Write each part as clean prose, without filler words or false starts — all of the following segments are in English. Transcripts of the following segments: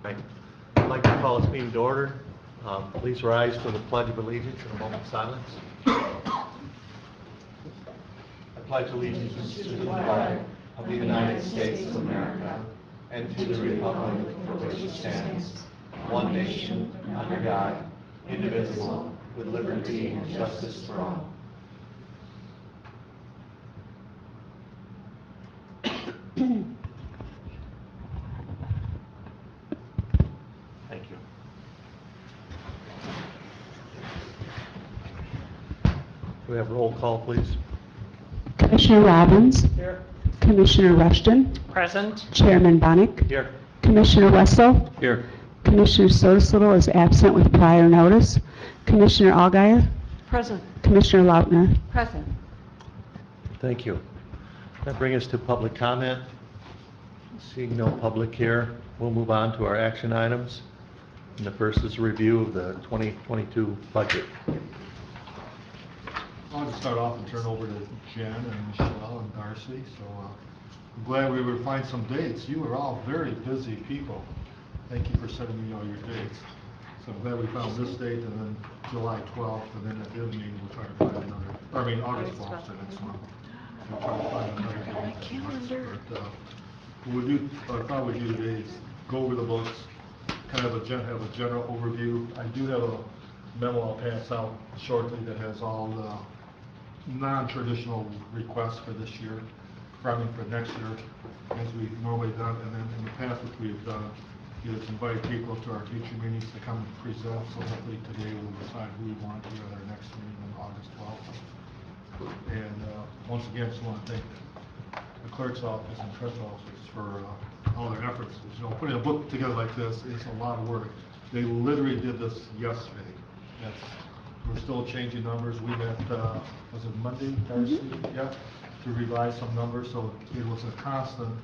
Right. I'd like to call this meeting to order. Please rise for the Pledge of Allegiance in a moment of silence. I pledge allegiance to the flag of the United States of America and to the republic for which it stands, one nation, under God, indivisible, with liberty and justice for all. Thank you. Do we have roll call, please? Commissioner Robbins. Here. Commissioner Rushton. Present. Chairman Bonnick. Here. Commissioner Wessel. Here. Commissioner Sotoslittle is absent with prior notice. Commissioner Allgaier. Present. Commissioner Lautner. Present. Thank you. That brings us to public comment. Seeing no public here, we'll move on to our action items. And the first is a review of the 2022 budget. I'll just start off and turn over to Jen and Michelle and Darcy. So I'm glad we were able to find some dates. You are all very busy people. Thank you for sending me all your dates. So I'm glad we found this date and then July 12th, and then at the other meeting we'll try to find another, August 12th, the next one. We'll try to find another date. My calendar. But what I thought we'd do today is go over the books, kind of have a general overview. I do have a memo I'll pass out shortly that has all the non-traditional requests for this year, for next year, as we've normally done. And then in the past, what we've done is invite people to our future meetings to come and present. So hopefully today we'll decide who we want to do at our next meeting on August 12th. And once again, just want to thank the clerk's office and treasurer's office for all their efforts. You know, putting a book together like this is a lot of work. They literally did this yesterday. We're still changing numbers. We met, was it Monday, Darcy? Mm-hmm. Yeah, to revise some numbers. So it was a constant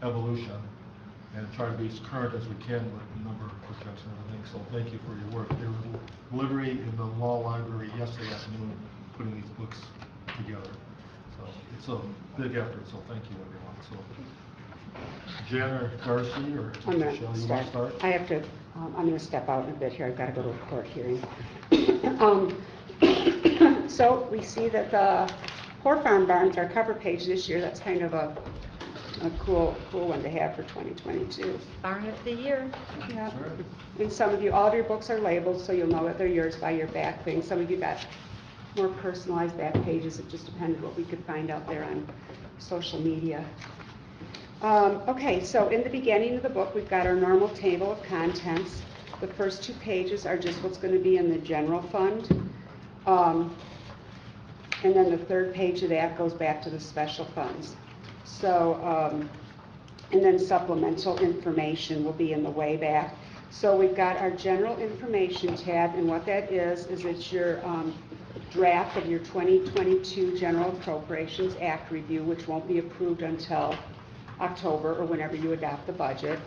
evolution and try to be as current as we can with the number of projections and everything. So thank you for your work. They were literally in the law library yesterday afternoon putting these books together. So it's a big effort. So thank you, everyone. So Jen or Darcy or Michelle, you want to start? I have to, I'm going to step out in a bit here. I've got to go to a court hearing. So we see that the Poor Farm Barns, our cover page this year, that's kind of a cool one to have for 2022. Barn of the year. Yeah. Sure. And some of you, all of your books are labeled, so you'll know that they're yours by your back thing. Some of you got more personalized back pages. It just depended what we could find out there on social media. Okay, so in the beginning of the book, we've got our normal table of contents. The first two pages are just what's going to be in the general fund. And then the third page of that goes back to the special funds. So, and then supplemental information will be in the way back. So we've got our general information tab, and what that is it's your draft of your 2022 General Appropriations Act review, which won't be approved until October or whenever you adopt the budget.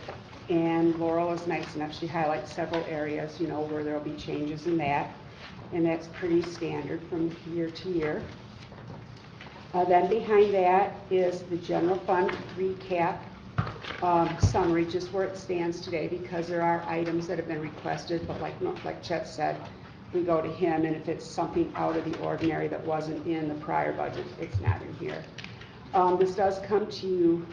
And Laurel is nice enough, she highlights several areas, you know, where there'll be changes in that. And that's pretty standard from year to year. Then behind that is the general fund recap summary, just where it stands today, because there are items that have been requested, but like Chet said, we go to him, and if it's something out of the ordinary that wasn't in the prior budget, it's not in here. This does come to you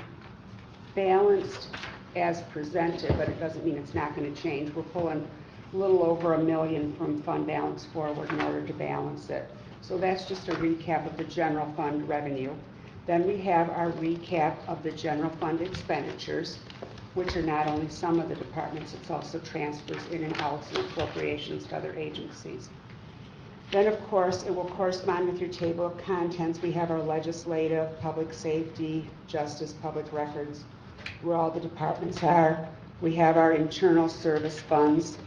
balanced as presented, but it doesn't mean it's not going to change. We're pulling a little over $1 million from fund balance forward in order to balance it. So that's just a recap of the general fund revenue. Then we have our recap of the general fund expenditures, which are not only some of the departments, it's also transfers in and out and appropriations to other agencies. Then, of course, it will correspond with your table of contents. We have our legislative, public safety, justice, public records, where all the departments are. We have our internal service funds.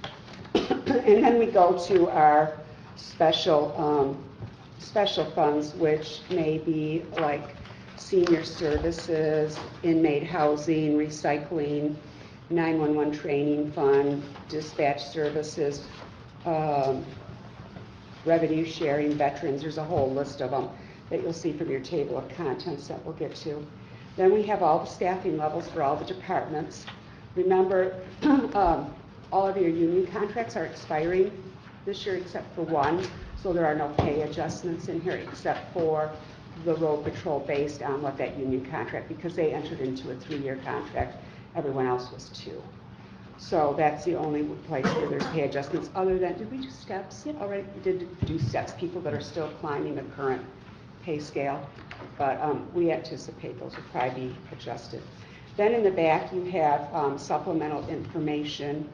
And then we go to our special funds, which may be like senior services, inmate housing, recycling, 911 training fund, dispatch services, revenue sharing, veterans. There's a whole list of them that you'll see from your table of contents that we'll get to. Then we have all the staffing levels for all the departments. Remember, all of your union contracts are expiring this year except for one, so there are no pay adjustments in here except for the road patrol based on what that union contract, because they entered into a 3-year contract, everyone else was 2. So that's the only place where there's pay adjustments, other than, did we do steps already? We did do steps, people that are still climbing the current pay scale, but we anticipate those will probably be adjusted. Then in the back, you have supplemental information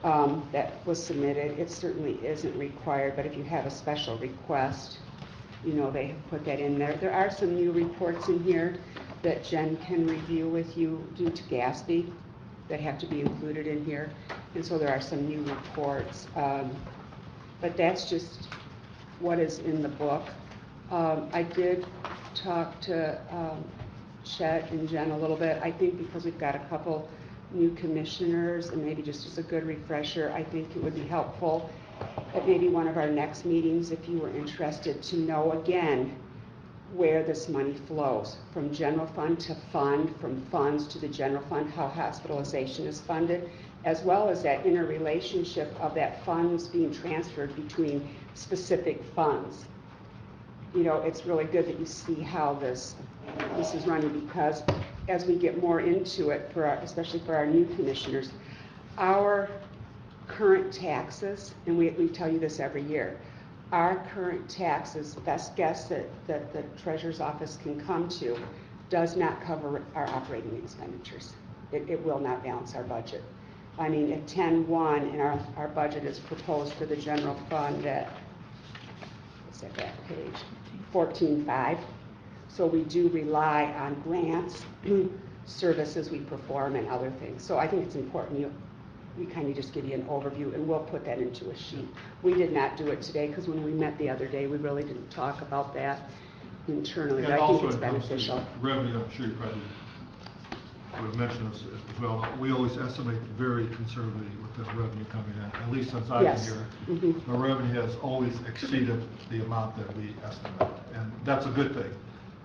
that was submitted. It certainly isn't required, but if you have a special request, you know, they have put that in there. There are some new reports in here that Jen can review with you due to GASB that have to be included in here. And so there are some new reports, but that's just what is in the book. I did talk to Chet and Jen a little bit. I think because we've got a couple new commissioners, and maybe just as a good refresher, I think it would be helpful at maybe one of our next meetings, if you were interested, to know again where this money flows, from general fund to fund, from funds to the general fund, how hospitalization is funded, as well as that interrelationship of that funds being transferred between specific funds. You know, it's really good that you see how this is running, because as we get more into it, especially for our new commissioners, our current taxes, and we tell you this every year, our current taxes, best guess that the treasurer's office can come to, does not cover our operating expenditures. It will not balance our budget. I mean, at 10-1, and our budget is proposed for the general fund at, what's that back page, 14.5. So we do rely on grants, services we perform, and other things. So I think it's important we kind of just give you an overview, and we'll put that into a sheet. We did not do it today, because when we met the other day, we really didn't talk about that internally, but I think it's beneficial. Revenue, I'm sure you probably would have mentioned this as well. We always estimate very conservatively with the revenue coming in, at least since I've been here. Mm-hmm. The revenue has always exceeded the amount that we estimate, and that's a good thing,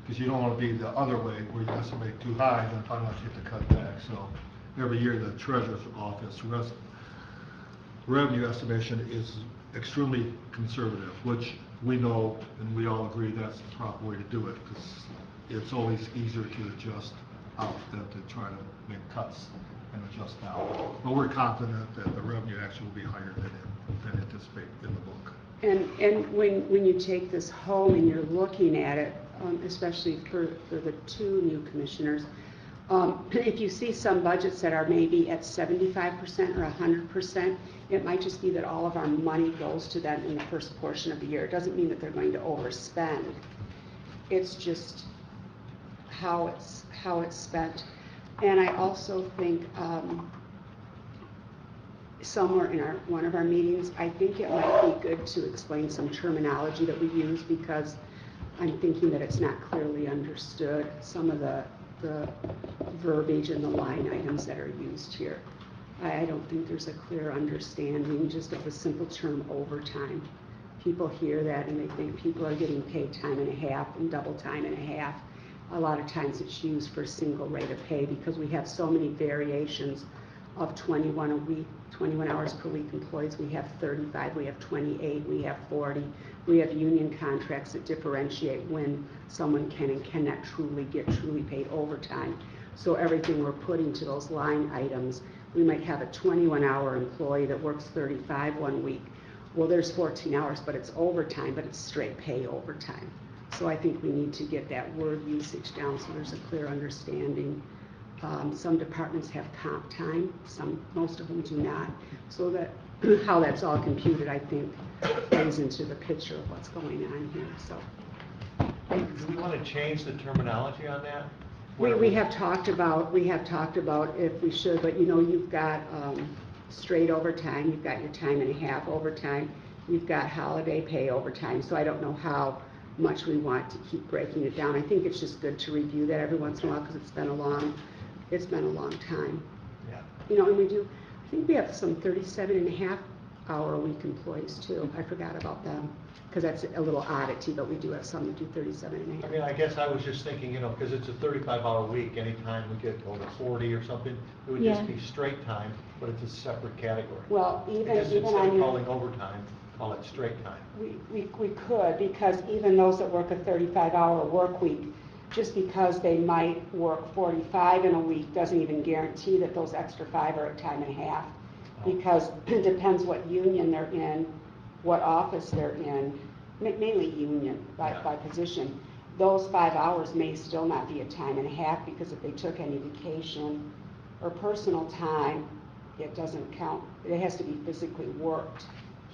because you don't want to be the other way where you estimate too high and then find out you have to cut back. So every year the treasurer's office revenue estimation is extremely conservative, which we know and we all agree that's the proper way to do it, because it's always easier to adjust out than to try to make cuts and adjust down. But we're confident that the revenue actually will be higher than anticipated in the book. And when you take this home and you're looking at it, especially for the 2 new commissioners, if you see some budgets that are maybe at 75% or 100%, it might just be that all of our money goes to them in the first portion of the year. It doesn't mean that they're going to overspend. It's just how it's spent. And I also think somewhere in one of our meetings, I think it might be good to explain some terminology that we use, because I'm thinking that it's not clearly understood, some of the verbiage and the line items that are used here. I don't think there's a clear understanding just of the simple term overtime. People hear that and they think people are getting paid time and a half and double time and a half. A lot of times it's used for a single rate of pay, because we have so many variations of 21 a week, 21 hours per week employees. We have 35, we have 28, we have 40. We have union contracts that differentiate when someone can and cannot get truly paid overtime. So everything we're putting to those line items, we might have a 21-hour employee that works 35 one week. Well, there's 14 hours, but it's overtime, but it's straight pay overtime. So I think we need to get that word usage down so there's a clear understanding. Some departments have comp time, most of them do not. So that how that's all computed, I think, plays into the picture of what's going on here. So, Do we want to change the terminology on that? we have talked about if we should, but you know, you've got straight overtime, you've got your time and a half overtime, you've got holiday pay overtime. So I don't know how much we want to keep breaking it down. I think it's just good to review that every once in a while, because it's been a long time. Yeah. You know, and I think we have some 37.5 hour-a-week employees too. I forgot about them, because that's a little oddity, but we do have some that do 37 and a I half. mean, I guess I was just thinking, because it's a 35-hour week, anytime we get over 40 or something, it would just Yeah. be straight time, but it's a separate category. Well, I even guess instead on of your, calling overtime, call it straight time. we could, because even those that work a 35-hour work week, just because they might work 45 in a week doesn't even guarantee that those extra 5 are at time and a half, because it depends what union they're in, what office they're in, mainly union by position. Those 5 hours may still not be a time and a half, because if they took any vacation or personal time, it doesn't count. It has to be physically worked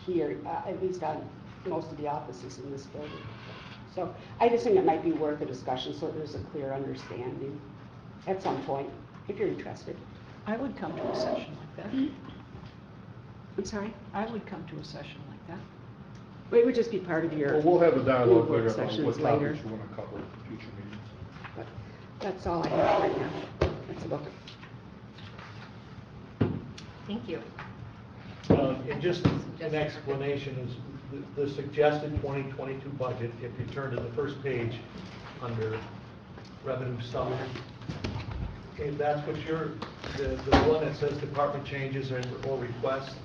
here, at least on most of the offices in this building. So I just think it might be worth a discussion, so there's a clear understanding at some point, if you're interested. I would come to a session like that. I'm sorry? I would come to a session like that. It would just be part of your. Well, we'll have a dialogue your work later on sessions what later. topics you want to cover in future meetings. But that's all I have right now. That's about it. Thank you. And just an explanation is the suggested 2022 budget, if you turn to the first page under revenue summary, okay, that's what the one that says department changes or requests,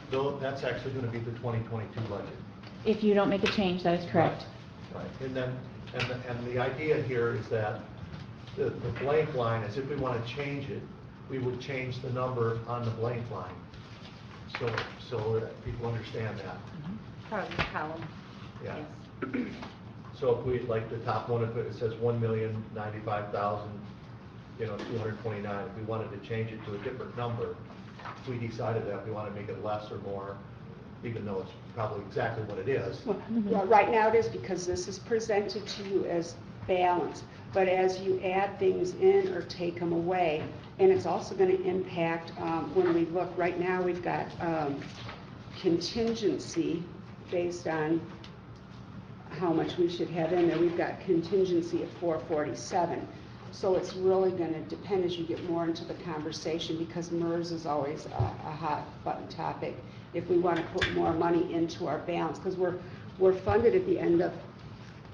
though, that's actually going to be the 2022 budget. If you don't make a change, that is correct. Right, and then, and the idea here is that the blank line is if we want to change it, we would change the number on the blank line. So that people understand that. Part of the column. Yeah. Yes. So if we, like the top one, if it says 1,095,000, 229, if we wanted to change it to a different number, if we decided that we want to make it less or more, even though it's probably exactly what it is. Well, right now it is, because this is presented to you as balance, but as you add things in or take them away, and it's also going to impact, when we look, right now we've got contingency based on how much we should have in there. We've got contingency at 447. So it's really going to depend as you get more into the conversation, because MERS is always a hot button topic. If we want to put more money into our balance, because we're funded at the end of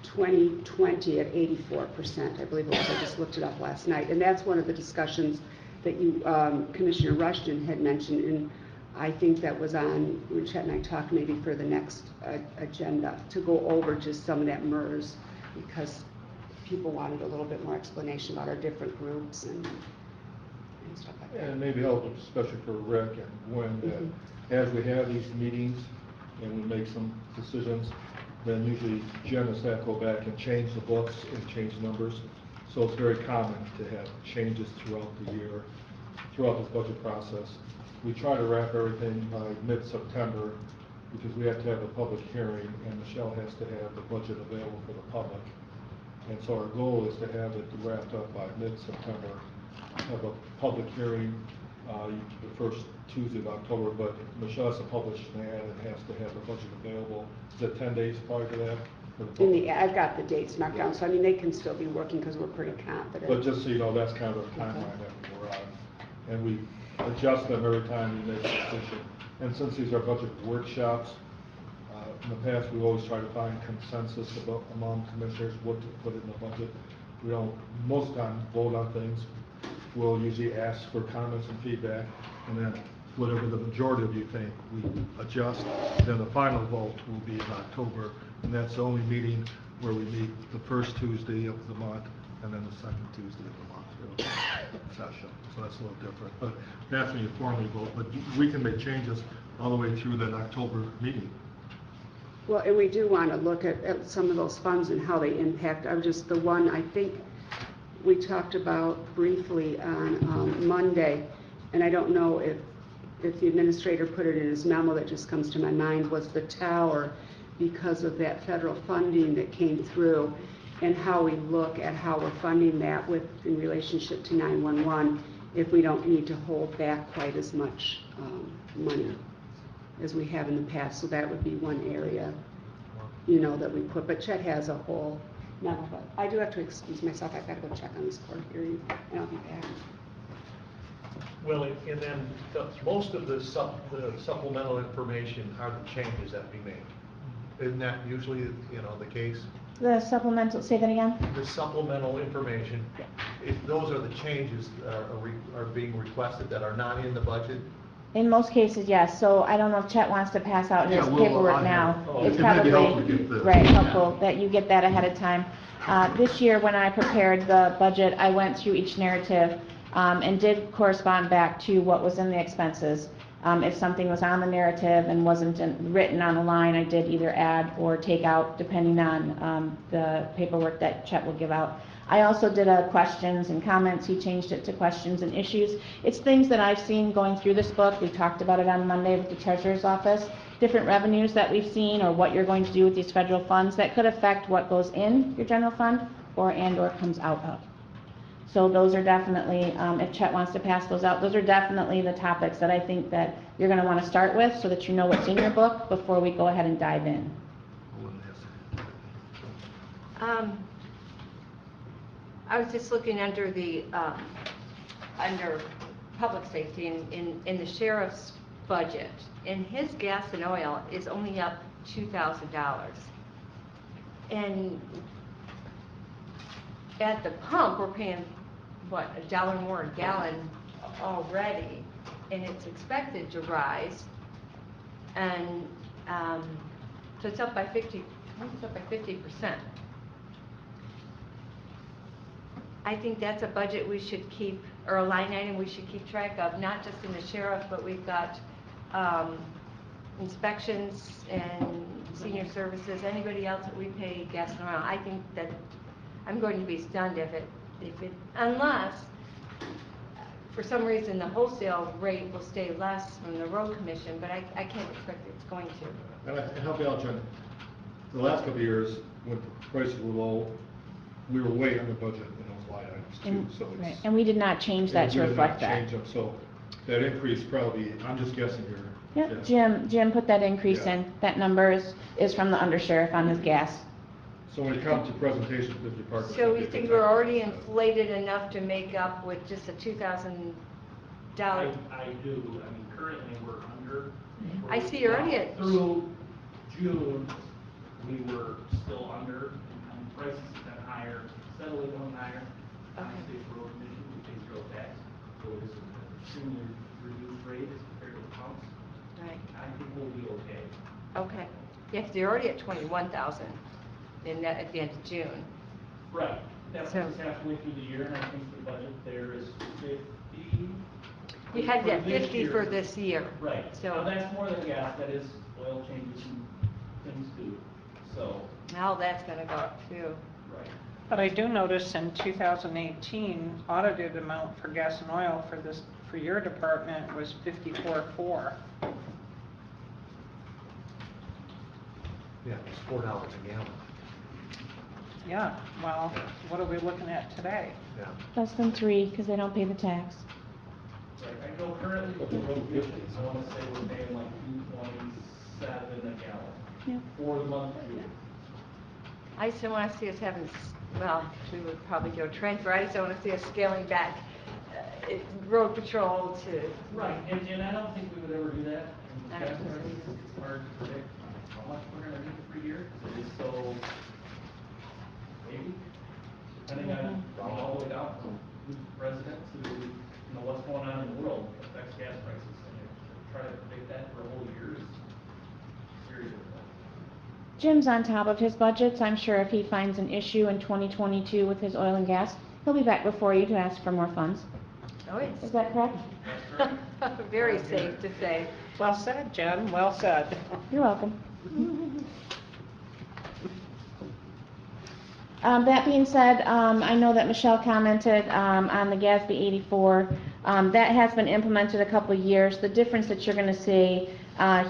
2020 at 84%, I believe it was. I just looked it up last night, and that's one of the discussions that you, Commissioner Rushton had mentioned, and I think that was on, when Chet and I talked, maybe for the next agenda, to go over just some of that MERS, because people wanted a little bit more explanation about our different groups and stuff like that. And maybe help, especially for Rick and Gwen, that as we have these meetings and we make some decisions, then usually Jen and staff go back and change the books and change numbers. So it's very common to have changes throughout the year, throughout this budget process. We try to wrap everything by mid-September, because we have to have a public hearing and Michelle has to have the budget available for the public. And so our goal is to have it wrapped up by mid-September, have a public hearing the first Tuesday of October, but Michelle has to publish an ad and has to have the budget available. Is it 10 days prior to that? I've got the dates marked down, so I mean, they can still be working because we're pretty confident. But just so you know, that's kind of the timeline that we're on. And we adjust them every time we make a decision. And since these are budget workshops, in the past, we always try to find consensus among commissioners what to put in the budget. We don't, most of the time, vote on things. We'll usually ask for comments and feedback, and then whatever the majority of you think, we adjust. Then the final vote will be in October, and that's the only meeting where we meet the first Tuesday of the month, and then the second Tuesday of the month session. So that's a little different, but that's when you formally vote. But we can make changes all the way through that October meeting. Well, and we do want to look at some of those funds and how they impact. The one I think we talked about briefly on Monday, and I don't know if the administrator put it in his memo, that just comes to my mind, was the tower, because of that federal funding that came through, and how we look at how we're funding that in relationship to 911, if we don't need to hold back quite as much money as we have in the past. So that would be one area, that we put. But Chet has a whole memo. But I do have to excuse myself. I've got to go check on this court hearing, and I'll be back. Well, and then most of the supplemental information are the changes that we make. Isn't that usually, the case? The supplemental, say that again? The supplemental information, if those are the changes that are being requested that are not in the budget? In most cases, yes. So I don't know if Chet wants to pass out his Yeah, well, paperwork I now. have- oh, It's it might be probably helpful to get this. right, helpful that you get that ahead of time. This year, when I prepared the budget, I went through each narrative and did correspond back to what was in the expenses. If something was on the narrative and wasn't written on a line, I did either add or take out, depending on the paperwork that Chet will give out. I also did questions and comments. He changed it to questions and issues. It's things that I've seen going through this book. We talked about it on Monday with the treasurer's office. Different revenues that we've seen or what you're going to do with these federal funds that could affect what goes in your general fund or comes out of. So those are definitely, if Chet wants to pass those out, those are definitely the topics that I think that you're going to want to start with so that you know what's in your book before we go ahead and dive in. I was just looking under the, under public safety in the sheriff's budget, and his gas and oil is only up $2,000. And at the pump, we're paying, what, $1 more a gallon already, and it's expected to rise. And so it's up by 50, I think it's up by 50%. I think that's a budget we should keep, or a line item we should keep track of, not just in the sheriff, but we've got inspections and senior services, anybody else that we pay gas and oil. I think that I'm going to be stunned if it, unless for some reason the wholesale rate will stay less from the road commission, but I can't expect it's going to. And I help you out, Jen. The last couple of years, when prices were low, we were way under budget in those line items too, so Right. it's. And we did not change that to we did not reflect that. change them, so that increase probably, I'm just guessing here. Yep, yeah. Jim put that increase Yeah. in. That number is from the undersheriff on his gas. So when it comes to presentations to the department. So you think we're already inflated enough to make up with just a $2,000? I do. I mean, currently we're under. I see you're already at. Through June, we were still under, and prices have been higher, steadily going higher. Obviously, for road commission, we pay zero tax, so it is an extremely reduced rate as compared to the pumps. Right. I think we'll be okay. Okay. Yeah, because you're already at 21,000 at the end of June. Right. That So- was halfway through the year, and I think the budget there is 50. You had for that this 50 year. for this year. Right. So- Now, that's more than gas, that is oil changes and things too, so, Now that's going to go up too. right. But I do notice in 2018, audited amount for gas and oil for your department was 54.4. Yeah, it's $4 a gallon. Yeah, well, what are we looking at today? Yeah. Less than 3 because they don't pay the tax. Right, I know currently with the road commission, I wanna say we're paying like $2.27 a gallon Yeah. for the month of June. I just don't want to see us having, well, we would probably do a transfer. I just don't want to see us scaling back road patrol to. Right, and I don't think we would ever do that. In I gas don't think so. prices, it's hard to predict how much we're gonna need per year, it is so, maybe, depending on, all the way down from who's president to, what's going on in the world affects gas prices. And to try to predict that for a whole year is very difficult. Jim's on top of his budgets. I'm sure if he finds an issue in 2022 with his oil and gas, he'll be back before you to ask for more funds. Oh, Is it's that correct? very safe to say. Well said, Jen, well said. You're welcome. That being said, I know that Michelle commented on the GASB 84. That has been implemented a couple of years. The difference that you're going to see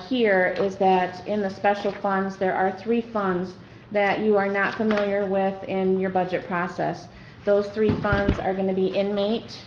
here is that in the special funds, there are 3 funds that you are not familiar with in your budget process. Those 3 funds are going to be inmate,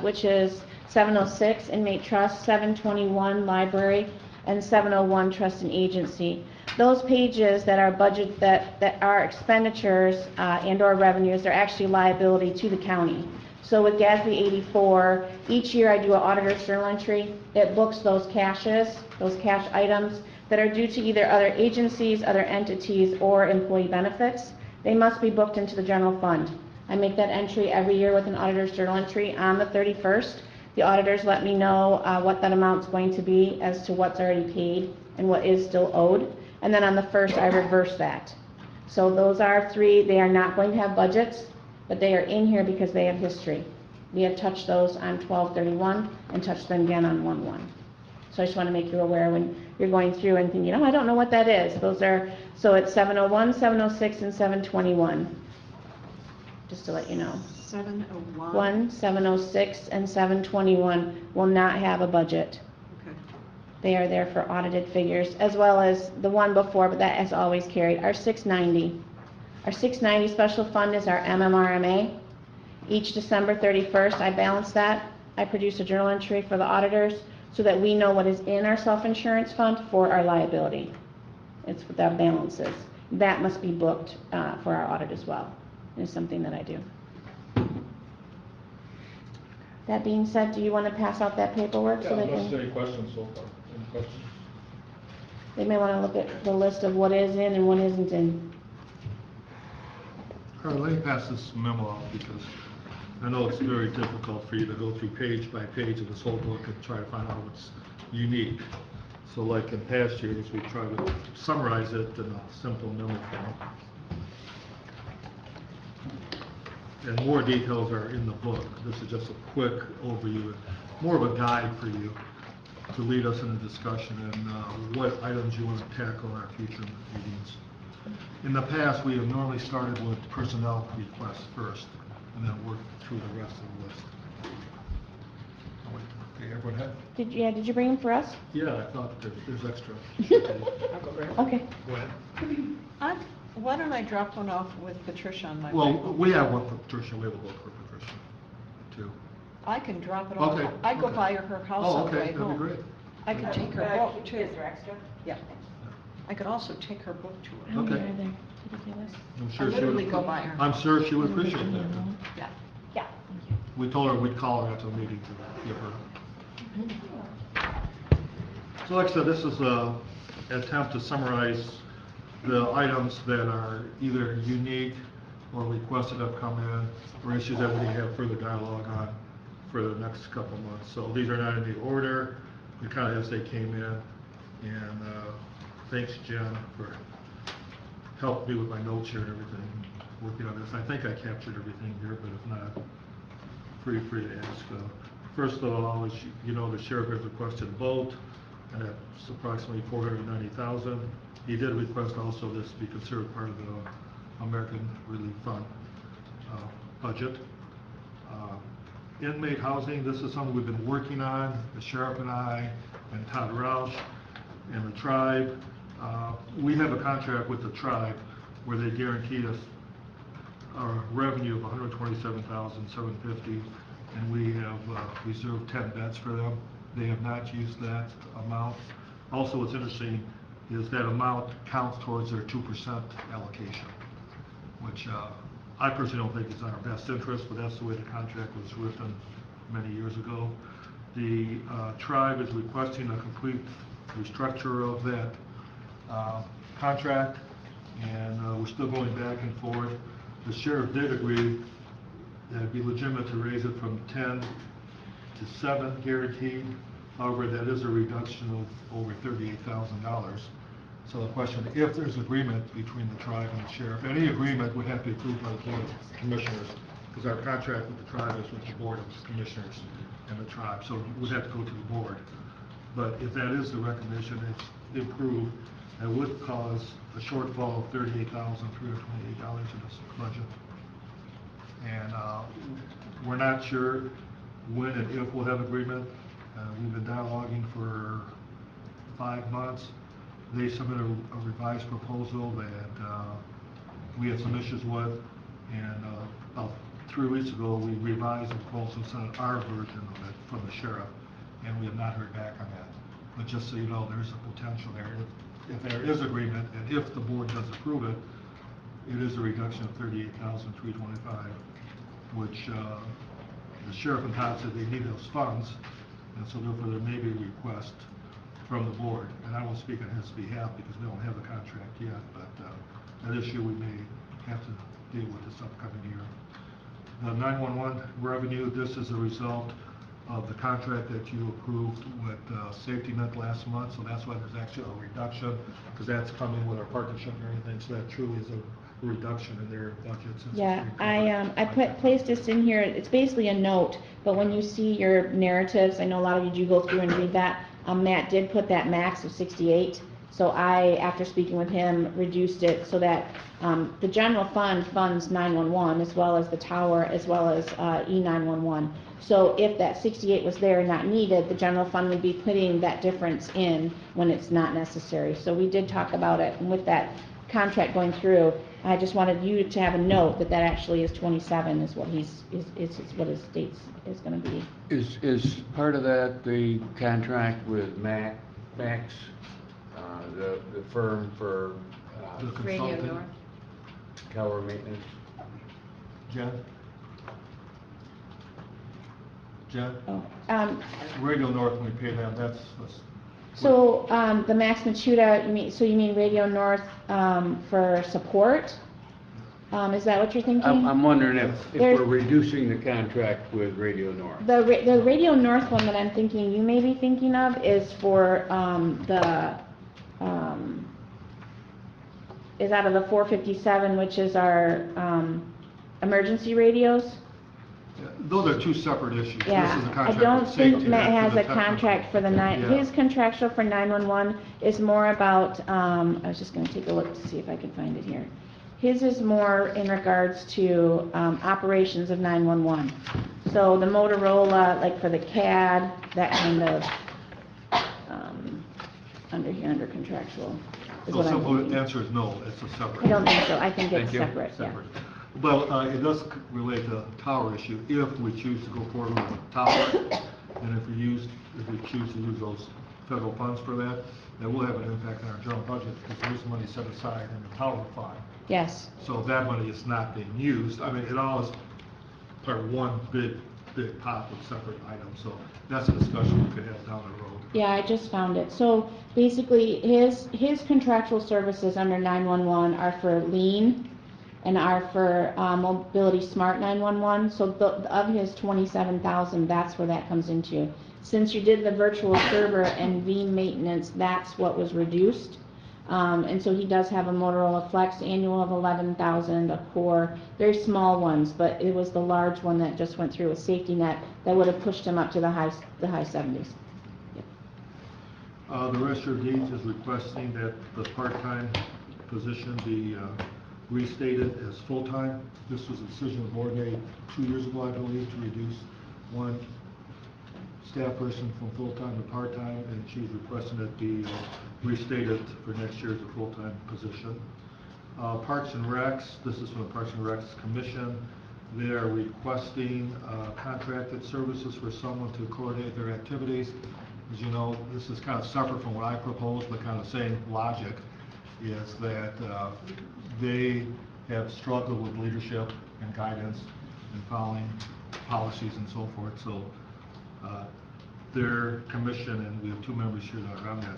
which is 706 inmate trust, 721 library, and 701 trust and agency. Those pages that are budget, that are expenditures and or revenues, they're actually liability to the county. So with GASB 84, each year I do an auditor's journal entry. It books those cash items that are due to either other agencies, other entities, or employee benefits. They must be booked into the general fund. I make that entry every year with an auditor's journal entry on the 31st. The auditors let me know what that amount's going to be as to what's already paid and what is still owed. And then on the 1st, I reverse that. So those are three. They are not going to have budgets, but they are in here because they have history. We have touched those on 12/31 and touched them again on 1/1. So I just want to make you aware when you're going through and thinking, oh, I don't know what that is. Those are, so it's 701, 706, and 721. Just to let you know. 701? 706, and 721 will not have a budget. Okay. They are there for audited figures, as well as the one before, but that is always carried, our 690. Our 690 special fund is our MMRMA. Each December 31st, I balance that. I produce a journal entry for the auditors so that we know what is in our self-insurance fund for our liability. It's what that balance is. That must be booked for our audit as well. It's something that I do. That being said, do you want to pass out that paperwork so they Unless can? there any questions so far. Any questions? They may want to look at the list of what is in and what isn't in. Carl, let me pass this memo out because I know it's very difficult for you to go through page by page of this whole book and try to find out what's unique. So like in past years, we try to summarize it in a simple memo form. And more details are in the book. This is just a quick overview, more of a guide for you to lead us in a discussion and what items you want to tackle in our future meetings. In the past, we have normally started with personnel requests first, and then worked through the rest of the list. Oh, wait, okay, everyone have? Did you bring them for us? Yeah, I thought there's extra. I'll go grab it. Okay. Go ahead. Why don't I drop one off with Patricia on my way Well, home? we have one for Patricia, we have a book for Patricia, too. I can drop it off. Okay, I go okay. by her house Oh, on the way okay, that'd be home. great. I could take her book too. Is there extra? Yeah. I could also take her book to her. How many Okay. are there? Ridiculous. I'm I sure she literally would. go by her. I'm sure she would appreciate that. Yeah. Yeah. We told her we'd call her after the meeting to give her. So like I said, this is an attempt to summarize the items that are either unique or requested have come in, or issues that we need to have further dialogue on for the next couple of months. So these are not in the order, they're kind of as they came in. And thanks, Jen, for helping me with my notes here and everything, working on this. I think I captured everything here, but if not, free to ask. First of all, as you know, the sheriff has requested a boat, and that's approximately $490,000. He did request also this be considered part of the American Relief Fund budget. Inmate housing, this is something we've been working on, the sheriff and I, and Todd Roush, and the tribe. We have a contract with the tribe where they guarantee us our revenue of $127,750, and we have reserved 10 beds for them. They have not used that amount. Also, what's interesting is that amount counts towards their 2% allocation, which I personally don't think is in our best interest, but that's the way the contract was written many years ago. The tribe is requesting a complete restructure of that contract, and we're still going back and forth. The sheriff did agree that it'd be legitimate to raise it from 10 to 7 guaranteed. However, that is a reduction of over $38,000. So the question, if there's agreement between the tribe and the sheriff, any agreement would have to be approved by the Board of Commissioners, because our contract with the tribe is with the Board of Commissioners and the tribe, so it would have to go to the board. But if that is the recommendation, it's approved, that would cause a shortfall of $38,328 in this budget. And we're not sure when and if we'll have agreement. We've been dialoguing for 5 months. They submitted a revised proposal that we had some issues with, and about 3 weeks ago, we revised the proposal and sent our version of it from the sheriff, and we have not heard back on that. But just so you know, there's a potential there. If there is agreement, and if the board does approve it, it is a reduction of $38,325, which The sheriff and Todd said they need those funds, and so therefore there may be a request from the board. And I won't speak on his behalf because we don't have the contract yet, but that issue we may have to deal with this upcoming year. The 911 revenue, this is a result of the contract that you approved with Safety Net last month, so that's why there's actually a reduction, because that's coming with our partnership and everything, so that truly is a reduction in their budget. Since Yeah, it's placed this in here, it's basically a note, but when you see your narratives, I know a lot of you do go through and read that, Matt did put that max of 68, so I, after speaking with him, reduced it so that the general fund funds 911 as well as the tower as well as E911. So if that 68 was there and not needed, the general fund would be putting that difference in when it's not necessary. So we did talk about it, and with that contract going through, I just wanted you to have a note that that actually is 27 is what is what his states is going to be. Is part of that the contract with Max, the firm for The Radio consultant, North. tower maintenance? Jen? Jen? Oh, Radio North, when we pay them, that's so the Max Machuda, you mean Radio North for support? Is that what you're thinking? I'm wondering if There's- we're reducing the contract with Radio North. The Radio North one that I'm thinking you may be thinking of is for is out of the 457, which is our emergency radios. those are two separate issues. This is a Yeah, I contract don't with think Safety Matt Net has for a the technical. contract for the Yeah. his contractual for 911 is more about, I was just gonna take a look to see if I could find it here. His is more in regards to, operations of 911. So the Motorola, like for the CAD, that kind of, under contractual is So what I'm simple thinking. answer is no, it's a separate. I don't think so, I think Thank it's you. separate, yeah. Separate. Well, it does relate to the tower issue. If we choose to go forward with the tower, and if we choose to use those federal funds for that, that will have an impact on our general budget, because there is money set aside in the tower fund. Yes. So that money is not being used. I mean, it all is part of one big pot with separate items, so that's a discussion we could have down the road. Yeah, I just found it. So basically, his contractual services under 911 are for lean and are for Mobility Smart 911. So of his 27,000, that's where that comes into. Since you did the virtual server and Veeam maintenance, that's what was reduced. And so he does have a Motorola Flex annual of 11,000, a core, very small ones, but it was the large one that just went through a safety net that would have pushed him up to the high 70s. The Register of Deeds is requesting that the part-time position be restated as full-time. This was a decision the board made 2 years ago, I believe, to reduce one staff person from full-time to part-time, and she's requesting it be restated for next year as a full-time position. Parks and Recs, this is from the Parks and Recs Commission. They are requesting contracted services for someone to coordinate their activities. As you know, this is kind of separate from what I proposed, but kind of the same logic, is that they have struggled with leadership and guidance and following policies and so forth. So their commission, and we have 2 members here that are on that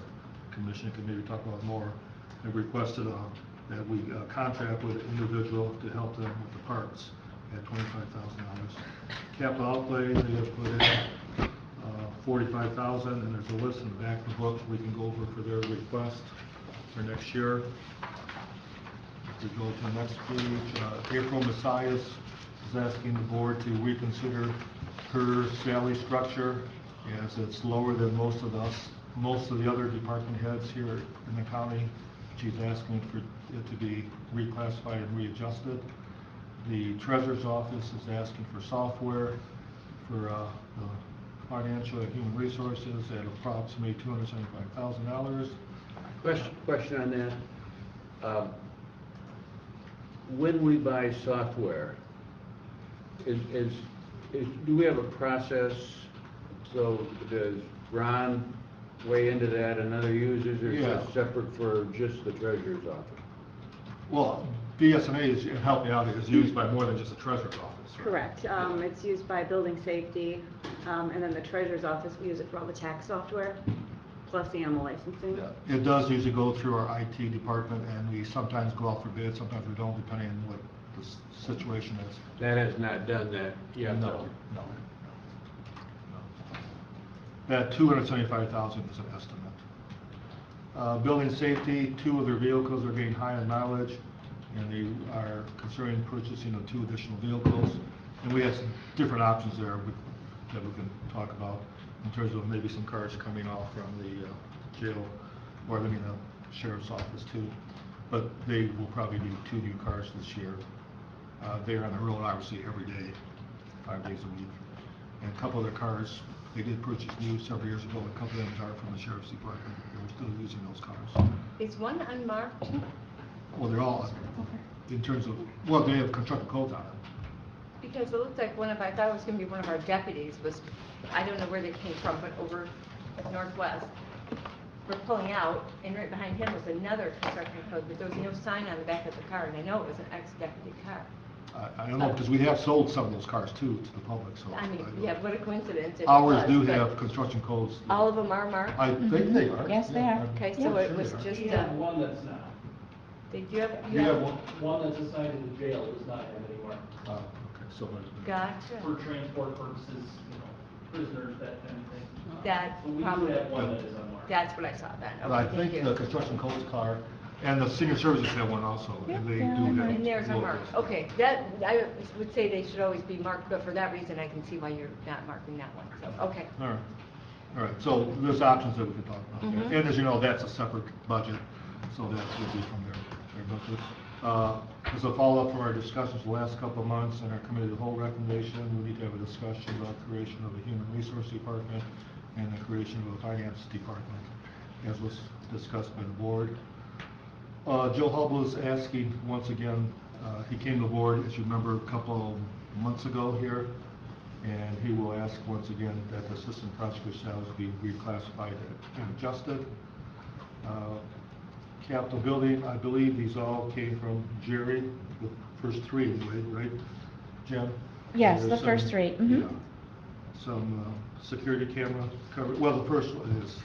commission, can maybe talk about more, have requested that we contract with an individual to help them with the parks at $25,000. Capital outlay, they have put in $45,000, and there's a list in the back of the book we can go over for their request for next year. If we go to the next page, April Messias is asking the board to reconsider her salary structure, as it's lower than most of the other department heads here in the county. She's asking for it to be reclassified and readjusted. The treasurer's office is asking for software for the financial and human resources at approximately $275,000. Question on that. When we buy software, do we have a process? So does Ron weigh into that and other users, or is Yeah. that separate for just the treasurer's office? Well, BSNA is, and help me out, is used by more than just the treasurer's office. Correct. It's used by building safety, and then the treasurer's office, we use it for all the tax software, plus the animal licensing. Yeah, it does usually go through our IT department, and we sometimes go out for bid, sometimes we don't, depending on what the situation is. That has not done that yet, No, though. no. That 275,000 is an estimate. Building safety, 2 of their vehicles are getting high on mileage, and they are considering purchasing of 2 additional vehicles. And we have some different options there that we can talk about in terms of maybe some cars coming off from the jail, or I mean the sheriff's office too. But they will probably need 2 new cars this year. They're on the road obviously every day, 5 days a week. And a couple of their cars, they did purchase new several years ago, a couple of them are from the sheriff's department. They were still using those cars. Is one unmarked? Well, they're all, in terms of, well, they have construction codes on them. Because it looked like I thought it was gonna be one of our deputies I don't know where they came from, but over at Northwest. We're pulling out, and right behind him was another construction code, but there was no sign on the back of the car, and I know it was an ex-deputy car. I don't know, because we have sold some of those cars too to the public, so. I mean, don't- yeah, what a coincidence if it Ours was, do but have construction codes. all of them are marked? I think they are. Yes, they Yeah, are. I'm Okay, so sure it was they are. just, We have one that's not. did you have? We have one that's assigned to the jail, does not have anymore. Okay, so there's been. Gotcha. For transport purposes, prisoners, that kind of thing. That's So we do probably, have one that is unmarked. that's what I saw then. But I Okay, think thank the you. construction codes car, and the senior services have one also, and they do have. And theirs are logos. marked. Okay, that, I would say they should always be marked, but for that reason, I can see why you're not marking that one, so, okay. All right, so there's options that we can talk about. Mhm. And as you know, that's a separate budget, so that would be from their budget. As a follow-up from our discussions the last couple of months and our committee of the whole recommendation, we need to have a discussion about creation of a human resource department and the creation of a finance department, as was discussed by the board. Joe Hubble is asking once again, he came to the board, as you remember, a couple of months ago here, and he will ask once again that the assistant prosecutor's salaries be reclassified and adjusted. Capitol building, I believe these all came from Jerry, the first 3 anyway, right, Jim? Yes, And the there's first some- 3, mhm. yeah, some security camera cover, well, the first one is,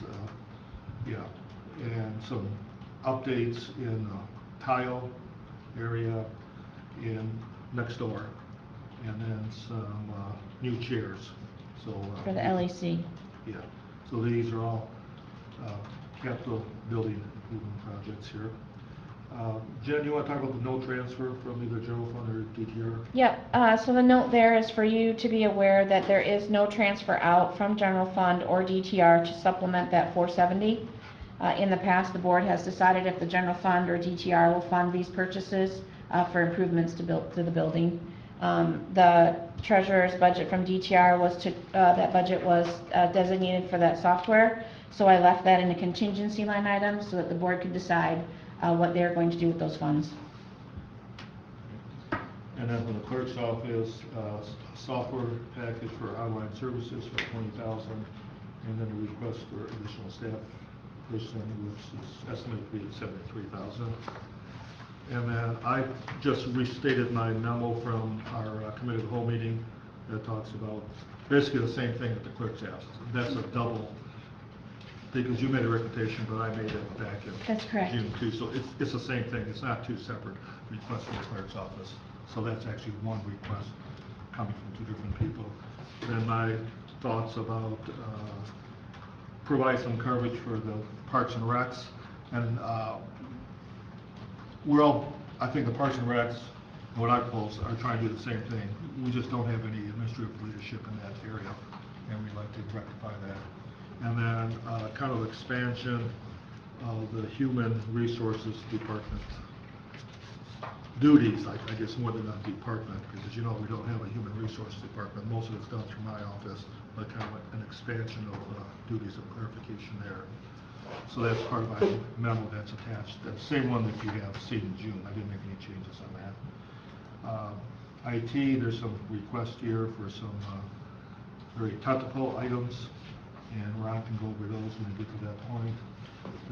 and some updates in tile area in next door, and then some new chairs, so. For the LEC. Yeah, so these are all capital building improvement projects here. Jen, you want to talk about the no transfer from either general fund or DTR? Yep, so the note there is for you to be aware that there is no transfer out from general fund or DTR to supplement that 470. In the past, the board has decided if the general fund or DTR will fund these purchases for improvements to the building. The treasurer's budget from DTR was that budget was designated for that software, so I left that in a contingency line item so that the board could decide what they're going to do with those funds. And then from the clerk's office, software package for online services for 20,000, and then a request for additional staff person, which is estimated to be 73,000. And then I just restated my memo from our committee of the whole meeting that talks about basically the same thing that the clerk's asked. That's a double, because you made a recommendation, but I made it back in That's correct. June too. So it's the same thing. It's not 2 separate requests from the clerk's office. So that's actually one request coming from 2 different people. Then my thoughts about provide some coverage for the Parks and Recs, and we're all, I think the Parks and Recs, what I propose, are trying to do the same thing. We just don't have any administrative leadership in that area, and we'd like to rectify that. And then kind of expansion of the Human Resources Department duties, I guess more than a department, because as you know, we don't have a Human Resources Department. Most of it's done through my office, but kind of an expansion of duties of clarification there. So that's part of my memo that's attached. That same one that you have seen in June. I didn't make any changes on that. IT, there's some requests here for some very technical items, and Ron can go over those when we get to that point.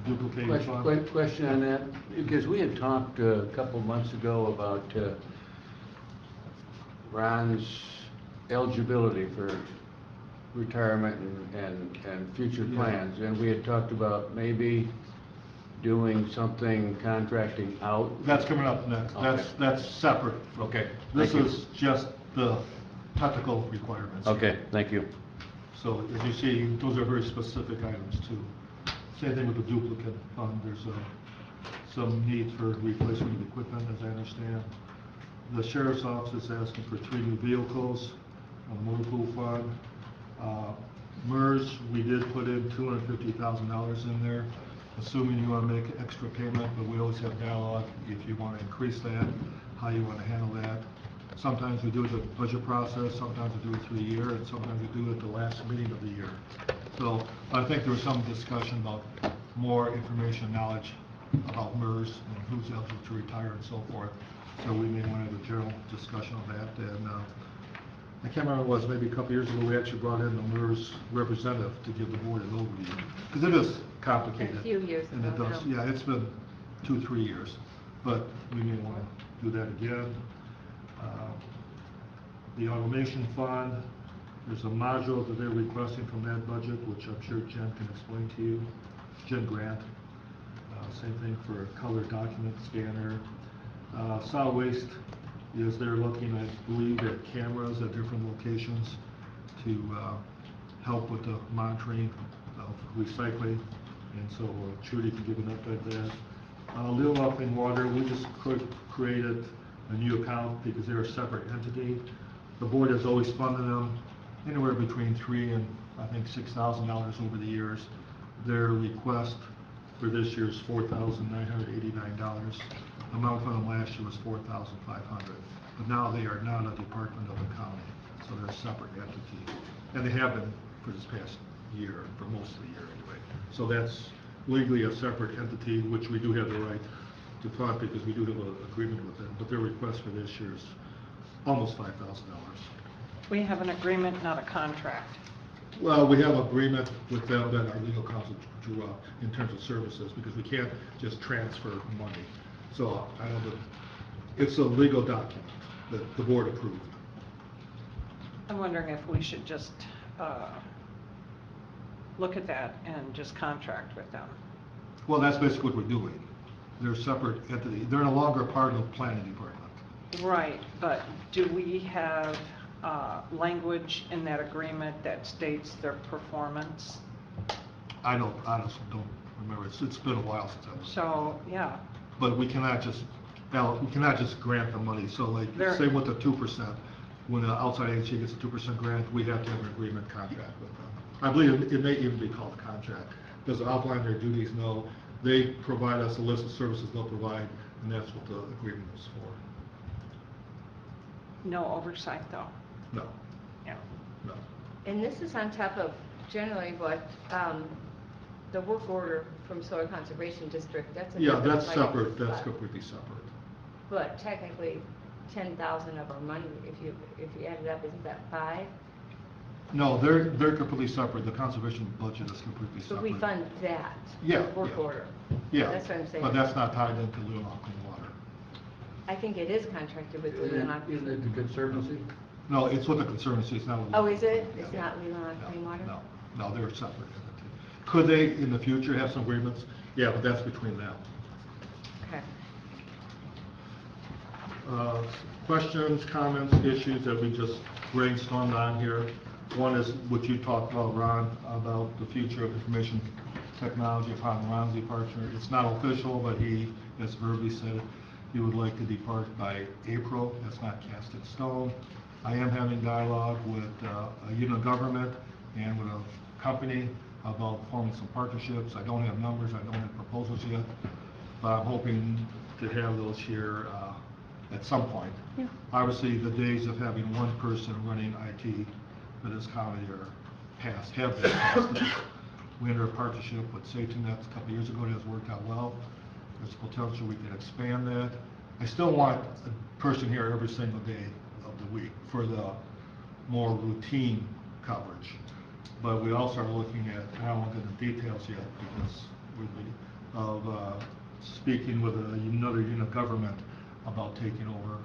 The duplicated fund. Question on that, because we had talked a couple months ago about Ron's eligibility for retirement and future plans, and we had talked about maybe doing something contracting out. That's coming up next. Okay. That's separate. Okay, This thank you. is just the technical requirements. here. Okay, thank you. So as you see, those are very specific items too. Same thing with the duplicate fund. There's some need for replacement of equipment, as I understand. The sheriff's office is asking for 3 new vehicles on the motor pool fund. MERS, we did put in $250,000 in there, assuming you want to make an extra payment, but we always have dialogue if you want to increase that, how you want to handle that. Sometimes we do it the budget process, sometimes we do it through the year, and sometimes we do it the last meeting of the year. So I think there was some discussion about more information, knowledge about MERS and who's eligible to retire and so forth. So we may want to have a general discussion on that. And I can't remember what it was, maybe a couple years ago, we actually brought in the MERS representative to give the board an overview. Because it is complicated. A few years And it ago, does, no. yeah, it's been 2-3 years. But we may want to do that again. The automation fund, there's a module that they're requesting from that budget, which I'm sure Jen can explain to you. Jen Grant. Same thing for a color document scanner. Solid waste is they're looking, I believe, at cameras at different locations to help with the monitoring of recycling. And so Trudy can give an update there. Leelanau Clean Water, we just created a new account because they're a separate entity. The board has always funded them anywhere between $3,000 and I think $6,000 over the years. Their request for this year is $4,989. Amount from them last year was $4,500. But now they are not a department of the county, so they're a separate entity. And they have been for this past year, for most of the year anyway. So that's legally a separate entity, which we do have the right to fund because we do have an agreement with them. But their request for this year is almost $5,000. We have an agreement, not a contract. Well, we have an agreement with them that our legal counsel drew up in terms of services, because we can't just transfer money. So I know that it's a legal document that the board approved. I'm wondering if we should just look at that and just contract with them. Well, that's basically what we're doing. They're a separate entity. They're no longer part of the planning department. Right, but do we have language in that agreement that states their performance? I honestly don't remember. It's been a while since I was. So, yeah, But we cannot just grant the money. So like, same with the 2%. When the outside agency gets a 2% grant, we have to have an agreement contract with them. I believe it may even be called a contract, because they outline their duties. No, they provide us a list of services they'll provide, and that's what the agreement is for. no oversight though. No, Yeah. no. And this is on top of generally what, the work order from Soil Conservation District, that's a Yeah, different that's fight. separate. That's completely separate. But technically, 10,000 of our money, if you add it up, isn't that 5? No, they're completely separate. The conservation budget is completely So separate. we fund that. Yeah, Work yeah. order. Yeah. That's what I'm saying. But that's not tied into Leelanau Clean Water. I think it is contracted with Isn't Leelanau. it the Conservancy? No, it's what the Conservancy, it's not what. Oh, is it? Yeah. It's not Leelanau No, Clean Water? No, they're a separate entity. Could they, in the future, have some agreements? Yeah, but that's between them. Okay. Questions, comments, issues that we just brainstormed on here? One is what you talked about, Ron, about the future of information technology upon Ron's departure. It's not official, but he has verbally said he would like to depart by April. That's not cast in stone. I am having dialogue with a unit of government and with a company about forming some partnerships. I don't have numbers, I don't have proposals yet, but I'm hoping to have those here at some point. Yeah. Obviously, the days of having one person running IT for this county are past, have been past. We entered a partnership with Safety Net a couple of years ago. It has worked out well. There's potential we can expand that. I still want a person here every single day of the week for the more routine coverage. But we also are looking at, I don't want to get into details yet because speaking with another unit of government about taking over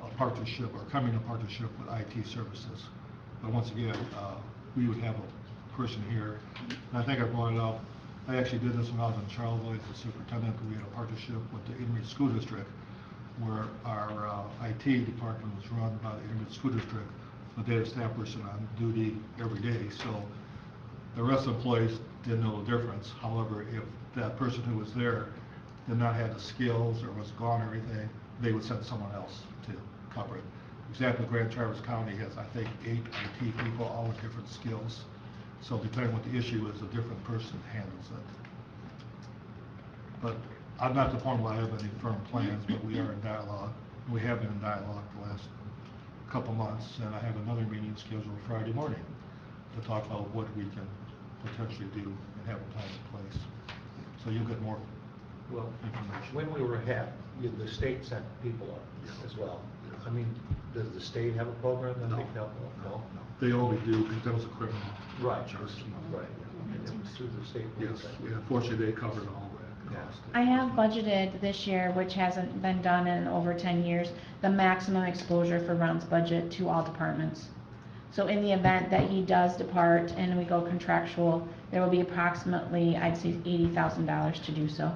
a partnership or coming in partnership with IT services. But once again, we would have a person here, and I think I brought it up, I actually did this when I was in Charlottesville as a superintendent. We had a partnership with the Intermediate School District where our IT department was run by the Intermediate School District, but they had a staff person on duty every day. So the rest of the employees didn't know the difference. However, if that person who was there did not have the skills or was gone or anything, they would send someone else to cover it. For example, Grand Traverse County has, I think, 8 IT people, all with different skills. So depending on what the issue is, a different person handles it. But I'm not to the point where I have any firm plans, but we are in dialogue. We have been in dialogue the last couple months, and I have another meeting scheduled Friday morning to talk about what we can potentially do and have a plan in place. So you'll get more Well, information. when we were ahead, the state sent people up as well. I mean, does the state have a program that they can help? No? They only do, because that was a criminal Right, charge. right. And it was through the state. Yes, yeah, unfortunately, they covered all that Yeah. cost. I have budgeted this year, which hasn't been done in over 10 years, the maximum exposure for Ron's budget to all departments. So in the event that he does depart and we go contractual, there will be approximately, I'd say, $80,000 to do so.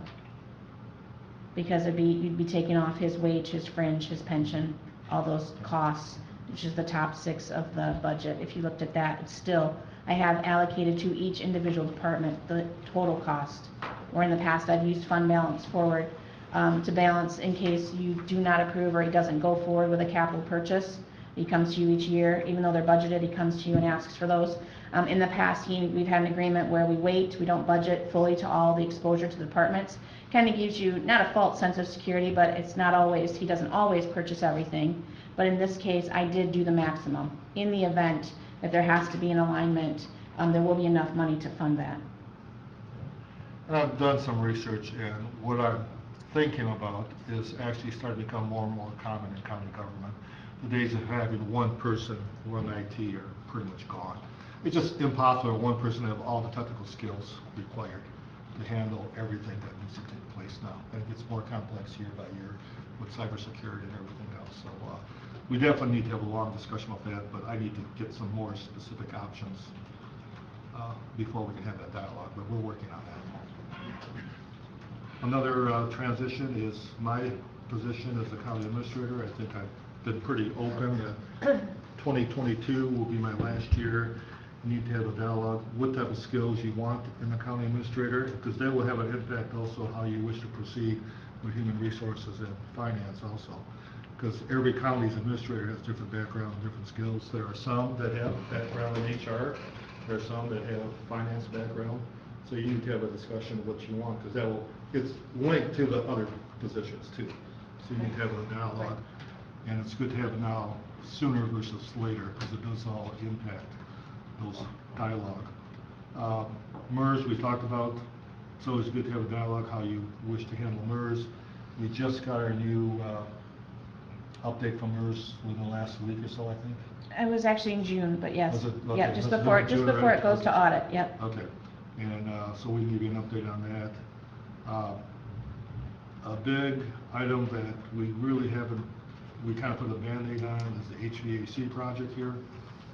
Because you'd be taking off his wage, his fringe, his pension, all those costs, which is the top 6 of the budget. If you looked at that, it's still, I have allocated to each individual department the total cost. Or in the past, I've used fund balance forward to balance in case you do not approve or he doesn't go forward with a capital purchase. He comes to you each year, even though they're budgeted, he comes to you and asks for those. In the past, we've had an agreement where we wait, we don't budget fully to all the exposure to the departments. Kind of gives you, not a false sense of security, but it's not always, he doesn't always purchase everything. But in this case, I did do the maximum. In the event that there has to be an alignment, there will be enough money to fund that. And I've done some research, and what I'm thinking about is actually starting to become more and more common in county government. The days of having one person run IT are pretty much gone. It's just impossible for one person to have all the technical skills required to handle everything that needs to take place now. And it gets more complex year by year with cybersecurity and everything else. So we definitely need to have a long discussion about that, but I need to get some more specific options before we can have that dialogue, but we're working on that. Another transition is my position as a county administrator. I think I've been pretty open that 2022 will be my last year. You need to have a dialogue, what type of skills you want in a county administrator, because that will have an impact also how you wish to proceed with human resources and finance also. Because every county's administrator has different background, different skills. There are some that have background in HR, there are some that have finance background. So you need to have a discussion of what you want, because that will, it's linked to the other positions too. So you need to have a dialogue, and it's good to have it now sooner versus later, because it does all impact those dialogue. MERS we talked about. It's always good to have a dialogue how you wish to handle MERS. We just got our new update from MERS within the last week or so, I think. It was actually in June, but yes. Was it? Okay. Yep, just That's before, in June, right? it goes to audit, yep. Okay, and so we can give you an update on that. A big item that we really haven't, we kind of put a Band-Aid on is the HVAC project here.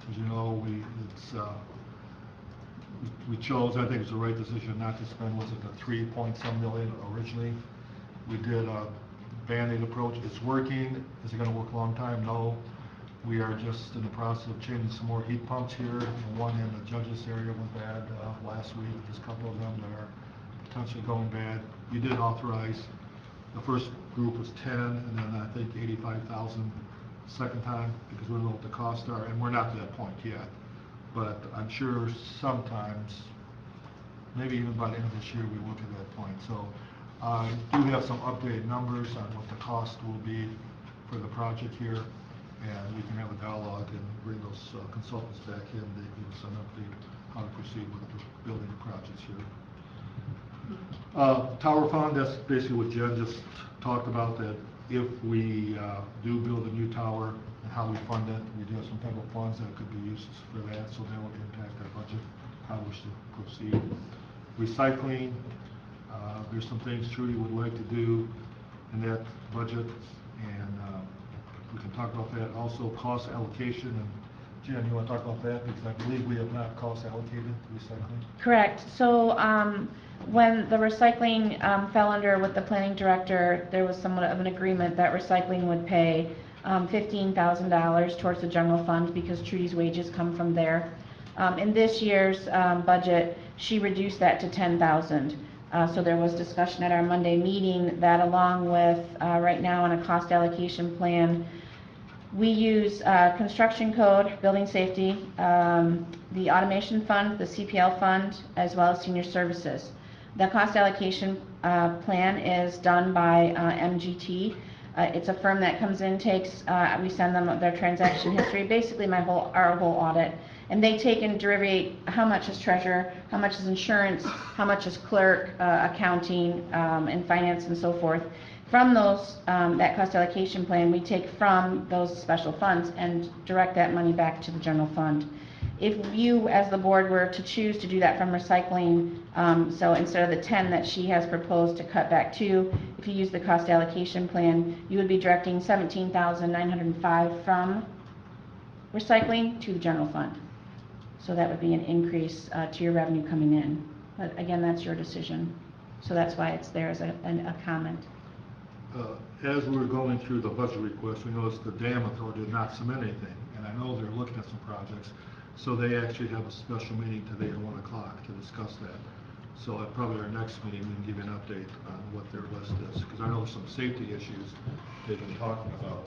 As you know, we chose, I think it's the right decision not to spend, was it the 3-point-some million originally? We did a Band-Aid approach. It's working. Is it going to work a long time? No. We are just in the process of changing some more heat pumps here. The one in the Judges area went bad last week. There's a couple of them that are potentially going bad. You did authorize, the first group was 10, and then I think 85,000 second time, because we don't know what the costs are, and we're not to that point yet. But I'm sure sometimes, maybe even by the end of this year, we will get to that point. So I do have some updated numbers on what the cost will be for the project here, and we can have a dialogue and bring those consultants back in. They give us an update how to proceed with the building projects here. Tower fund, that's basically what Jen just talked about, that if we do build a new tower and how we fund it, we do have some federal funds that could be used for that, so that would impact our budget, how we should proceed. Recycling, there's some things Trudy would like to do in that budget, and we can talk about that. Also, cost allocation, and Jen, you want to talk about that? Because I believe we have not cost allocated recycling. Correct. So, when the recycling, fell under with the planning director, there was somewhat of an agreement that recycling would pay, $15,000 towards the general fund because Trudy's wages come from there. In this year's, budget, she reduced that to 10,000. So there was discussion at our Monday meeting that along with, right now on a cost allocation plan, we use construction code, building safety, the automation fund, the CPL fund, as well as senior services. The cost allocation plan is done by MGT. It's a firm that comes in, takes, we send them their transaction history, basically our whole audit. And they take and derivate how much is treasurer, how much is insurance, how much is clerk, accounting, and finance and so forth. From those, that cost allocation plan, we take from those special funds and direct that money back to the general fund. If you, as the board, were to choose to do that from recycling, so instead of the 10 that she has proposed to cut back to, if you use the cost allocation plan, you would be directing $17,905 from recycling to the general fund. So that would be an increase to your revenue coming in. But again, that's your decision. So that's why it's there as a comment. As we were going through the budget request, we noticed the dam authority did not submit anything, and I know they're looking at some projects, so they actually have a special meeting today at 1 o'clock to discuss that. So at probably our next meeting, we can give you an update on what their list is, because I know there's some safety issues they've been talking about.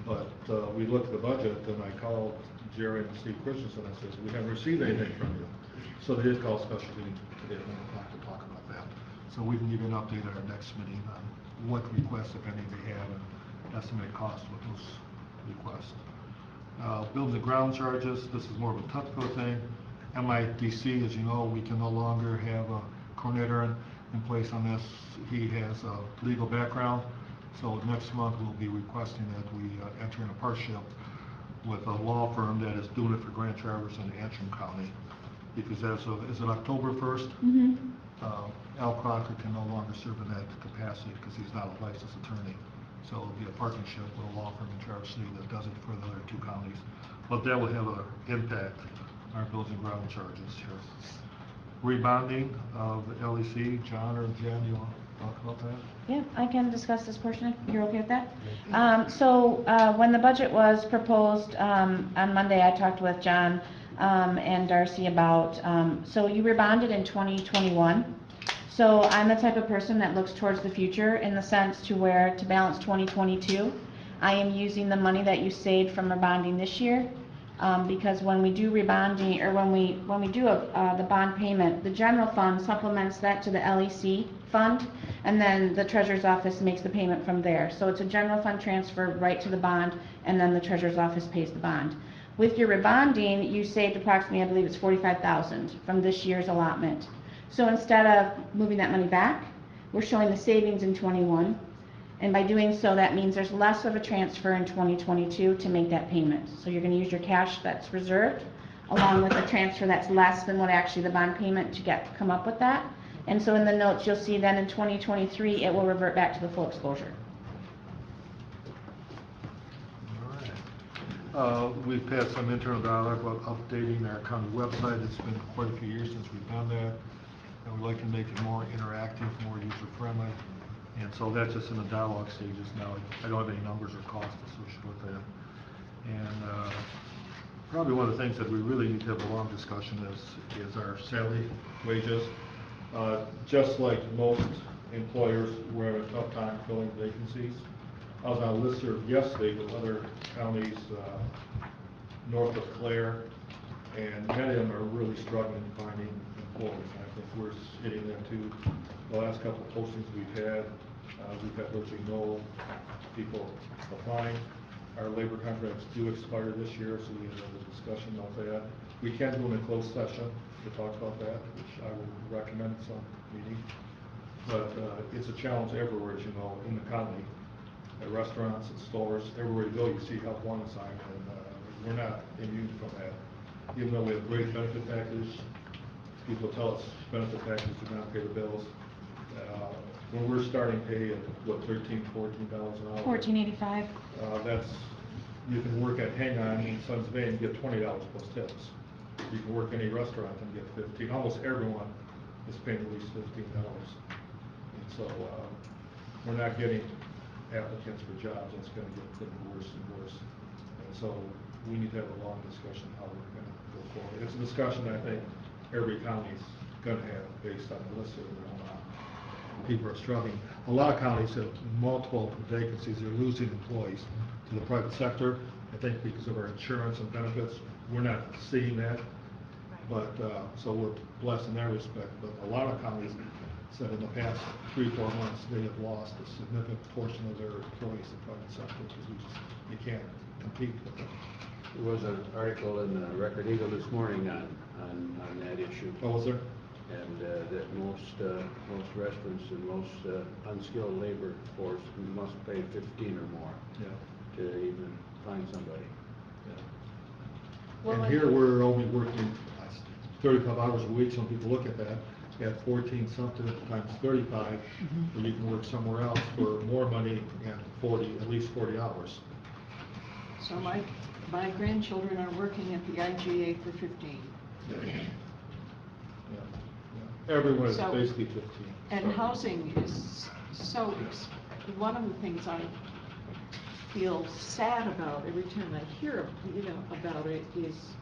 But we looked at the budget, and I called Jerry and Steve Christensen, and I said, we haven't received anything from you. So they did call a special meeting today at 1 o'clock to talk about that. So we can give you an update at our next meeting on what requests, if any, they have, and estimated cost with those requests. Buildings and ground charges, this is more of a technical thing. MIDC, as you know, we can no longer have a coordinator in place on this. He has a legal background, so next month we'll be requesting that we enter in a partnership with a law firm that is doing it for Grand Traverse and Antrim County. Because as of, is it October 1st? Mm-hmm. Al Crocker can no longer serve in that capacity because he's not a licensed attorney. So it'll be a partnership with a law firm in Traverse City that does it for the other two counties. But that will have an impact on our buildings and ground charges here. Rebonding of the LEC, John or Jen, you want to talk about that? Yeah, I can discuss this portion. You're okay with that? When the budget was proposed on Monday, I talked with John and Darcy about, so you rebonded in 2021. So I'm the type of person that looks towards the future in the sense to where to balance 2022, I am using the money that you saved from rebonding this year. Because when we do rebonding, or when we do the bond payment, the general fund supplements that to the LEC fund, and then the treasurer's office makes the payment from there. So it's a general fund transfer right to the bond, and then the treasurer's office pays the bond. With your rebonding, you saved approximately, I believe it's $45,000 from this year's allotment. So instead of moving that money back, we're showing the savings in 21. And by doing so, that means there's less of a transfer in 2022 to make that payment. So you're going to use your cash that's reserved, along with a transfer that's less than what actually the bond payment to come up with that. And so in the notes, you'll see then in 2023, it will revert back to the full exposure. All right. We've had some internal dialogue about updating our county website. It's been quite a few years since we've done that. And we'd like to make it more interactive, more user-friendly. And so that's just in the dialogue stages now. I don't have any numbers or costs associated with that. And probably one of the things that we really need to have a long discussion is our salary wages. Just like most employers, we're having a tough time filling vacancies. I was on a listserv yesterday with other counties north of Clare, and many of them are really struggling finding employees. And I think we're hitting them too. The last couple of postings we've had virtually no people applying. Our labor contracts do expire this year, so we have a discussion about that. We can do them in closed session to talk about that, which I would recommend in some meeting. But it's a challenge everywhere, as you know, in the county. At restaurants and stores, everywhere you go, you see Help One sign, and we're not immune from that. Even though we have great benefit package, people tell us benefit packages do not pay the bills. when we're starting pay at, what, $13, $14 an hour? $14.85. That's, you can work at Hang On in Sons Bay and get $20 plus tips. You can work any restaurant and get 15. Almost everyone is paying at least $15. And so, we're not getting applicants for jobs. That's gonna get getting worse and worse. And so, we need to have a long discussion how we're gonna go forward. It's a discussion that I think every county's gonna have based on the list of their own. People are struggling. A lot of counties have multiple vacancies. They're losing employees to the private sector. I think because of our insurance and benefits, we're not seeing that. But, so we're blessed in that respect. But a lot of counties said in the past 3-4 months, they have lost a significant portion of their employees in the private sector because you can't compete with them. There was an article in the Record Eagle this morning on that issue. Oh, was there? And that most restaurants and most unskilled labor force must pay 15 or more Yeah. to even find somebody. And here we're only working 35 hours a week. Some people look at that at 14 something times 35, where you can work somewhere else for more money and at least 40 hours. So my grandchildren are working at the IGA for 15. Yeah. Everyone is So- basically 15. And housing is so, one of the things I feel sad about every time I hear, about it is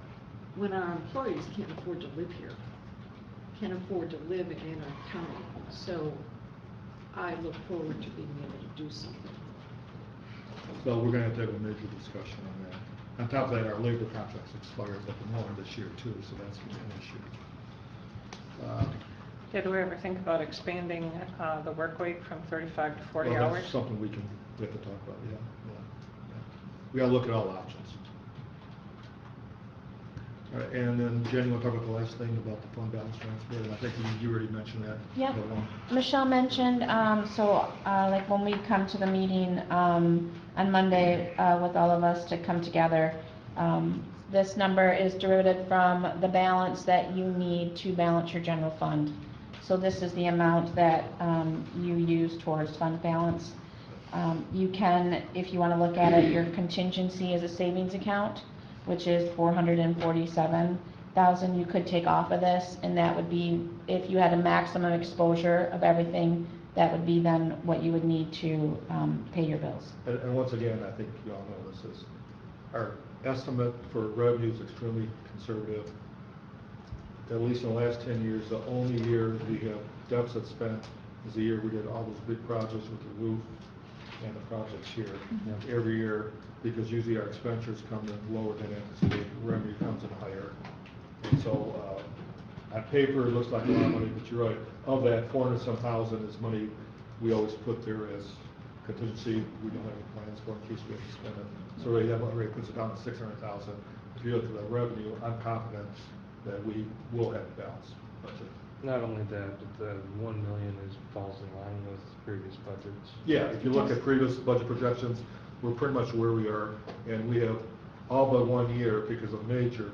when our employees can't afford to live here, can't afford to live in our county. So I look forward to being able to do something. So we're gonna have to have a major discussion on that. On top of that, our labor contracts expires at the moment this year too, so that's gonna be an issue. Did we ever think about expanding the work week from 35 to 40 Well, hours? that's something we have to talk about, yeah. We gotta look at all options. All right, and then Jen, you wanna talk about the last thing about the fund balance transfer? And I think you already mentioned that. Yeah, the one. Michelle mentioned, like when we come to the meeting, on Monday, with all of us to come together, this number is derived from the balance that you need to balance your general fund. So this is the amount that, you use towards fund balance. You can, if you wanna look at it, your contingency is a savings account, which is 447,000 you could take off of this, and that would be, if you had a maximum exposure of everything, that would be then what you would need to, pay your bills. And once again, I think you all know this is, our estimate for revenue is extremely conservative. At least in the last 10 years, the only year we have deficit spent is the year we did all those big projects with the roof and the projects here. Every year, because usually our expenditures come in lower than anticipated, revenue comes in higher. And so, on paper, it looks like a lot of money, but you're right. Of that, 400-some thousand is money we always put there as contingency. We don't have any plans for in case we have to spend it. So that already puts it down to 600,000. If you look at the revenue, I'm confident that we will have a balanced budget. Not only that, but the 1 million falls in line with previous budgets. Yeah, if you look at previous budget projections, we're pretty much where we are, and we have all but 1 year, because of major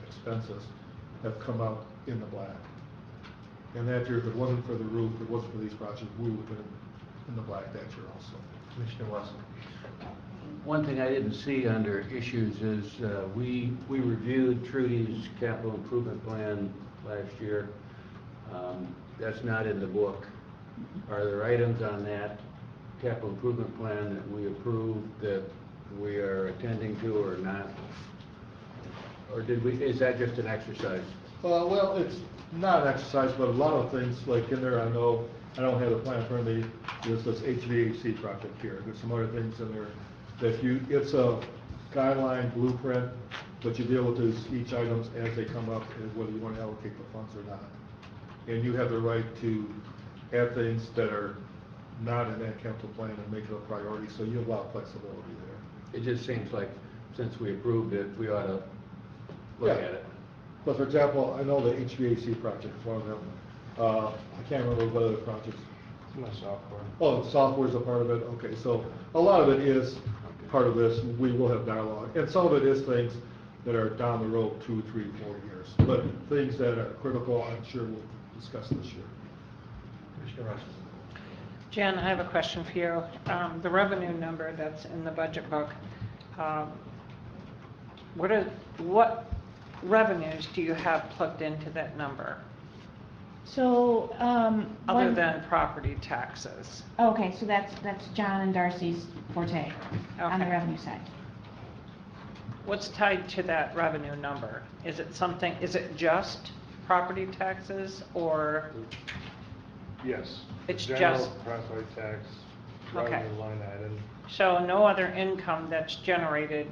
expenses, have come out in the black. And that year, if it wasn't for the roof, if it wasn't for these projects, we would have been in the black that year also. Commissioner Wesson. One thing I didn't see under issues is, we reviewed Trudy's capital improvement plan last year. That's not in the book. Are there items on that capital improvement plan that we approved that we are attending to or not? Or is that just an exercise? Well, it's not an exercise, but a lot of things, like in there, I know, I don't have the plan in front of me, there's this HVAC project here, there's some other things in there that it's a guideline blueprint, but you deal with each items as they come up, and whether you want to allocate the funds or not. And you have the right to add things that are not in that capital plan and make it a priority, so you have a lot of flexibility there. It just seems like, since we approved it, we ought to look Yeah. at it. But for example, I know the HVAC project is one of them. I can't remember what other projects. My software. Oh, the software is a part of it, okay, so a lot of it is part of this, we will have dialogue, and some of it is things that are down the road 2, 3, 4 years, but things that are critical, I'm sure we'll discuss this year. Commissioner Wesson. Jen, I have a question for you. The revenue number that's in the budget book, what revenues do you have plugged into that number, So, other one- than property taxes? Okay, so that's John and Darcy's forte on the Okay. revenue side. What's tied to that revenue number? Is it just property taxes, or, Yes. It's General just- property tax, Okay. revenue line item. so no other income that's generated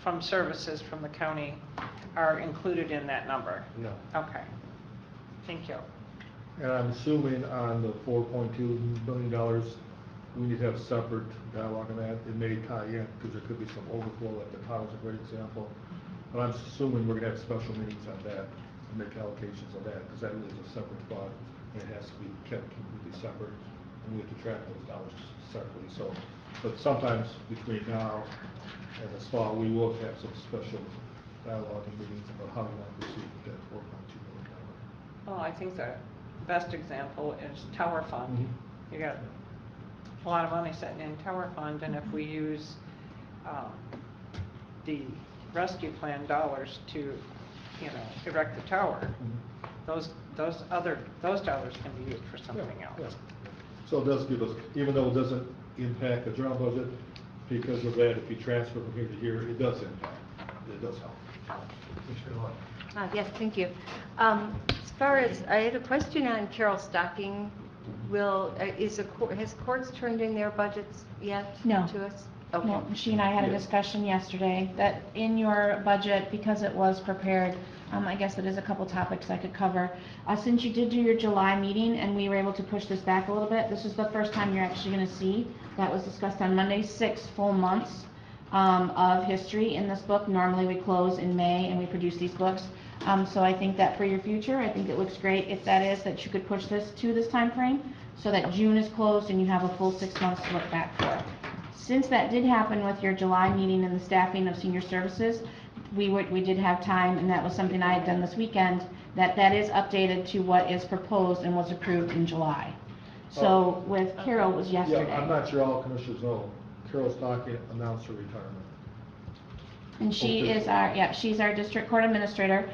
from services from the county are included in that number? No. Okay. Thank you. And I'm assuming on the $4.2 million, we need to have a separate dialogue on that. It may tie in, because there could be some overflow, like the tower's a great example. But I'm assuming we're gonna have special meetings on that, and make allocations of that, because that really is a separate fund, and it has to be kept completely separate, and we have to track those dollars separately, so. But sometimes between now and this fall, we will have some special dialogue and meetings about how we want to proceed with that $4.2 million. Well, I think the best example is tower fund. Mhm. You got a lot of money sitting in tower fund, and if we use the rescue plan dollars to, erect the tower, those dollars can be used for something Yeah, else. yeah. So it does give us, even though it doesn't impact the general budget, because of that, if you transfer from here to here, it does impact, it does help. Commissioner Lund. Yes, thank you. As far as, I had a question on Carol Stocking. Has courts turned in their budgets yet No. to us? Okay. No, she and I had a Yeah. discussion yesterday that in your budget, because it was prepared, I guess it is a couple topics I could cover. Since you did do your July meeting and we were able to push this back a little bit, this is the first time you're actually gonna see, that was discussed on Monday, 6 full months of history in this book. Normally we close in May and we produce these books. So I think that for your future, I think it looks great if that is, that you could push this to this time frame, so that June is closed and you have a full 6 months to look back for. Since that did happen with your July meeting and the staffing of senior services, we did have time, and that was something I had done this weekend, that is updated to what is proposed and was approved in July. So with Carol, it was yesterday. Yeah, I'm not sure all commissioners know, Carol Stocking announced her retirement. And she is she's our district court administrator,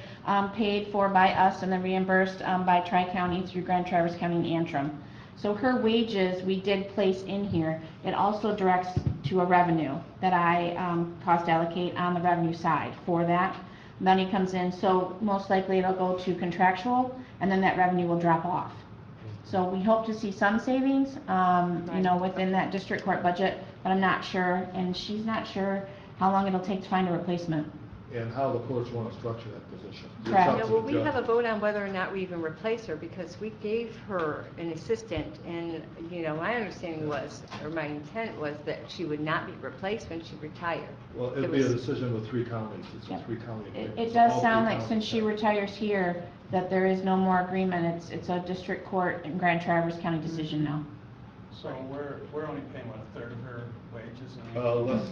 paid for by us and then reimbursed by Tri-County through Grand Traverse County and Antrim. So her wages, we did place in here. It also directs to a revenue that I cost allocate on the revenue side for that. Money comes in, so most likely it'll go to contractual, and then that revenue will drop off. So we hope to see some savings, within that district court budget, but I'm not sure, and she's not sure how long it'll take to find a replacement. And how the courts want to structure that position. It's Correct. up Now, to will the we judge. have a vote on whether or not we even replace her? Because we gave her an assistant, and, my understanding was, or my intent was, that she would not be replaced when she retired. Well, It it'd be a was- decision with 3 counties, it's a Yep. 3-county agreement. It So does all sound 3 like since counties she have- retires here, that there is no more agreement. It's a district court in Grand Traverse County decision now. So we're only paying, what, a third of her wages? Less,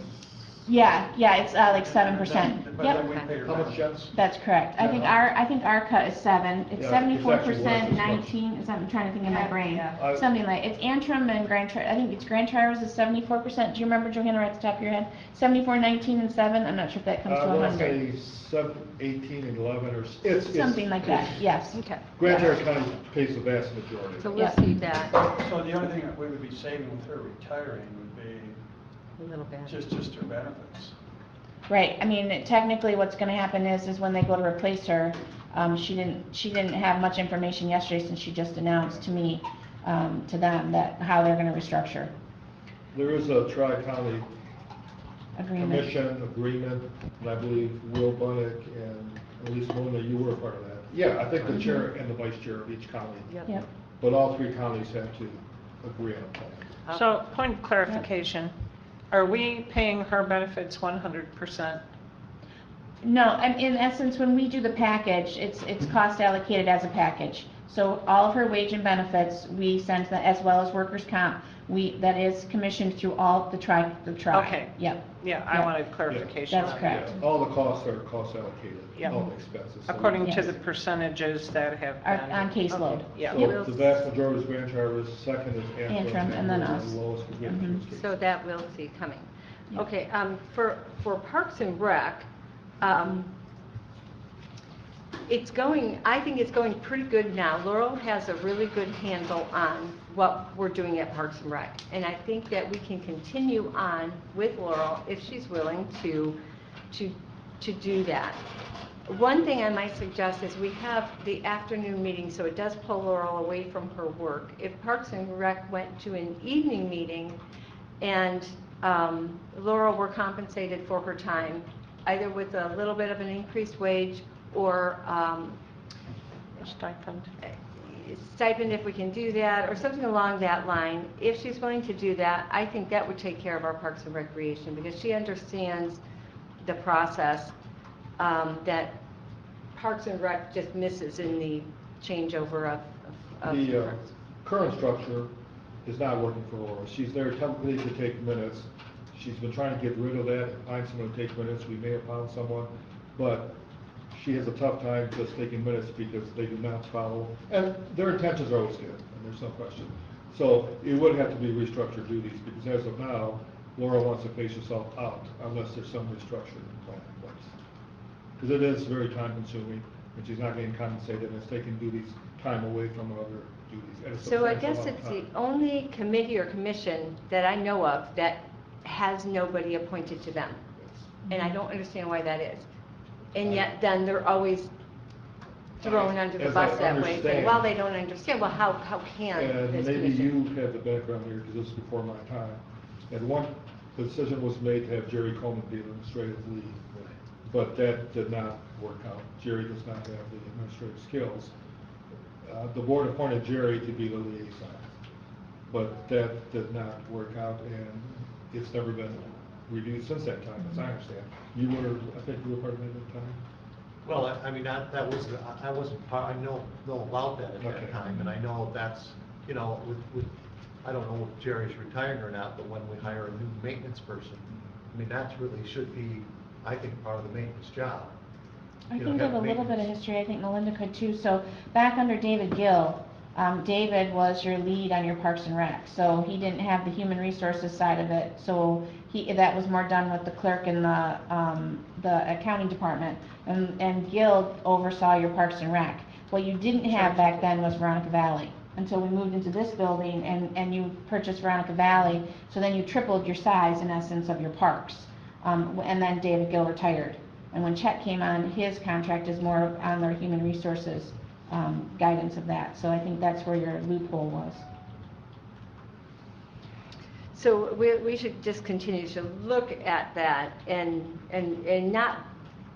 Yeah, it's like 7%. But then Yep, we pay her how much, benefits. Jens? that's correct. I think our cut is 7. It's Yeah, it's 74%, actually less. 19, is I'm trying to think in my brain. Yeah. Something like, it's Antrim and I think it's Grand Traverse is 74%. Do you remember, Johanna, right at the top of your head? 74, 19, and 7? I'm not sure if that comes to I want 100. to say 7, 18, and 11, or it's. Something like that, yes. Okay. Grand Traverse County pays the vast majority. So of we'll it. see that So the only thing that we would be saving with her retiring would be a little bit. just her benefits. Right, I mean, technically what's gonna happen is when they go to replace her, she didn't have much information yesterday since she just announced to me, to them, that how they're gonna restructure There is a Tri-County agreement. commission agreement, and I believe Will Bunnick and at least Mona, you were a part of that. Yeah, I think the chair and the vice chair of each county, Yep, but all 3 counties have to agree on a plan. So, point of clarification, are we paying her benefits 100%? No, in essence, when we do the package, it's cost allocated as a package. So all of her wage and benefits, we send that, as well as workers' comp, that is commissioned through all the tri. Okay. Yep. Yeah, I Yep. wanted clarification That's on correct. that. Yeah, all the costs are cost allocated, Yeah. all the expenses. So According to Yes. the percentages that have Our- been. on caseload. Okay, Yeah. So the vast majority is grant charters, second is Antrim, and then the us. lowest is Mhm. Richmond's case. So that we'll see coming. Yeah. Okay, for Parks and Rec, I think it's going pretty good now. Laurel has a really good handle on what we're doing at Parks and Rec. And I think that we can continue on with Laurel if she's willing to do that. One thing I might suggest is we have the afternoon meeting, so it does pull Laurel away from her work. If Parks and Rec went to an evening meeting and Laurel were compensated for her time, either with a little bit of an increased wage or stipend if we can do that, or something along that line. If she's willing to do that, I think that would take care of our Parks and Recreation, because she understands the process that Parks and Rec just misses in the changeover of The current structure is not working for Laura. She's there technically to take minutes. She's been trying to get rid of that and find someone to take minutes. We may have found someone, but she has a tough time just taking minutes because they do not follow. And their intentions are always good, and there's no question. So it would have to be restructured duties, because as of now, Laura wants to phase herself out unless there's some restructuring plan in place. Because it is very time consuming, and she's not getting compensated, and it's taking duties, time away from her other duties. at a So I substantial guess amount it's of the time. only committee or commission that I know of that has nobody appointed to them. And I don't understand why that is. And yet then they're always thrown under the As I bus that way. Saying, understand- well, they don't understand. Well, how can And this maybe you commission? had the background here, because this is before my time. And one decision was made to have Jerry Coleman be administrative lead, but that did not work out. Jerry does not have the administrative skills. The board appointed Jerry to be the liaison, but that did not work out, and it's never been reviewed since that time, as I understand. You were, I think you were part of it at that time? Well, I mean, that was, I wasn't part, I know about that at Okay. that time, and I know that's, you know, with, I don't know if Jerry's retiring or not, but when we hire a new maintenance person, I mean, that's really should be, I think, part of the maintenance job. I You can know, give a have little bit of maintenance. history, I think Melinda could too. So back under David Gill, David was your lead on your Parks and Rec. So he didn't have the human resources side of it. So that was more done with the clerk in the accounting department. And Gill oversaw your Parks and Rec. What you didn't have back then was Veronica Valley, until we moved into this building and you purchased Veronica Valley. So then you tripled your size, in essence, of your parks. And then David Gill retired. And when Chet came on, his contract is more on their human resources guidance of that. So I think that's where your loophole was. So we should just continue to look at that and not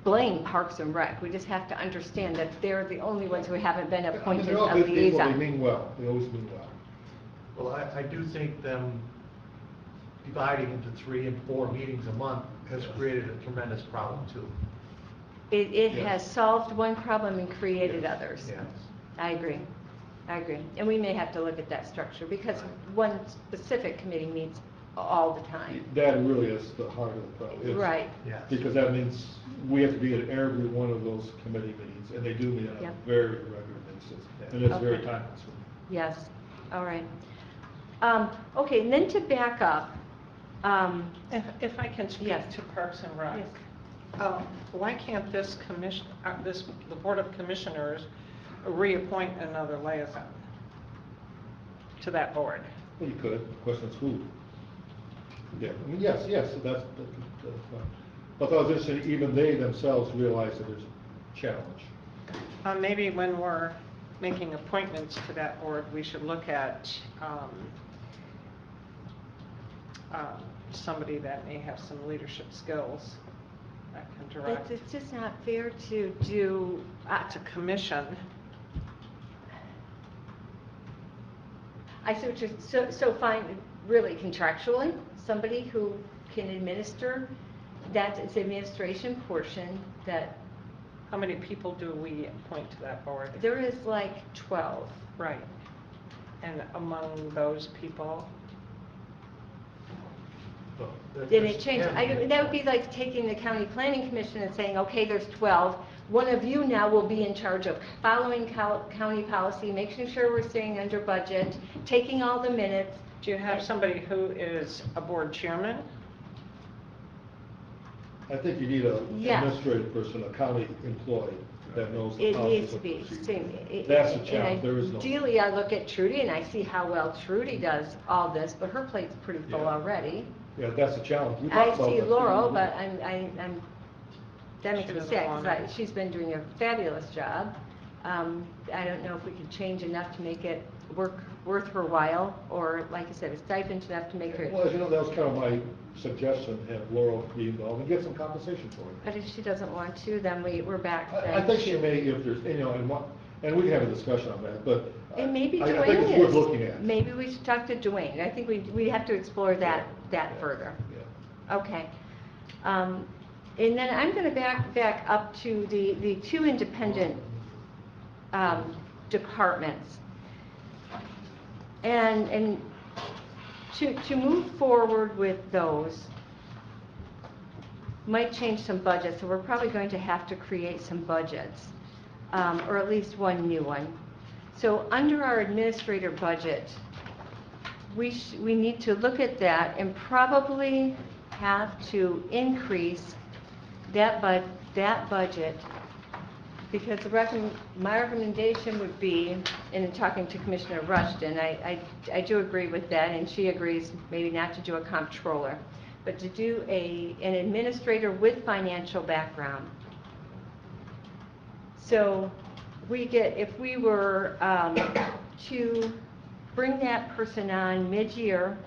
blame Parks and Rec. We just have to understand that they're the only ones who haven't been I mean, appointed they're all a good people, they liaison. mean well, they always mean well. Well, I do think them dividing into 3 and 4 meetings a month has created a tremendous problem too. It Yes. has solved one problem and created Yes, others. yes. I agree. And we may have to look at that structure, because one specific committee meets all the time. That really is the heart of the problem. It's- Right. Yes. Because that means we have to be at every one of those committee meetings, and they do meet on Yep. a very regular basis. And it's very Okay. time consuming. Yes, all right. Okay, and then to back up, If I can speak Yes. to Parks and Rec. Yes. Why can't this commission, the Board of Commissioners reappoint another liaison to that board? Well, you could, the question is who? Yeah, I mean, yes, so that's fine. But I was interested, even they themselves realize that there's a challenge. Maybe when we're making appointments to that board, we should look at somebody that may have some leadership skills that can but direct it's just not fair to do, to commission. I see what you're, so find really contractually, somebody who can administer it's the administration portion that, How many people do we appoint to that board? there is like 12. Right. And among those people, Well, Then it changed, that would be like taking the county planning commission and saying, okay, there's 12. One of you now will be in charge of following county policy, making sure we're staying under budget, taking all the minutes. do you have somebody who is a board chairman? I think you need a Yeah. administrative person, a county employee that knows the It policies needs to and be, procedures. same. That's the challenge, there is no. Ideally, I look at Trudy and I see how well Trudy does all this, but her plate's pretty full Yeah. already. Yeah, that's the challenge. We I talked about see that. Laurel, but that makes She me doesn't sad, want because it. she's been doing a fabulous job. I don't know if we could change enough to make it worth her while, or like I said, a stipend enough to make her. Well, as you know, that was kind of my suggestion, have Laurel be involved and get some compensation for it. But if she doesn't want to, then we're back. I then think she to- may, if there's, and we can have a discussion on that, but. And maybe I think Dwayne it's worth is. looking at. Maybe we should talk to Dwayne. I think we have to explore that further. Yeah. Okay. And then I'm going to back up to the two independent departments. And to move forward with those might change some budgets, so we're probably going to have to create some budgets, or at least one new one. So under our administrator budget, we need to look at that and probably have to increase that budget, because my recommendation would be, and in talking to Commissioner Rushton, I do agree with that, and she agrees maybe not to do a comptroller, but to do an administrator with financial background. So if we were to bring that person on mid-year,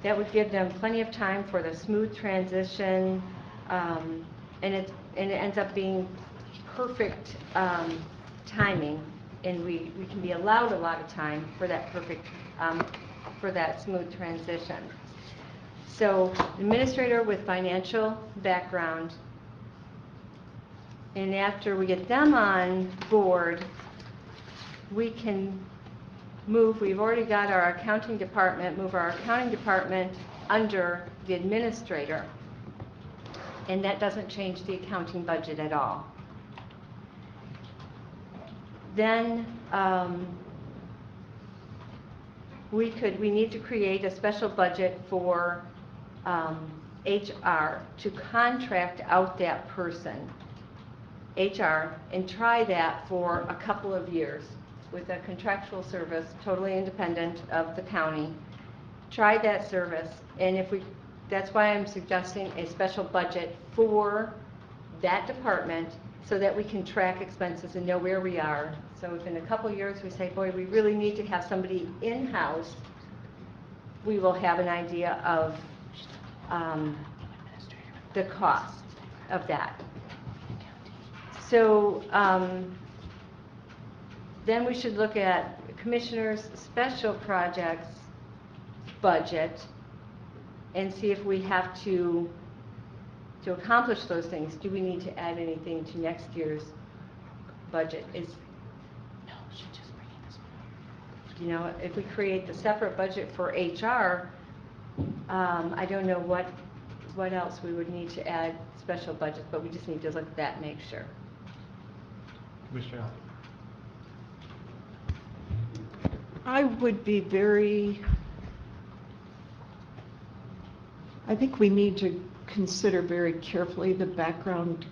that would give them plenty of time for the smooth transition, and it ends up being perfect timing, and we can be allowed a lot of time for that for that smooth transition. So administrator with financial background, and after we get them on board, we can we've already got our accounting department, move our accounting department under the administrator, and that doesn't change the accounting budget at all. Then we need to create a special budget for HR to contract out that person, HR, and try that for a couple of years with a contractual service, totally independent of the county. Try that service, and that's why I'm suggesting a special budget for that department, so that we can track expenses and know where we are. So if in a couple of years we say, boy, we really need to have somebody in-house, we will have an idea of the cost of that. So then we should look at Commissioner's special projects budget and see if we have to accomplish those things, do we need to add anything to next year's budget? If we create the separate budget for HR, I don't know what else we would need to add special budgets, but we just need to look at that and make sure. Commissioner Allen. I would be I think we need to consider very carefully the background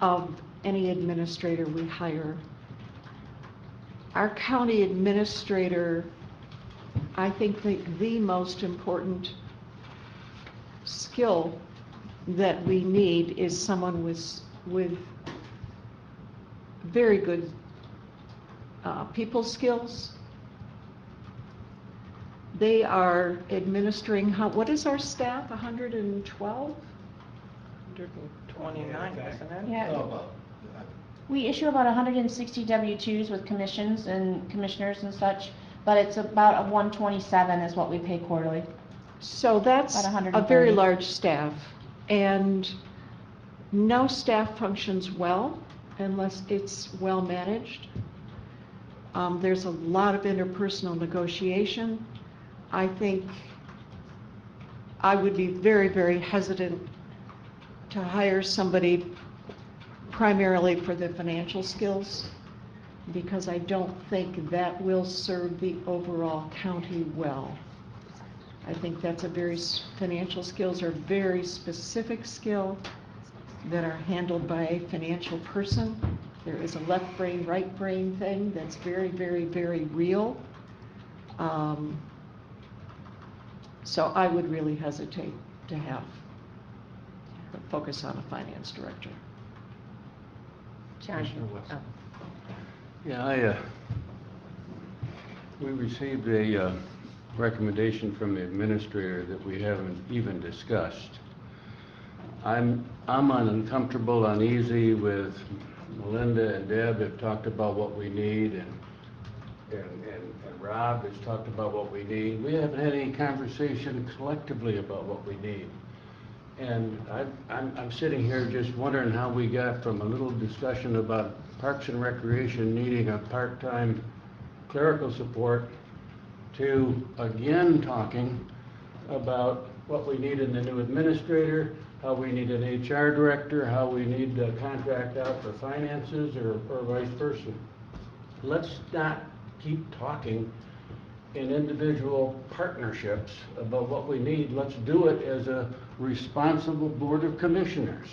of any administrator we hire. Our county administrator, I think the most important skill that we need is someone with very good people skills. They are administering, what is our staff, 112? 129, isn't it? Yeah. We issue about 160 W-2s with commissions and commissioners and such, but it's about a 127 is what we pay quarterly. So that's About a very 130. large staff, and no staff functions well unless it's well managed. There's a lot of interpersonal negotiation. I think I would be very, very hesitant to hire somebody primarily for the financial skills, because I don't think that will serve the overall county well. I think that's financial skills are very specific skill that are handled by a financial person. There is a left brain, right brain thing that's very, very, very real. So I would really hesitate to have a focus on a finance director. John? Oh. Yeah, we received a recommendation from the administrator that we haven't even discussed. I'm uncomfortable, uneasy with Melinda and Deb have talked about what we need, and Rob has talked about what we need. We haven't had any conversation collectively about what we need. And I'm sitting here just wondering how we got from a little discussion about Parks and Recreation needing a part-time clerical support to again talking about what we need in the new administrator, how we need an HR director, how we need to contract out for finances or vice versa. Let's not keep talking in individual partnerships about what we need. Let's do it as a responsible board of commissioners.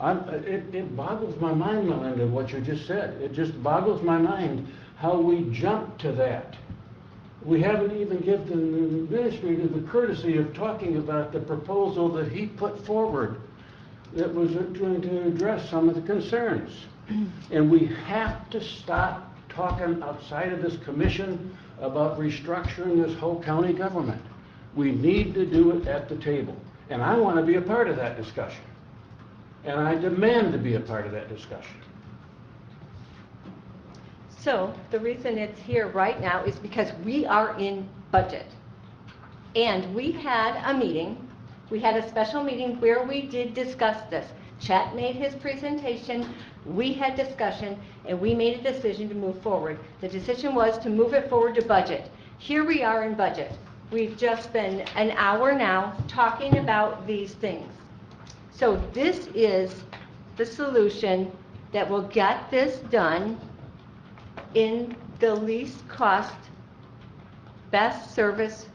It boggles my mind, Melinda, what you just said. It just boggles my mind how we jumped to that. We haven't even given the administrator the courtesy of talking about the proposal that he put forward that was going to address some of the concerns. And we have to stop talking outside of this commission about restructuring this whole county government. We need to do it at the table. And I want to be a part of that discussion. And I demand to be a part of that discussion. So the reason it's here right now is because we are in budget. And we had a meeting, we had a special meeting where we did discuss this. Chet made his presentation, we had discussion, and we made a decision to move forward. The decision was to move it forward to budget. Here we are in budget. We've just spent an hour now talking about these things. So this is the solution that will get this done in the least cost, best service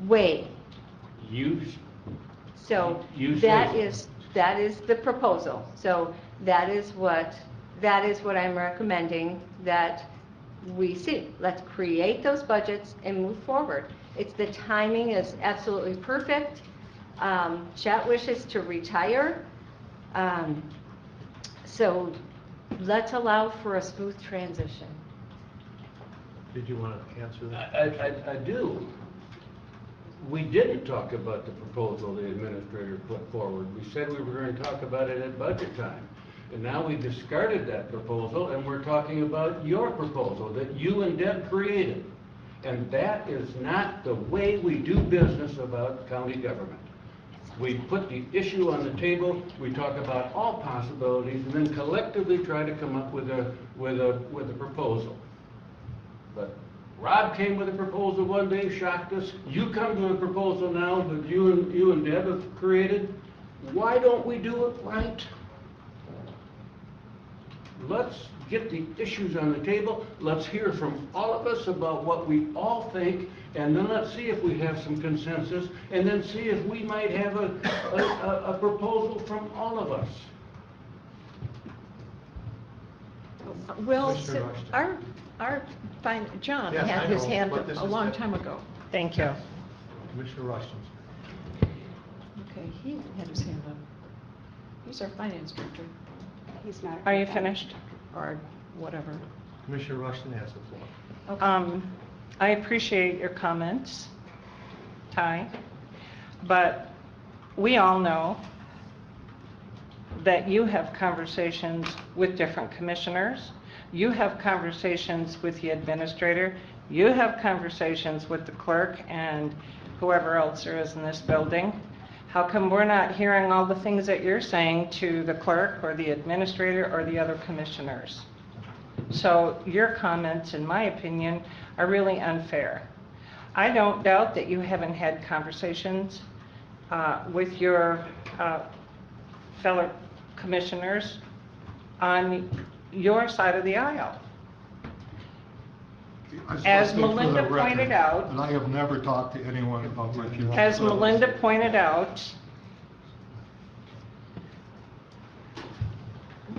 way. So that is the proposal. So that is what I'm recommending that we see. Let's create those budgets and move forward. The timing is absolutely perfect. Chet wishes to retire. So let's allow for a smooth transition. Did you want to answer that? I do. We didn't talk about the proposal the administrator put forward. We said we were going to talk about it at budget time. And now we discarded that proposal and we're talking about your proposal that you and Deb created. And that is not the way we do business about county government. We put the issue on the table, we talk about all possibilities, and then collectively try to come up with a proposal. But Rob came with a proposal one day, shocked us. You come to a proposal now that you and Deb have created. Why don't we do it right? Let's get the issues on the table. Let's hear from all of us about what we all think, and then let's see if we have some consensus, and then see if we might have a proposal from all of us. Well, Commissioner Rushton. John Yes, had I his know, hand but up this a is long the- time ago. Thank you. Commissioner Rushton. Okay, he had his hand up. He's our finance director, He's not. Are you finished? or whatever. Commissioner Rushton has the floor. I appreciate your comments, Ty, but we all know that you have conversations with different commissioners, you have conversations with the administrator, You have conversations with the clerk and whoever else there is in this building. How come we're not hearing all the things that you're saying to the clerk or the administrator or the other commissioners? So your comments, in my opinion, are really unfair. I don't doubt that you haven't had conversations with your fellow commissioners on your side of the aisle. I just As wanna state for the Melinda record pointed out- that I have never talked to anyone about my future. As plans. Melinda pointed out,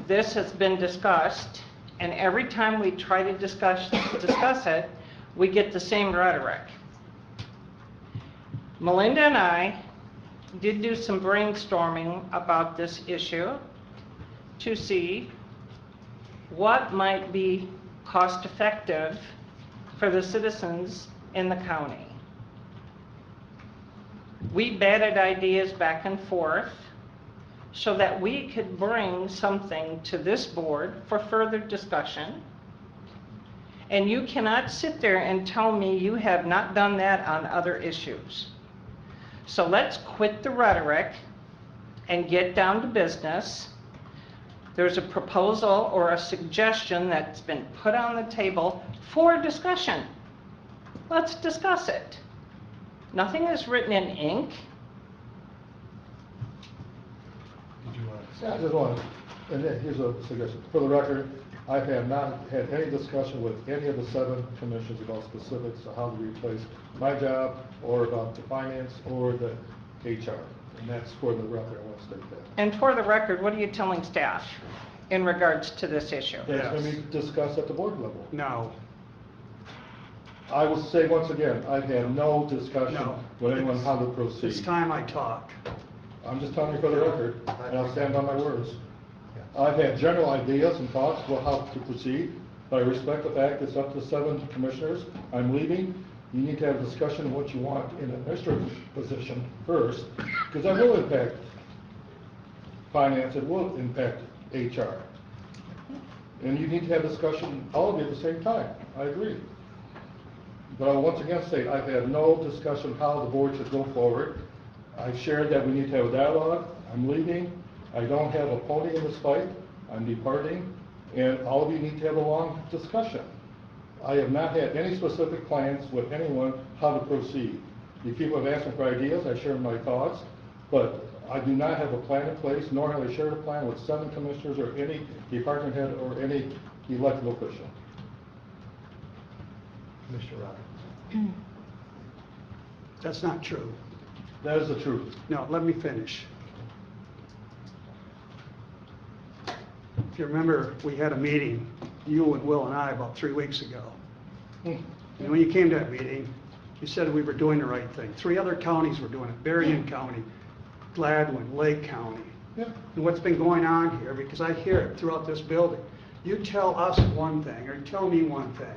this has been discussed, and every time we try to discuss it, we get the same rhetoric. Melinda and I did do some brainstorming about this issue to see what might be cost-effective for the citizens in the county. We batted ideas back and forth so that we could bring something to this board for further discussion. And you cannot sit there and tell me you have not done that on other issues. So let's quit the rhetoric and get down to business. There's a proposal or a suggestion that's been put on the table for discussion. Let's discuss it. Nothing is written in ink. Yeah, I just want, and then here's a suggestion. For the record, I have not had any discussion with any of the 7 commissioners about specifics of how to replace my job, or about the finance, or the HR. And that's for the record, I want to state that. And for the record, what are you telling staff in regards to this issue? That's going to be discussed at the board level. No. I will say once again, I've had no discussion No. with anyone how to proceed. It's time I talk. I'm just telling you for the record, and I'll stand by my words. I've had general ideas and thoughts about how to proceed, but I respect the fact it's up to 7 commissioners. I'm leaving. You need to have a discussion of what you want in an administrative position first, because that will impact finance, it will impact HR. And you need to have discussion, all of you at the same time. I agree. But I will once again state, I've had no discussion how the board should go forward. I've shared that we need to have a dialogue. I'm leaving. I don't have a pony in this fight. I'm departing. And all of you need to have a long discussion. I have not had any specific plans with anyone how to proceed. You people have asked me for ideas. I share my thoughts. But I do not have a plan in place, nor have I shared a plan with 7 commissioners or any department head or any elected official. Mr. Roberts. That's not true. That is the truth. No, let me finish. If you remember, we had a meeting, you and Will and I, about 3 weeks ago. And when you came to that meeting, you said we were doing the right thing. 3 other counties were doing it, Berrien County, Gladwin, Lake County. Yeah. And what's been going on here, because I hear it throughout this building, you tell us one thing, or you tell me one thing.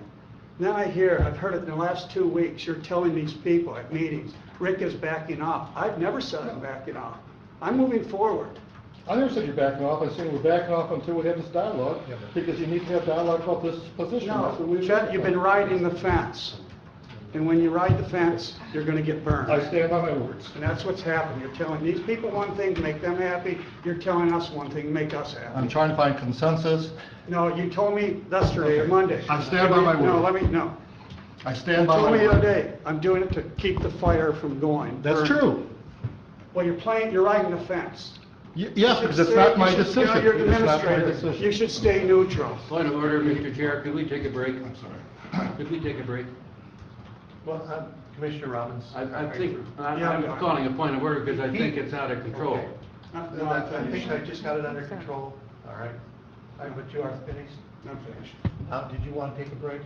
Then I've heard it in the last 2 weeks, you're telling these people at meetings, Rick is backing off. I've never said I'm backing off. I'm moving forward. I never said you're backing off. I said we're backing off until we have this dialogue, because you need to have dialogue about this position. That's what No, we've Chet, you've been riding the fence. And when you ride the fence, you're gonna get burned. I stand by my words. And that's what's happened. You're telling these people one thing to make them happy, you're telling us one thing to make us happy. I'm trying to find consensus. No, you told me yesterday or Okay. Monday. I stand by my No, word. no. I You stand by my told me the other word. day, I'm doing it to keep the fire from going. That's burning. true. Well, you're riding the fence. Yes, You should because it's stay- not my you should- decision. no, you're It's not my administrator. decision. You should stay neutral. Point of order, Mr. Chair, could we take a break? I'm sorry. Could we take a break? Well, Commissioner Robbins. I think, Yeah, I'm calling a point of order because I think it's out of control. Okay. No, I'm I think finished. I just got it under control. All right. But you are finished. I'm finished. Did you want to take a break?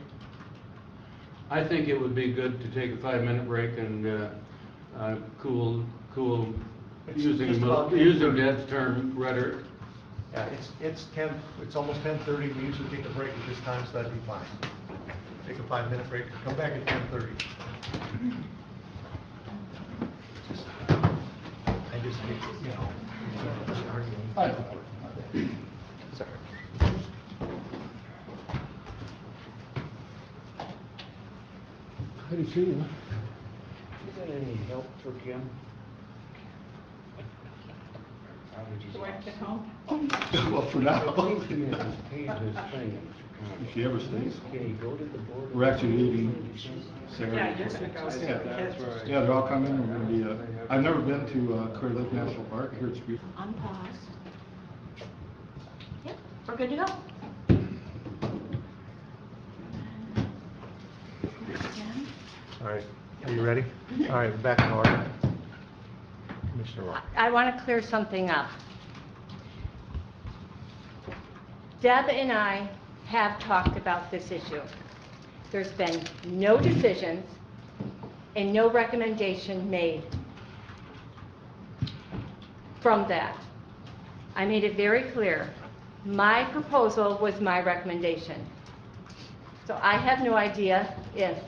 I think it would be good to take a 5-minute break and cool, It's just about using Deb's term rhetoric. Yeah, it's almost 10:30. We usually take a break at this time, so that'd be fine. Take a 5-minute break, come back at 10:30. I just, you know, arguing. I know. Sorry. Good to see you. You got any help for Kim? Do I have to home? Well, for now. Paid his thing. If she ever stays. Can you go to the board? We're actually leaving Saturday. Yeah, you're gonna go see the kids. Yeah, they're all coming. We're gonna be, I've never been to Clear Lake National Park. I hear it's beautiful. Unpause. Yep, we're good to go. All right, are you ready? All right, back in order. Commissioner Roy. I want to clear something up. Deb and I have talked about this issue. There's been no decisions and no recommendation made from that. I made it very clear. My proposal was my recommendation. So I have no idea if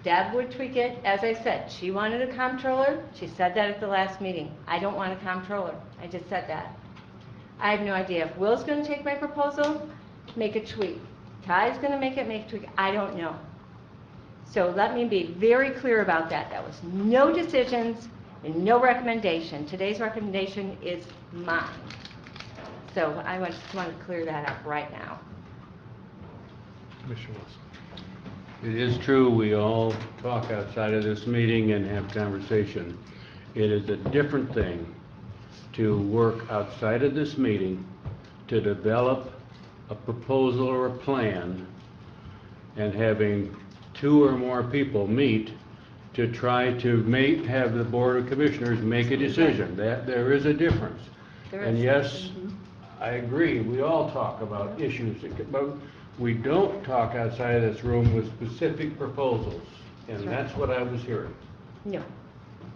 Deb would tweak it. As I said, she wanted a comptroller. She said that at the last meeting. I don't want a comptroller. I just said that. I have no idea if Will's going to take my proposal, make a tweak. Ty's going to make a tweak. I don't know. So let me be very clear about that. That was no decisions and no recommendation. Today's recommendation is mine. So I just want to clear that up right now. Commissioner Wilson. It is true, we all talk outside of this meeting and have conversation. It is a different thing to work outside of this meeting to develop a proposal or a plan and having 2 or more people meet to try to have the Board of Commissioners make a decision. That there is a difference. And yes, I agree, we all talk about issues, but we don't talk outside of this room with specific proposals, and that's what I was hearing. No.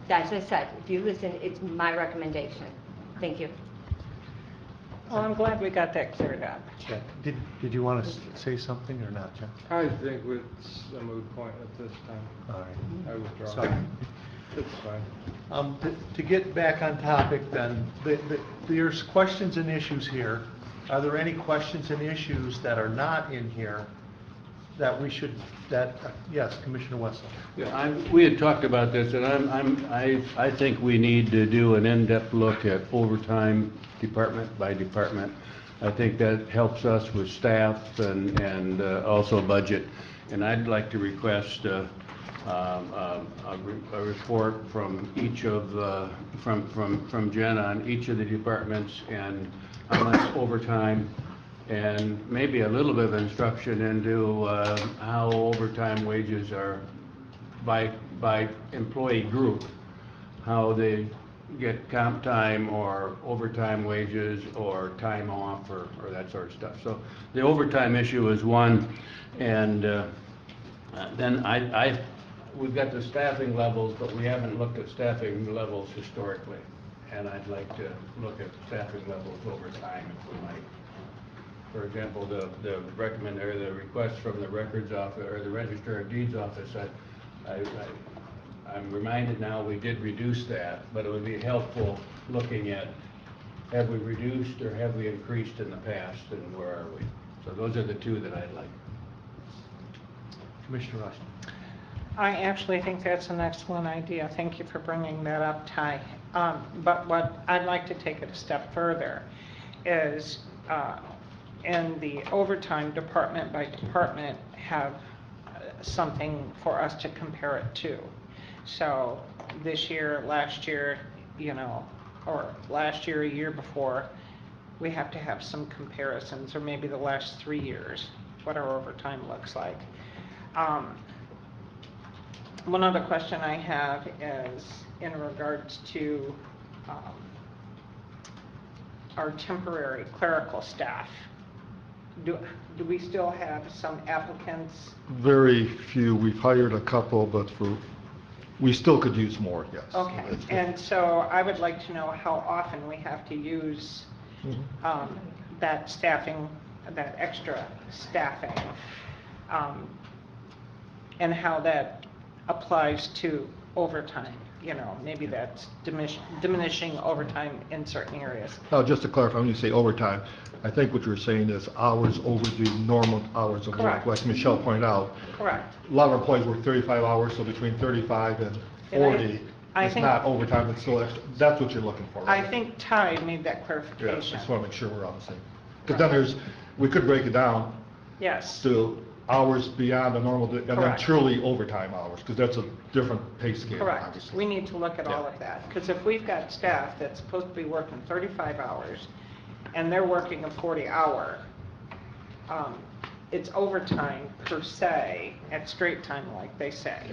As I said, if you listen, it's my recommendation. Thank you. Well, I'm glad we got that cleared up. Yeah. Did you want to say something or not, Jeff? I think it's a moot point at this time. All right. I withdraw. Sorry. It's fine. To get back on topic then, there's questions and issues here. Are there any questions and issues that are not in here that we should, yes, Commissioner Wessel? Yeah, we had talked about this, and I think we need to do an in-depth look at overtime department by department. I think that helps us with staff and also budget. And I'd like to request a report from each of from Jen on each of the departments and how much overtime, and maybe a little bit of instruction into how overtime wages are by employee group, how they get comp time or overtime wages or time off or that sort of stuff. So the overtime issue is one, and then we've got the staffing levels, but we haven't looked at staffing levels historically. And I'd like to look at staffing levels over time if we might. For example, the request from the records office or the Register of Deeds office, I'm reminded now we did reduce that, but it would be helpful looking at have we reduced or have we increased in the past and where are we? So those are the 2 that I'd like. Commissioner Rush. I actually think that's an excellent idea. Thank you for bringing that up, Ty. But what I'd like to take it a step further is in the overtime department by department have something for us to compare it to. So this year, last year, or last year, a year before, we have to have some comparisons, or maybe the last 3 years, what our overtime looks like. One other question I have is in regards to our temporary clerical staff. Do we still have some applicants? Very few. We've hired a couple, but we still could use more, yes. Okay, and so I would like to know how often we have to use that staffing, that extra staffing, and how that applies to overtime. you know, maybe that's diminishing overtime in certain areas. Oh, just to clarify, when you say overtime, I think what you're saying is hours over the normal hours of work. Correct. Like Michelle pointed out, Correct. a lot of employees work 35 hours, so between 35 and And 40, I it's think- not overtime, it's still extra. That's what you're looking for, I right? think Ty made that Yeah, I clarification. just want to make sure we're on the same. Because then we could break it down Yes, to hours beyond the normal, and then Correct. truly overtime hours, because that's a different pay scale, correct. obviously. We need to look at all Yeah. of that, because if we've got staff that's supposed to be working 35 hours, and they're working a 40-hour, it's overtime per se, at straight time, like they say.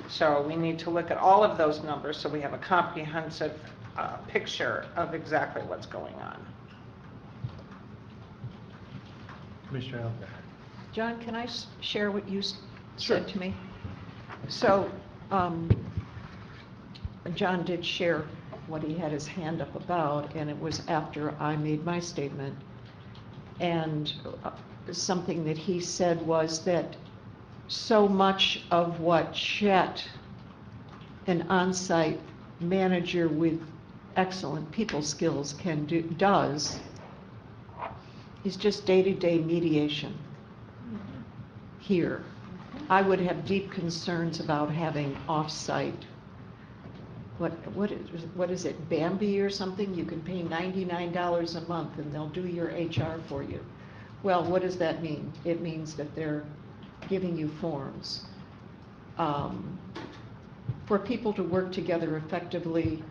So we need to look at all of those numbers, so we have a comprehensive picture of exactly what's going on. Commissioner Allen? John, can I share what you Sure. said to me? So, John did share what he had his hand up about, and it was after I made my statement. And something that he said was that so much of what Chet, an on-site manager with excellent people skills, does is just day-to-day mediation here. I would have deep concerns about having off-site, what is it, Bambi or something? You can pay $99 a month and they'll do your HR for you. Well, what does that mean? It means that they're giving you forms. For people to work together effectively,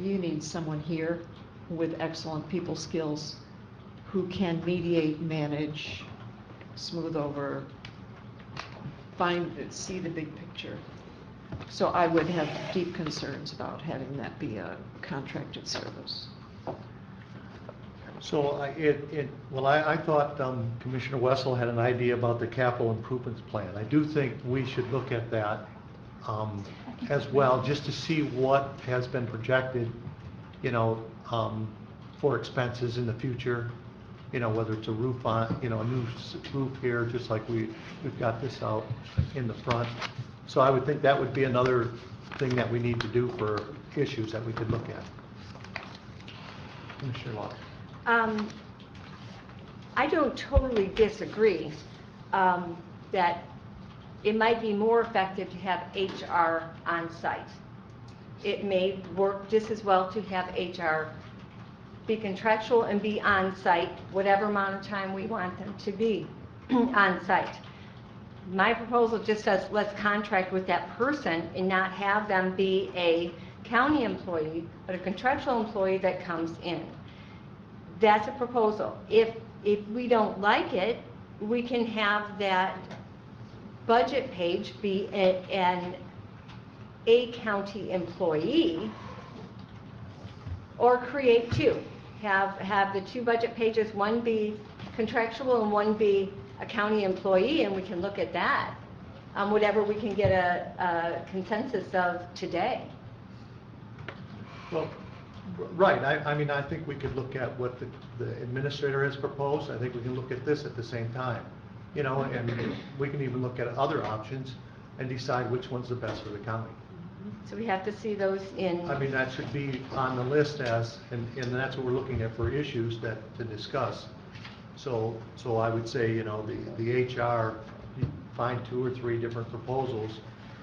you need someone here with excellent people skills who can mediate, manage, smooth over, see the big picture. So I would have deep concerns about having that be a contracted service. So I thought Commissioner Wessel had an idea about the capital improvements plan. I do think we should look at that as well, just to see what has been projected, you know, for expenses in the future. You know, whether it's a roof on, you know, a new roof here, just like we've got this out in the front. So I would think that would be another thing that we need to do for issues that we could look at. Commissioner Law. I don't totally disagree that it might be more effective to have HR on site. It may work just as well to have HR be contractual and be on site whatever amount of time we want them to be on site. My proposal just says let's contract with that person and not have them be a county employee, but a contractual employee that comes in. That's a proposal. If we don't like it, we can have that budget page be a county employee, or create two. Have the two budget pages, one be contractual and one be a county employee, and we can look at that. Whatever we can get a consensus of today. Well, right, I mean, I think we could look at what the administrator has proposed. I think we can look at this at the same time, you know, and we can even look at other options and decide which one's the best for the county. So we have to see those in. I mean, that should be on the list as, and that's what we're looking at for issues to discuss. So I would say, you know, the HR, find 2 or 3 different proposals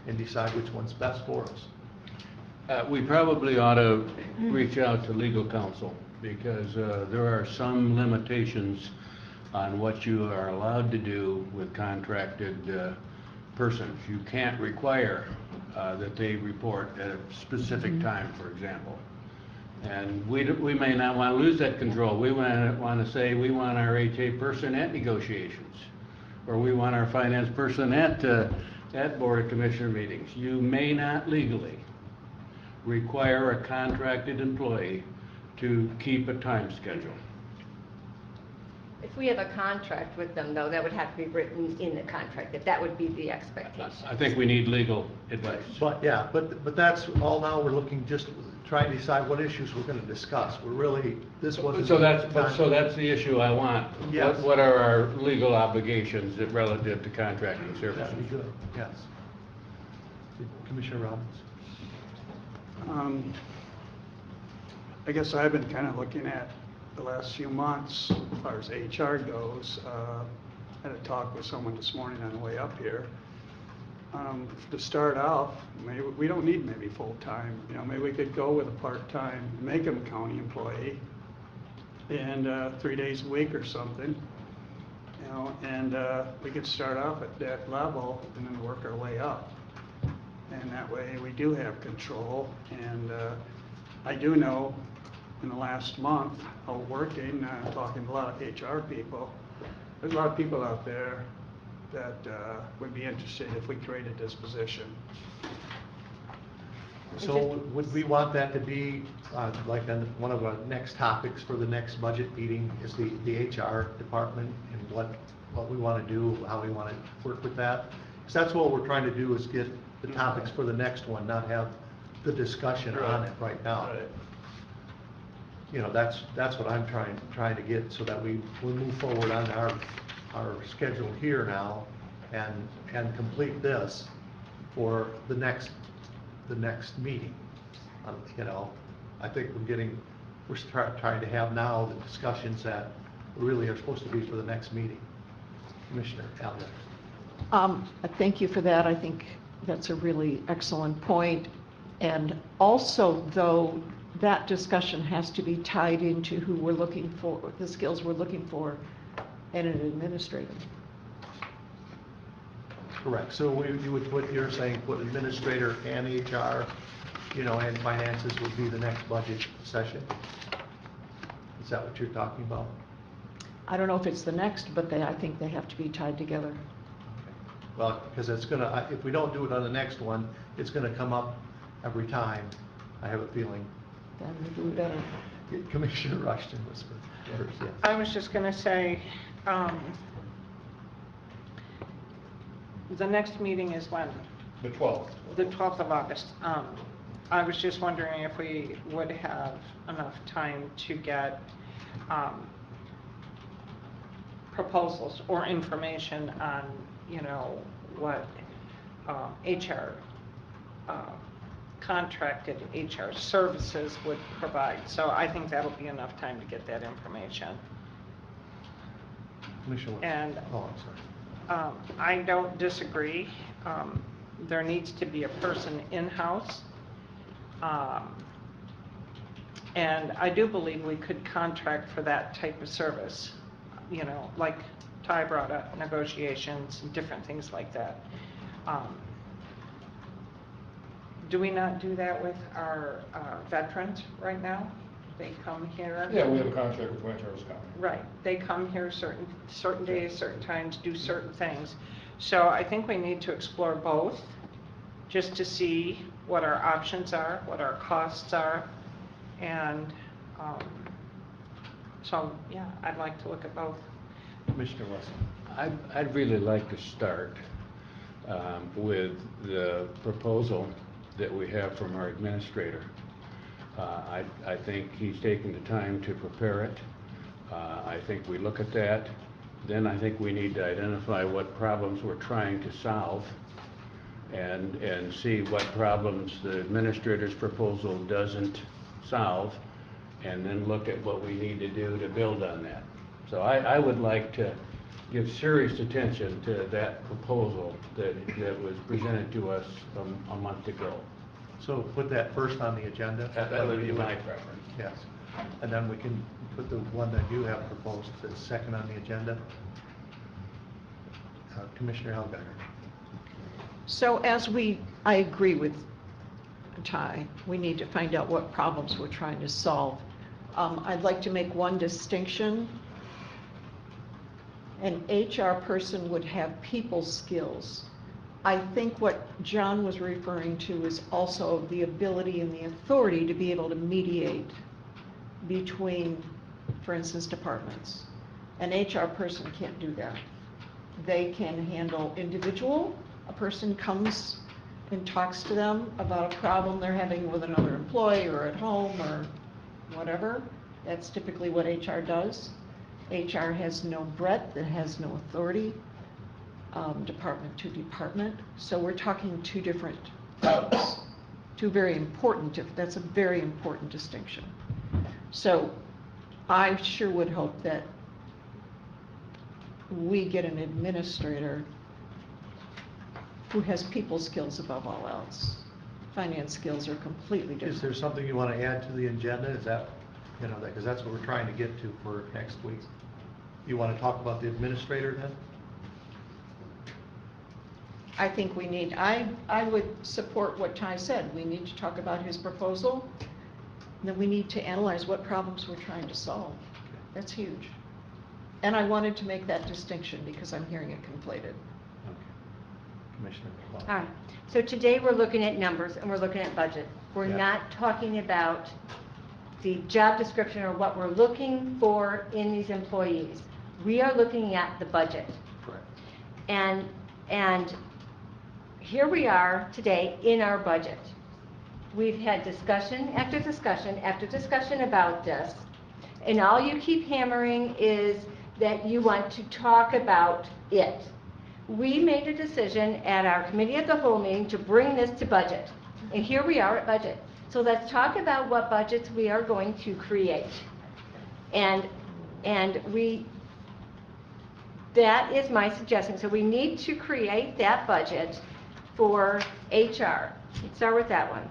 and decide which one's best for us. We probably ought to reach out to legal counsel, because there are some limitations on what you are allowed to do with contracted persons. You can't require that they report at a specific time, for example. And we may not want to lose that control. We want to say we want our HA person at negotiations, or we want our finance person at Board of Commissioner meetings. You may not legally require a contracted employee to keep a time schedule. If we have a contract with them, though, that would have to be written in the contract, that would be the expectation. I think we need legal advice. But yeah, but that's all. Now we're looking, just trying to decide what issues we're going to discuss. We're really, this wasn't. So that's the issue I want. Yes. What are our legal obligations relative to contracting services? That'd be good, yes. Commissioner Robbins. I guess I've been kind of looking at the last few months as far as HR goes. I had a talk with someone this morning on the way up here. To start off, maybe we don't need maybe full-time, you know, maybe we could go with a part-time, make them a county employee, and 3 days a week or something, you know, and we could start off at that level and then work our way up. And that way we do have control. And I do know in the last month of working, talking to a lot of HR people, there's a lot of people out there that would be interested if we created this position. So would we want that to be, like on one of our next topics for the next budget meeting is the HR department and what we want to do, how we want to work with that? Because that's what we're trying to do is get the topics for the next one, not have the discussion on it right now. Right. You know, that's what I'm trying to get so that we move forward on our schedule here now and complete this for the next meeting. You know, I think we're trying to have now the discussions that really are supposed to be for the next meeting. Commissioner Elder. Thank you for that. I think that's a really excellent point. And also, though, that discussion has to be tied into who we're looking for, the skills we're looking for in an administrator. Correct. So you would put, you're saying put administrator and HR, you know, and finances would be the next budget session? Is that what you're talking about? I don't know if it's the next, but I think they have to be tied together. Well, because it's gonna, if we don't do it on the next one, it's gonna come up every time, I have a feeling. Then we do better. Commissioner Rushton was first, yes. I was just going to say, the next meeting is when? The 12th. The 12th of August. I was just wondering if we would have enough time to get proposals or information on, you know, what HR, contracted HR services would provide. So I think that'll be enough time to get that information. Commissioner Wilson. And Oh, I'm sorry. I don't disagree. There needs to be a person in-house. And I do believe we could contract for that type of service, you know, like Ty brought up, negotiations and different things like that. Do we not do that with our veterans right now? They come here. Yeah, we have a contract with Winter's County. Right, they come here certain days, certain times, do certain things. So I think we need to explore both, just to see what our options are, what our costs are, and so, yeah, I'd like to look at both. Commissioner Wilson. I'd really like to start with the proposal that we have from our administrator. I think he's taken the time to prepare it. I think we look at that. Then I think we need to identify what problems we're trying to solve and see what problems the administrator's proposal doesn't solve, and then look at what we need to do to build on that. So I would like to give serious attention to that proposal that was presented to us a month ago. So put that first on the agenda? That would be my preference. Yes. And then we can put the one that you have proposed as second on the agenda. Commissioner Helgeier. So I agree with Ty, we need to find out what problems we're trying to solve. I'd like to make one distinction. An HR person would have people skills. I think what John was referring to is also the ability and the authority to be able to mediate between, for instance, departments. An HR person can't do that. They can handle individual. A person comes and talks to them about a problem they're having with another employee or at home or whatever. That's typically what HR does. HR has no breadth, it has no authority, department to department. So we're talking two different things. two very important, that's a very important distinction. So I sure would hope that we get an administrator who has people skills above all else. Finance skills are completely different. Is there something you want to add to the agenda? Is that, because that's what we're trying to get to for next week. You want to talk about the administrator then? I think we need, I would support what Ty said. We need to talk about his proposal, and then we need to analyze what problems we're trying to solve. That's huge. And I wanted to make that distinction because I'm hearing it conflated. Commissioner Clark. All right, so today we're looking at numbers and we're looking at budget. We're Yeah. not talking about the job description or what we're looking for in these employees. We are looking at the budget. Correct. And here we are today in our budget. We've had discussion after discussion after discussion about this, and all you keep hammering is that you want to talk about it. We made a decision at our committee of the whole meeting to bring this to budget, and here we are at budget. So let's talk about what budgets we are going to create. And that is my suggestion. So we need to create that budget for HR. Let's start with that one.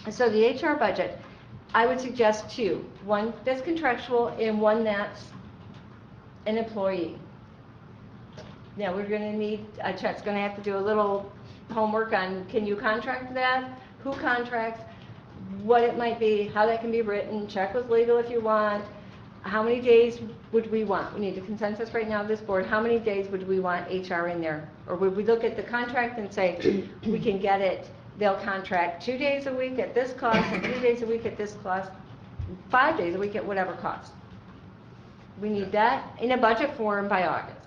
And so the HR budget, I would suggest two. One that's contractual and one that's an employee. Now, we're going to need, Chet's going to have to do a little homework on, can you contract that? Who contracts? What it might be, how that can be written, check with legal if you want. How many days would we want? We need a consensus right now of this board. How many days would we want HR in there? Or would we look at the contract and say, we can get it, they'll contract 2 days a week at this cost and 3 days a week at this cost, 5 days a week at whatever cost. We need that in a budget form by August.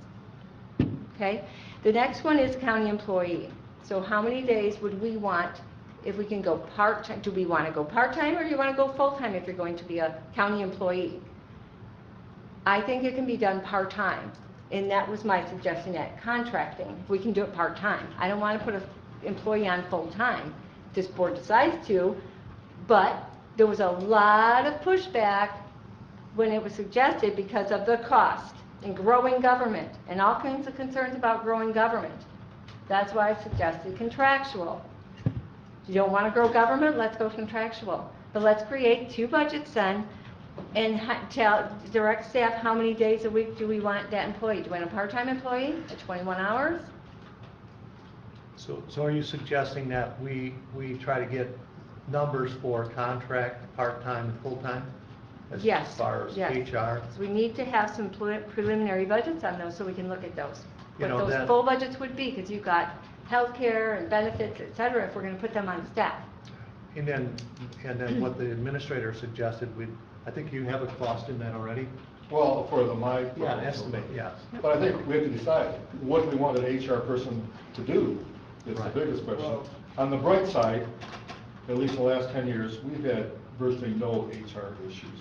Okay? The next one is county employee. So how many days would we want if we can go part-time? Do we want to go part-time or do you want to go full-time if you're going to be a county employee? I think it can be done part-time, and that was my suggestion at contracting. We can do it part-time. I don't want to put an employee on full-time. This board decides to, but there was a lot of pushback when it was suggested because of the cost and growing government and all kinds of concerns about growing government. That's why I suggested contractual. If you don't want to grow government, let's go contractual. But let's create two budgets then and tell direct staff how many days a week do we want that employee. Do we want a part-time employee at 21 hours? So are you suggesting that we try to get numbers for contract, part-time, and full-time? Yes. As far as yes. HR? So we need to have some preliminary budgets on those so we can look at those. What those that- full budgets would be, because you've got healthcare and benefits, et cetera, if we're going to put them on staff. And then what the administrator suggested, I think you have a cost in that already? Well, for my. Yeah, an estimate, yes. But I think we have to decide what we want an HR person to do, is the Right. biggest question. On the bright side, at least the last 10 years, we've had virtually no HR issues.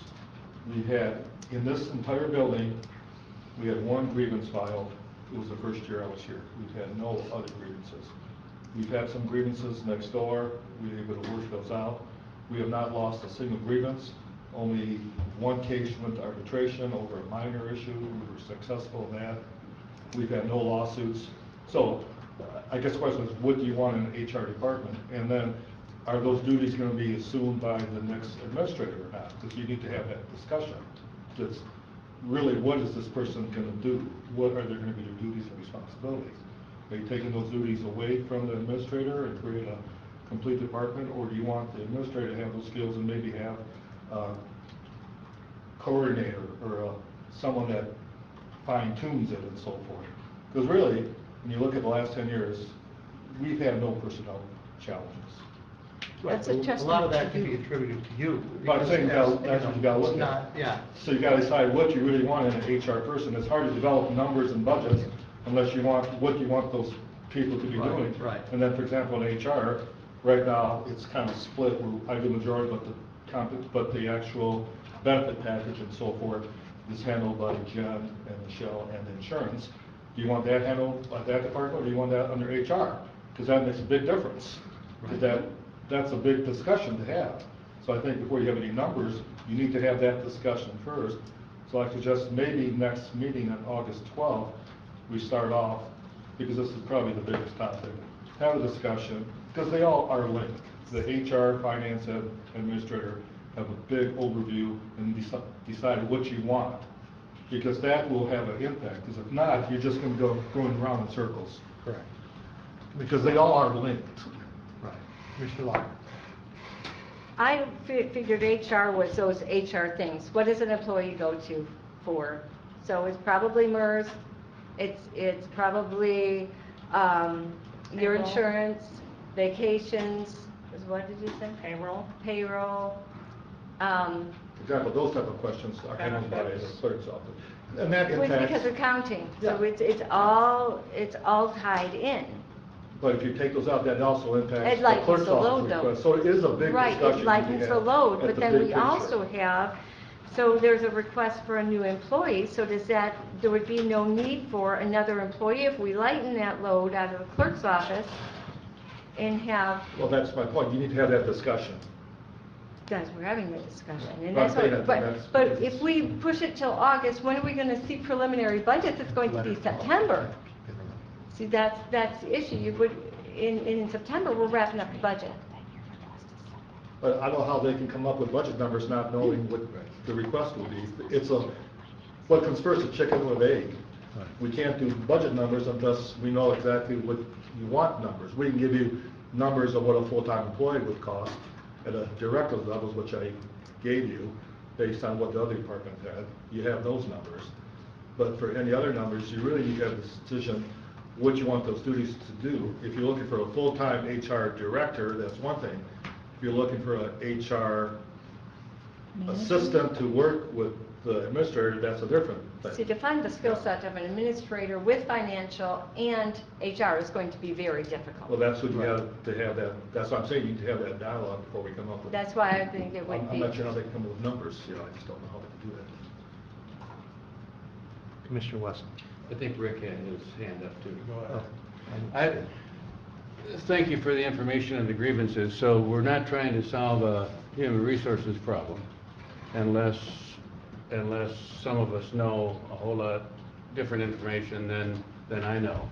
We've had, in this entire building, we had one grievance filed. It was the first year I was here. We've had no other grievances. We've had some grievances next door. We were able to work those out. We have not lost a single grievance. Only one case went to arbitration over a minor issue. We were successful in that. We've had no lawsuits. So I guess the question is, what do you want in an HR department? And then, are those duties going to be assumed by the next administrator or not? Because you need to have that discussion. That's really, what is this person going to do? What are there going to be their duties and responsibilities? Are you taking those duties away from the administrator and create a complete department? Or do you want the administrator to have those skills and maybe have a coordinator or someone that fine tunes it and so forth? Because really, when you look at the last 10 years, we've had no personnel challenges. That's a A lot of that testament to can be you. attributed to you. But I'm saying that's what you gotta look It's at. not- Yeah. So you gotta decide what you really want in an HR person. It's hard to develop numbers and budgets unless you want, what you want those people to be Right, doing. right. And then, for example, in HR, right now, it's kind of split, where I do majority, but the actual benefit package and so forth is handled by Jen and Michelle and insurance. Do you want that handled by that department, or do you want that under HR? Because that makes a big difference. Because that that's a big discussion to have. So I think before you have any numbers, you need to have that discussion first. So I suggest maybe next meeting on August 12th, we start off, because this is probably the biggest topic, have a discussion, because they all are linked. The HR, finance, and administrator have a big overview and decide what you want, because that will have an impact, because if not, you're just going to go going around in circles. Correct. Because they all are linked. Right. Commissioner Locke? I figured HR was those HR things. What does an employee go to for? So it's probably MERS, it's probably your Payroll. insurance, vacations, what did you say? Payroll. Payroll. For example, those type of questions are handled by the clerk's office. And that Well, it's impacts. because accounting, so Yeah. it's all tied in. But if you take those out, that also impacts It the lightens clerk's the load, office though. request. So it is a big Right, discussion. it to lightens have the load, at but the then big we picture. also have, so there's a request for a new employee, so there would be no need for another employee if we lighten that load out of the clerk's office and have, Well, that's my point. You need to have that discussion. guys, we're having the discussion, and But I'm that's saying what, that that's- but if we push it till August, when are we gonna see preliminary budgets? It's going to be September. See, that's the issue. You would, in September, we're wrapping up the budget. But I don't know how they can come up with budget numbers not knowing what the request will be. It's what comes first, the chicken or the egg? We can't do budget numbers unless we know exactly what you want numbers. We can give you numbers of what a full-time employee would cost at a director level, which I gave you, based on what the other departments had. You have those numbers. But for any other numbers, you really need to have the decision what you want those duties to do. If you're looking for a full-time HR director, that's one thing. If you're looking for an HR assistant to work with the administrator, that's a different See, thing. to find the skill set of an administrator with financial and HR is going to be very difficult. Well, that's what you have to have that, that's what I'm saying, you need to have that dialogue before we come up with. That's why I think it would I'm be. not sure how they come up with numbers, I just don't know how they can do that. Commissioner Wesson? I think Rick had his hand up too. Oh, Thank you for the information and the grievances. So we're not trying to solve a human resources problem unless some of us know a whole lot different information than I know.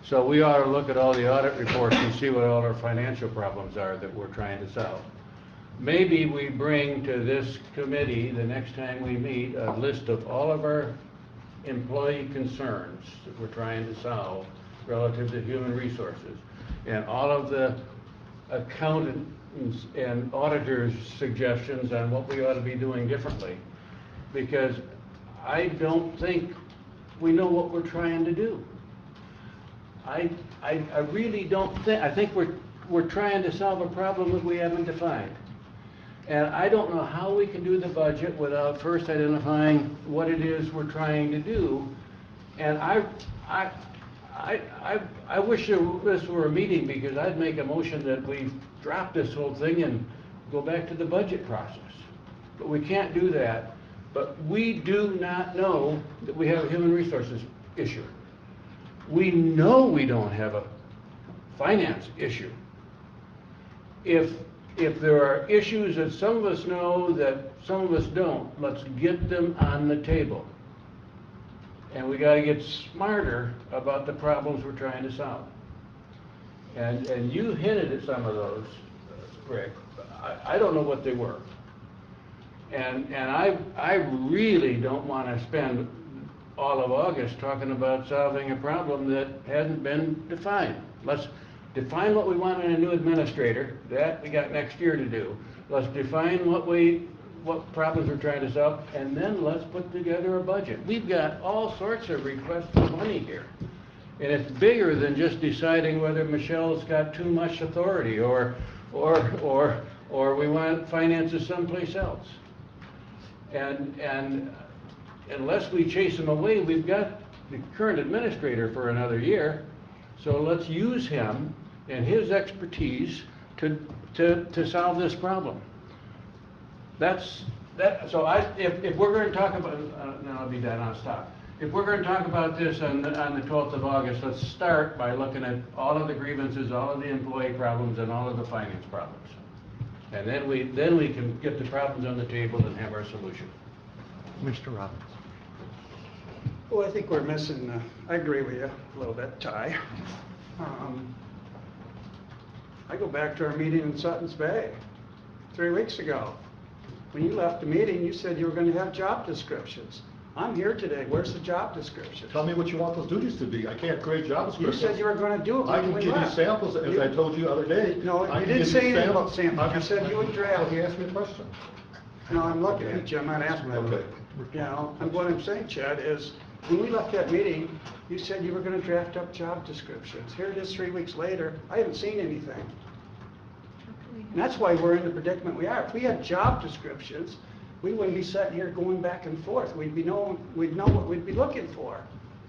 So we ought to look at all the audit reports and see what all our financial problems are that we're trying to solve. Maybe we bring to this committee, the next time we meet, a list of all of our employee concerns that we're trying to solve relative to human resources, and all of the accountants and auditors' suggestions on what we ought to be doing differently. Because I don't think we know what we're trying to do. I really don't think, I think we're trying to solve a problem that we haven't defined. And I don't know how we can do the budget without first identifying what it is we're trying to do. And I wish this were a meeting, because I'd make a motion that we drop this whole thing and go back to the budget process. But we can't do that. But we do not know that we have a human resources issue. We know we don't have a finance issue. If there are issues that some of us know that some of us don't, let's get them on the table. And we got to get smarter about the problems we're trying to solve. And you hinted at some of those, Rick. I don't know what they were. And I really don't want to spend all of August talking about solving a problem that hasn't been defined. Let's define what we want in a new administrator. That we got next year to do. Let's define what problems we're trying to solve, and then let's put together a budget. We've got all sorts of requests for money here. And it's bigger than just deciding whether Michelle's got too much authority or we want finances someplace else. And unless we chase them away, we've got the current administrator for another year. So let's use him and his expertise to solve this problem. So if we're going to talk about, then I'll be done, I'll stop. if we're gonna talk about this on the 12th of August, let's start by looking at all of the grievances, all of the employee problems, and all of the finance problems. And then we can get the problems on the table and have our solution. Commissioner Robbins. Well, I think we're missing, I agree with you a little bit, Ty. I go back to our meeting in Sutton's Bay 3 weeks ago. When you left the meeting, you said you were gonna have job descriptions. I'm here today, where's the job description? Tell me what you want those duties to be. I can't create job You descriptions. said you were gonna do it I when can we give you left. samples, as I told you the other day. No, I you can didn't give say anything about samples. samples. You said you would draft. Well, he asked me a question. No, I'm looking at you, I'm not asking that. Okay. You know, and what I'm saying, Chad, is when we left that meeting, you said you were gonna draft up job descriptions. Here it is 3 weeks later, I haven't seen anything. And that's why we're in the predicament we are. If we had job descriptions, we wouldn't be sitting here going back and forth. We'd know what we'd be looking for.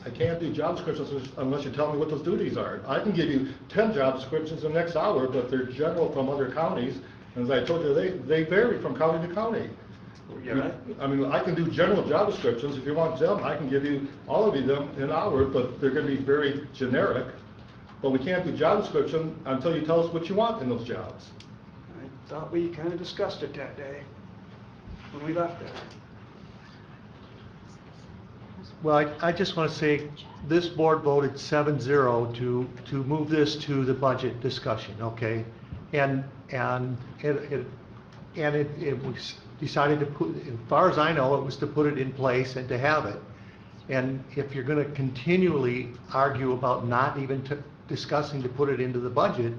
I can't do job descriptions unless you tell me what those duties are. I can give you 10 job descriptions in the next hour, but they're general from other counties. And as I told you, they vary from county to county. You're right. I mean, I can do general job descriptions. If you want them, I can give you all of them in an hour, but they're gonna be very generic. But we can't do job description until you tell us what you want in those jobs. I thought we kind of discussed it that day when we left there. Well, I just want to say, this board voted 7-0 to move this to the budget discussion, okay? And it was decided to put, as far as I know, it was to put it in place and to have it. And if you're going to continually argue about not even discussing to put it into the budget,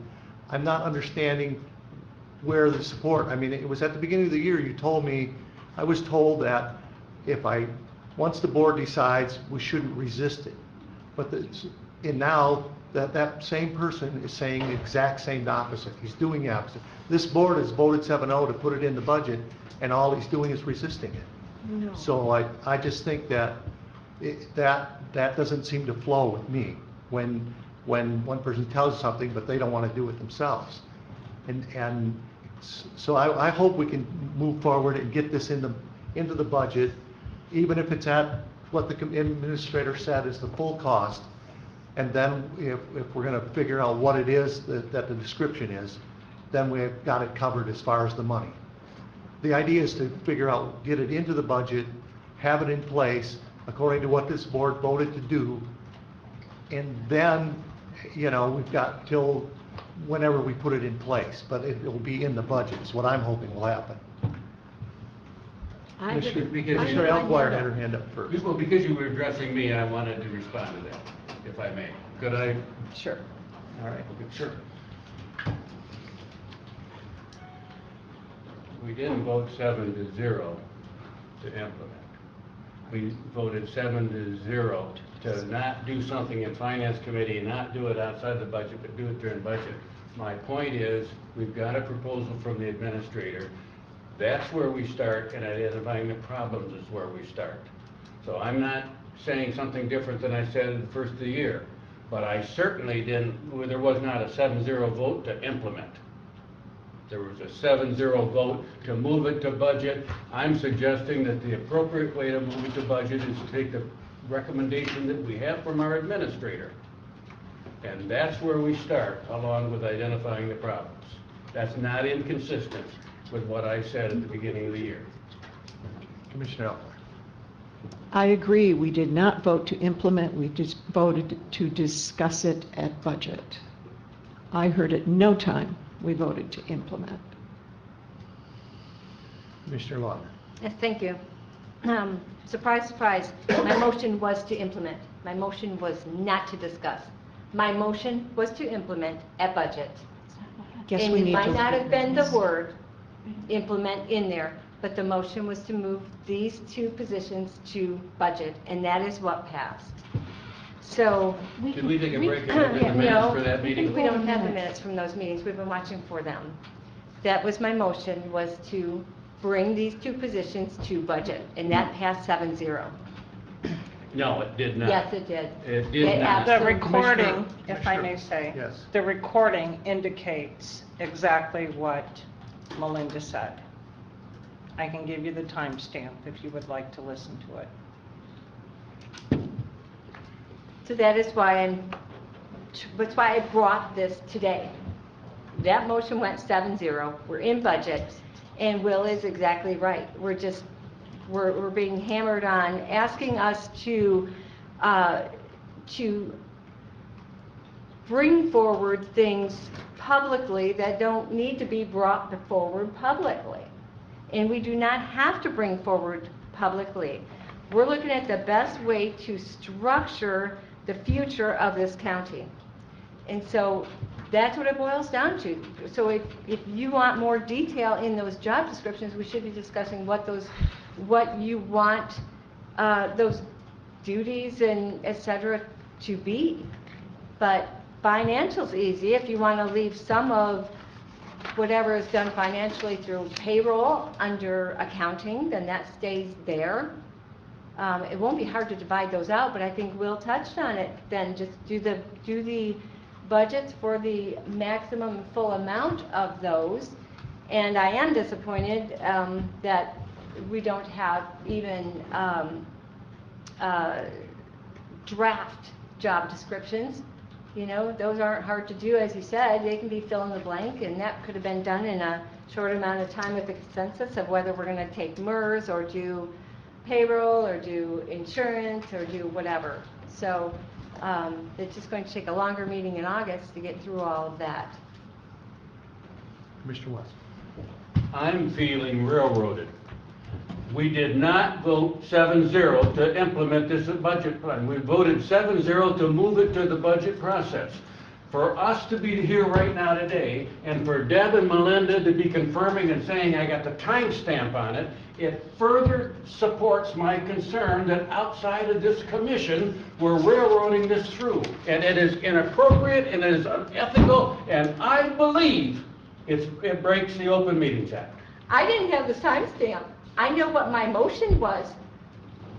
I'm not understanding where the support, I mean, it was at the beginning of the year, you told me, I was told that once the board decides, we shouldn't resist it. But and now, that same person is saying the exact same opposite. He's doing the opposite. This board has voted 7-0 to put it in the budget, and all he's doing is resisting it. No. So I just think that that doesn't seem to flow with me, when one person tells something, but they don't want to do it themselves. And so I hope we can move forward and get this into the budget, even if it's at what the administrator said is the full cost. And then if we're going to figure out what it is that the description is, then we've got it covered as far as the money. The idea is to figure out, get it into the budget, have it in place according to what this board voted to do, and then, we've got till whenever we put it in place, but it will be in the budget, is what I'm hoping will happen. Commissioner Elquire had her hand up first. Well, because you were addressing me, I wanted to respond to that, if I may. Could I? Sure. All right, sure. We didn't vote 7-0 to implement. We voted 7-0 to not do something in Finance Committee, not do it outside the budget, but do it during budget. My point is, we've got a proposal from the administrator. That's where we start, and identifying the problems is where we start. So I'm not saying something different than I said at the first of the year, but I certainly there was not a 7-0 vote to implement. There was a 7-0 vote to move it to budget. I'm suggesting that the appropriate way to move it to budget is to take the recommendation that we have from our administrator. And that's where we start, along with identifying the problems. That's not inconsistent with what I said at the beginning of the year. Commissioner Elquire. I agree, we did not vote to implement, we just voted to discuss it at budget. I heard at no time we voted to implement. Commissioner Lautner. Yes, thank you. Surprise, surprise, my motion was to implement. My motion was not to discuss. My motion was to implement at budget. Guess And we it need to might look not at have been the minutes. word implement in there, but the motion was to move these two positions to budget, and that is what passed. So, Should we take a break and look at the minutes no, for that meeting? we don't have the minutes from those meetings. We've been watching for them. That was my motion, was to bring these two positions to budget, and that passed 7-0. No, it did not. Yes, it did. It did not. The absolutely- recording, if I may say. Yes. The recording indicates exactly what Melinda said. I can give you the timestamp if you would like to listen to it. So that is why that's why I brought this today. That motion went 7-0. We're in budget, and Will is exactly right. We're being hammered on, asking us to bring forward things publicly that don't need to be brought forward publicly. And we do not have to bring forward publicly. We're looking at the best way to structure the future of this county. And so that's what it boils down to. So if you want more detail in those job descriptions, we should be discussing what you want those duties and et cetera to be. But financial's easy. If you want to leave some of whatever is done financially through payroll under accounting, then that stays there. It won't be hard to divide those out, but I think Will touched on it. Then just do the budgets for the maximum full amount of those. And I am disappointed that we don't have even draft job descriptions. You know, those aren't hard to do, as you said. They can be fill in the blank, and that could have been done in a short amount of time with the consensus of whether we're going to take MERS or do payroll or do insurance or do whatever. So it's just going to take a longer meeting in August to get through all of that. Commissioner West. I'm feeling railroaded. We did not vote 7-0 to implement this budget plan. We voted 7-0 to move it to the budget process. For us to be here right now today, and for Deb and Melinda to be confirming and saying I got the timestamp on it, it further supports my concern that outside of this commission, we're railroading this through. And it is inappropriate, and it is unethical, and I believe it breaks the Open Meetings Act. I didn't have the timestamp. I know what my motion was.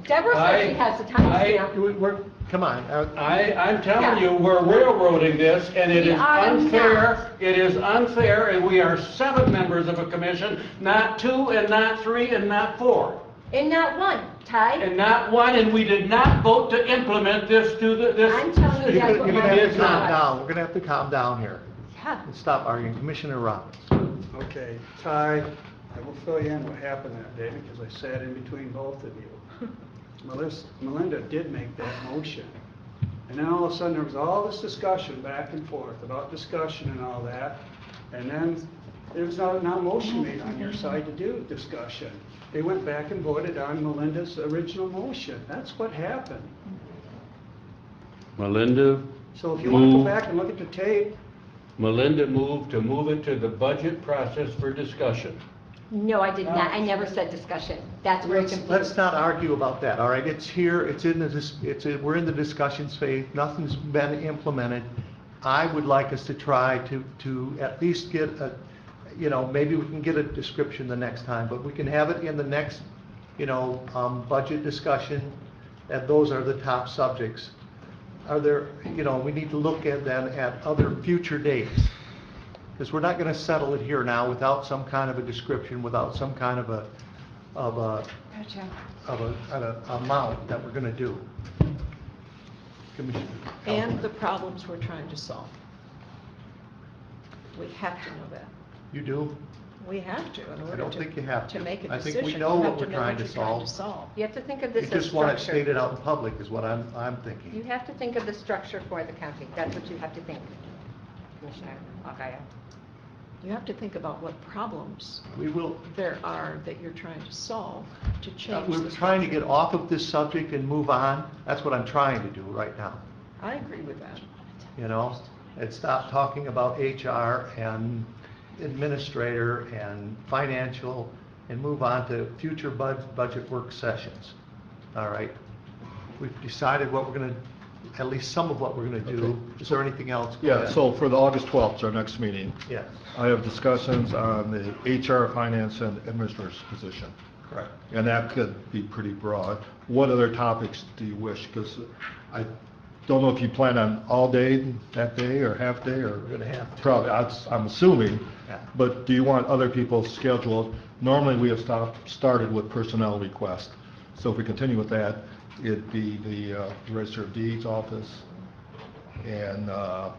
Deborah said she has the timestamp. Come on. I'm telling you, we're railroading this, and it is unfair. It is unfair, and we are 7 members of a commission, not 2, and not 3, and not 4. And not 1, Ty. And not 1, and we did not vote to implement this to this. I'm telling you, that's You're what going to my have to motion calm was. down. We're going to have to calm down here. Yeah. And stop arguing. Commissioner Robbins. Okay, Ty, I will fill you in what happened that day because I sat in between both of you. Melinda did make that motion. And then all of a sudden there was all this discussion back and forth about discussion and all that. And then there was not a motion made on your side to do discussion. They went back and voted on Melinda's original motion. That's what happened. Melinda So if you want to go back and look at the tape, Melinda moved to move it to the budget process for discussion. No, I did not. I never said discussion. That's where it's Let's not argue about that, all right? It's here, we're in the discussion phase, nothing's been implemented. I would like us to try to at least get maybe we can get a description the next time, but we can have it in the next, budget discussion, and those are the top subjects. Are there, we need to look at then at other future dates. Because we're not going to settle it here now without some kind of a description, without some kind of an amount that we're going to do. Commissioner. And the problems we're trying to solve. We have to know that. You do? We have to in I order don't think you have to make a I decision. think we know You have what to we're know trying what to you're trying to solve. solve. You have to think of this You as just want it structure. stated out in public is what I'm thinking. You have to think of the structure for the county. That's what you have to think, Commissioner Algaya. You have to think about what problems We will, there are that you're trying to solve to change we're the trying to structure. get off of this subject and move on. That's what I'm trying to do right now. I agree with that. And stop talking about HR and administrator and financial and move on to future budget work sessions. All right? We've decided what we're going to, at least some of what we're going to do. Okay. Is there anything else? Go Yeah, ahead. so for the August 12th, our next meeting, Yes, I have discussions on the HR, finance, and administrator's position. correct. And that could be pretty broad. What other topics do you wish? Because I don't know if you plan on all day that day or half day or. We're going to have to. Probably, I'm assuming. Yeah. But do you want other people scheduled? Normally, we have started with personnel requests. So if we continue with that, it'd be the Register of Deeds office and the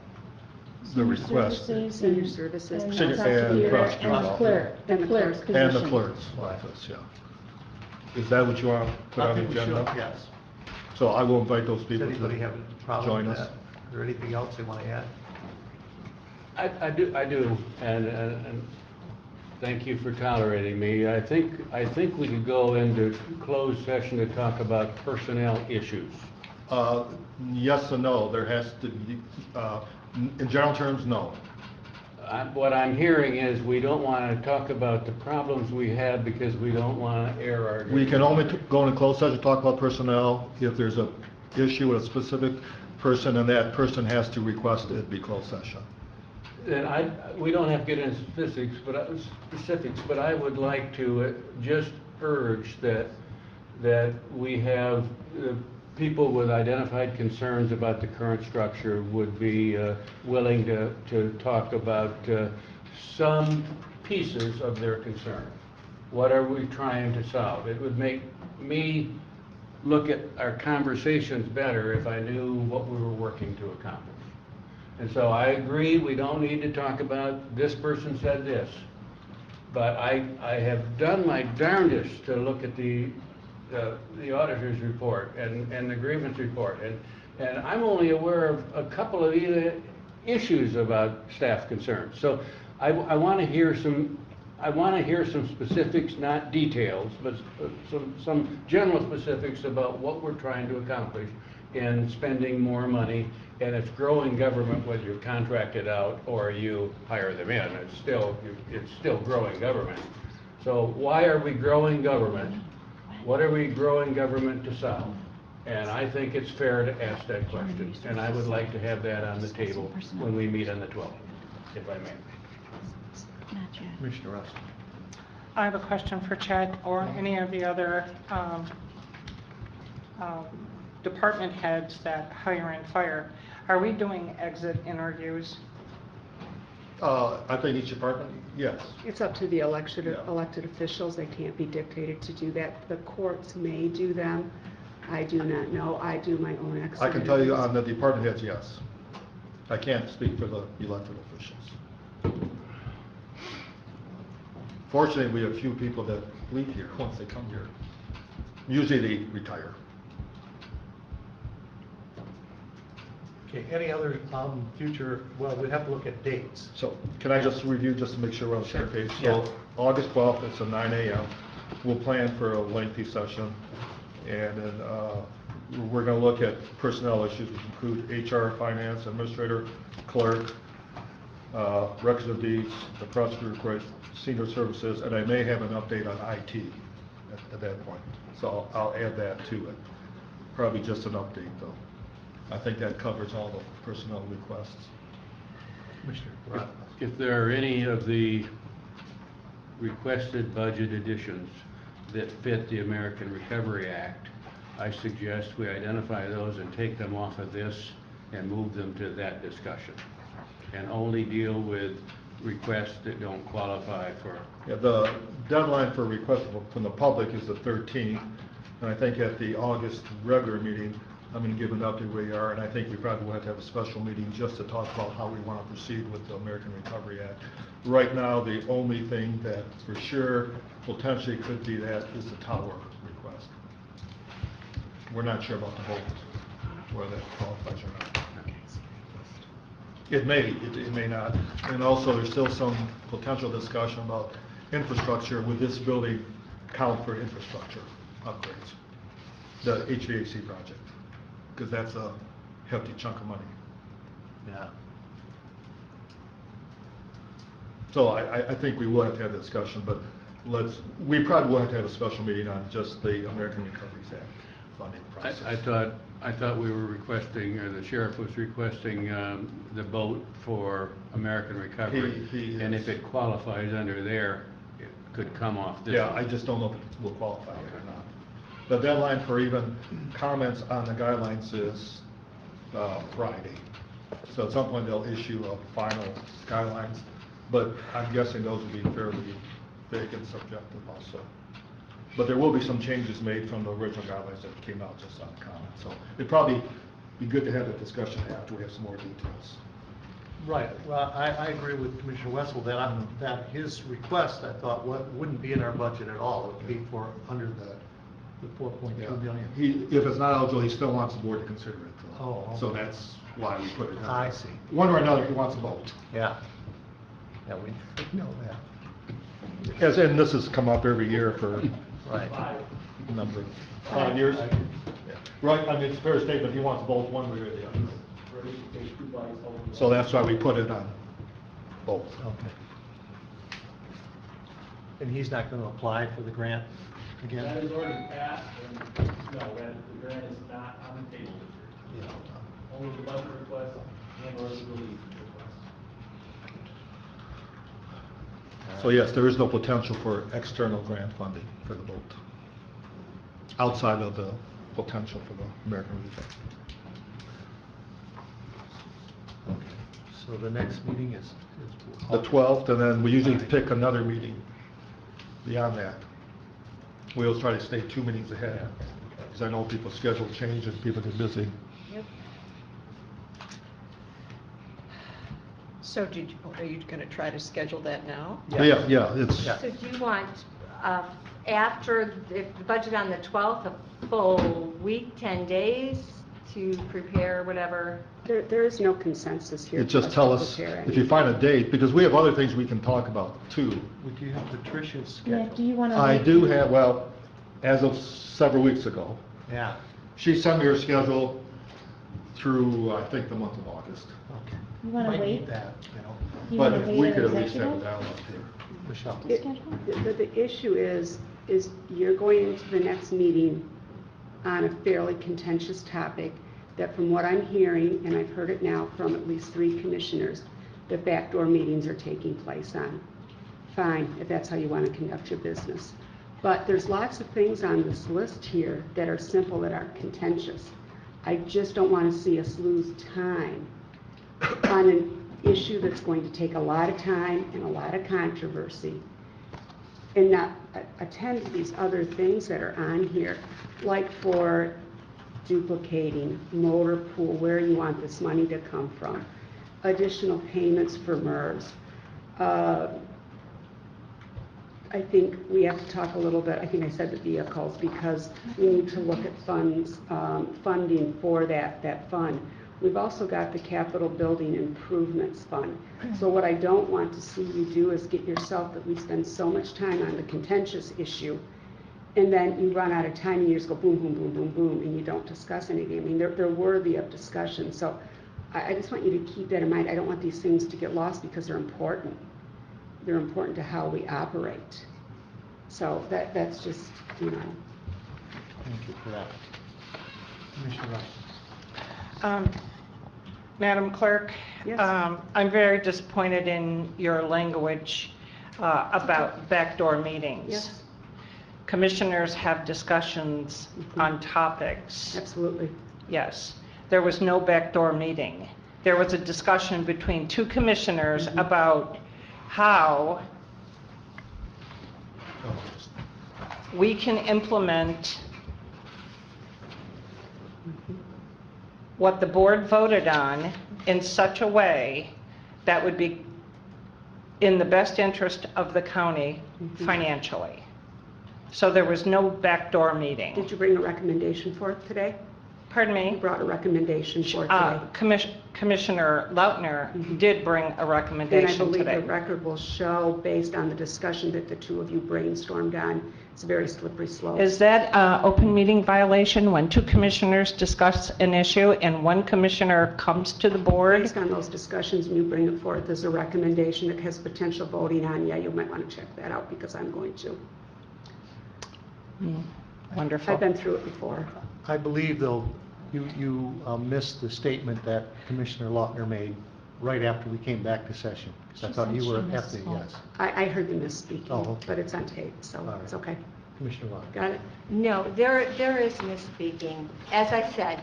request. Senior services. And Senior- prosecutor prosecutor's and office. clerk, the clerk's position. And the clerk's office, yeah. Is that what you want to put I on the think we should, agenda? yes. So I will invite those Does people anybody have to a problem join with us. that? Is there anything else they want to add? I do, and thank you for tolerating me. I think we could go into closed session to talk about personnel issues. Yes and no, there has to be, in general terms, no. What I'm hearing is we don't want to talk about the problems we have because we don't want to air our. We can only go into closed session, talk about personnel, if there's a issue with a specific person, and that person has to request it be closed session. And we don't have to get into specifics, but I would like to just urge that we have people with identified concerns about the current structure would be willing to talk about some pieces of their concern. What are we trying to solve? It would make me look at our conversations better if I knew what we were working to accomplish. And so I agree, we don't need to talk about this person said this, but I have done my darndest to look at the auditor's report and the grievance report, and I'm only aware of a couple of issues about staff concerns. So I want to hear some specifics, not details, but some general specifics about what we're trying to accomplish in spending more money. And it's growing government, whether you contract it out or you hire them in. It's still growing government. So why are we growing government? What are we growing government to solve? And I think it's fair to ask that question. And I would like to have that on the table when we meet on the 12th, if I may. Commissioner Russell. I have a question for Chad or any of the other department heads that hire and fire. Are we doing exit interviews? I think each department, yes. It's up to the Yeah. elected officials. They can't be dictated to do that. The courts may do them. I do not know. I do my own exit. I can tell you interviews. on the department heads, yes. I can't speak for the elected officials. Fortunately, we have few people that leave here once they come here. Usually they retire. Okay, any other future, well, we'd have to look at dates. So can I just review just to make sure we're on the same page? Yeah. So August 12th, it's a 9 a.m. We'll plan for a lengthy session. And then we're going to look at personnel issues, which include HR, finance, administrator, clerk, records of deeds, the prosecutor request, senior services, and I may have an update on IT at that point. So I'll add that to it. Probably just an update, though. I think that covers all the personnel requests. Commissioner Roth. If there are any of the requested budget additions that fit the American Recovery Act, I suggest we identify those and take them off of this and move them to that discussion. And only deal with requests that don't qualify for. Yeah, the deadline for requests from the public is the 13th, and I think at the August regular meeting, I'm going to give an update where we are, and I think we probably will have to have a special meeting just to talk about how we want to proceed with the American Recovery Act. Right now, the only thing that for sure potentially could be that is the tower request. We're not sure about the vote, whether that qualifies or not. It may not. And also, there's still some potential discussion about infrastructure. Would this building count for infrastructure upgrades? The HVAC project, because that's a hefty chunk of money. Yeah. So I think we will have to have a discussion, but we probably will have to have a special meeting on just the American Recovery Act funding process. I thought we were requesting, or the sheriff was requesting the vote for American Recovery. He And is. if it qualifies under there, it could come off this. Yeah, I just don't know if it will qualify or not. The deadline for even comments on the guidelines is Friday. So at some point they'll issue a final guidelines, but I'm guessing those will be fairly vague and subjective also. But there will be some changes made from the original guidelines that came out just on comment. So it'd probably be good to have that discussion after we have some more details. Right, well, I agree with Commissioner Wessel that that his request, I thought, wouldn't be in our budget at all. It would be for under the 4.2 million. If it's not eligible, he still wants the board to consider it. Oh, okay. So that's why we put it in. I see. One or another, he wants a vote. Yeah. Yeah, we know that. And this has come up every year for Right. a number of 5 years. Yeah. Right, I mean, it's a fair statement, he wants both one way or the other. So that's why we put it on both. Okay. And he's not going to apply for the grant again? That is already passed, and no, the grant is not on the table this year. Yeah. Only the budget request and or the relief request. So yes, there is no potential for external grant funding for the vote, outside of the potential for the American Relief Act. Okay. So the next meeting is The 12th, and then we usually pick another meeting beyond that. We always try to stay 2 meetings ahead, because I know people's schedule change and people get busy. So are you going to try to schedule that now? Yeah, it's, So do you want, after the budget on the 12th, a full week, 10 days to prepare whatever? There is no consensus here. it just for tell to us prepare if you anything. find a date, because we have other things we can talk about too. Would you have Patricia's Yeah, schedule? do you want to? I do have, well, as of several weeks ago, Yeah. she sent me her schedule through, I think, the month of August. Okay. You wanna Might wait? need that, you know, You But wanna if wait we an could at least have a executive? dialogue here. Michelle. The issue is you're going into the next meeting on a fairly contentious topic that, from what I'm hearing, and I've heard it now from at least 3 commissioners, that backdoor meetings are taking place on. Fine, if that's how you want to conduct your business. But there's lots of things on this list here that are simple, that aren't contentious. I just don't want to see us lose time on an issue that's going to take a lot of time and a lot of controversy, and not attend to these other things that are on here, like for duplicating, motor pool, where you want this money to come from, additional payments for MERS. I think we have to talk a little bit, I think I said the vehicles, because we need to look at funds, funding for that fund. We've also got the capital building improvements fund. So what I don't want to see you do is get yourself, that we spend so much time on the contentious issue, and then you run out of time and you just go boom, boom, boom, boom, boom, and you don't discuss anything. I mean, they're worthy of discussion. So I just want you to keep that in mind. I don't want these things to get lost because they're important. They're important to how we operate. So that's just, you know. Thank you for that. Commissioner Rush. Madam Clerk? Yes. I'm very disappointed in your language about backdoor meetings. Yes. Commissioners have discussions on topics. Absolutely. Yes. There was no backdoor meeting. There was a discussion between 2 commissioners about how we can implement what the board voted on in such a way that would be in the best interest of the county financially. So there was no backdoor meeting. Did you bring a recommendation forth today? Pardon You me? brought a recommendation forth today. Commissioner Lautner did bring a And I recommendation believe today. the record will show, based on the discussion that the 2 of you brainstormed on, it's a very slippery slope. Is that open meeting violation when 2 commissioners discuss an issue and 1 commissioner comes to the board? Based on those discussions, and you bring it forth as a recommendation that has potential voting on, yeah, you might want to check that out, because I'm going to. Wonderful. I've been through it before. I believe, though, you missed the statement that Commissioner Lautner made right after we came back to session. Because I She thought said you she were missed at the, all. yes. I heard the misspeaking, Oh, okay. but it's on tape, so All it's right. okay. Commissioner Lautner. Got it? No, there is misspeaking. As I said,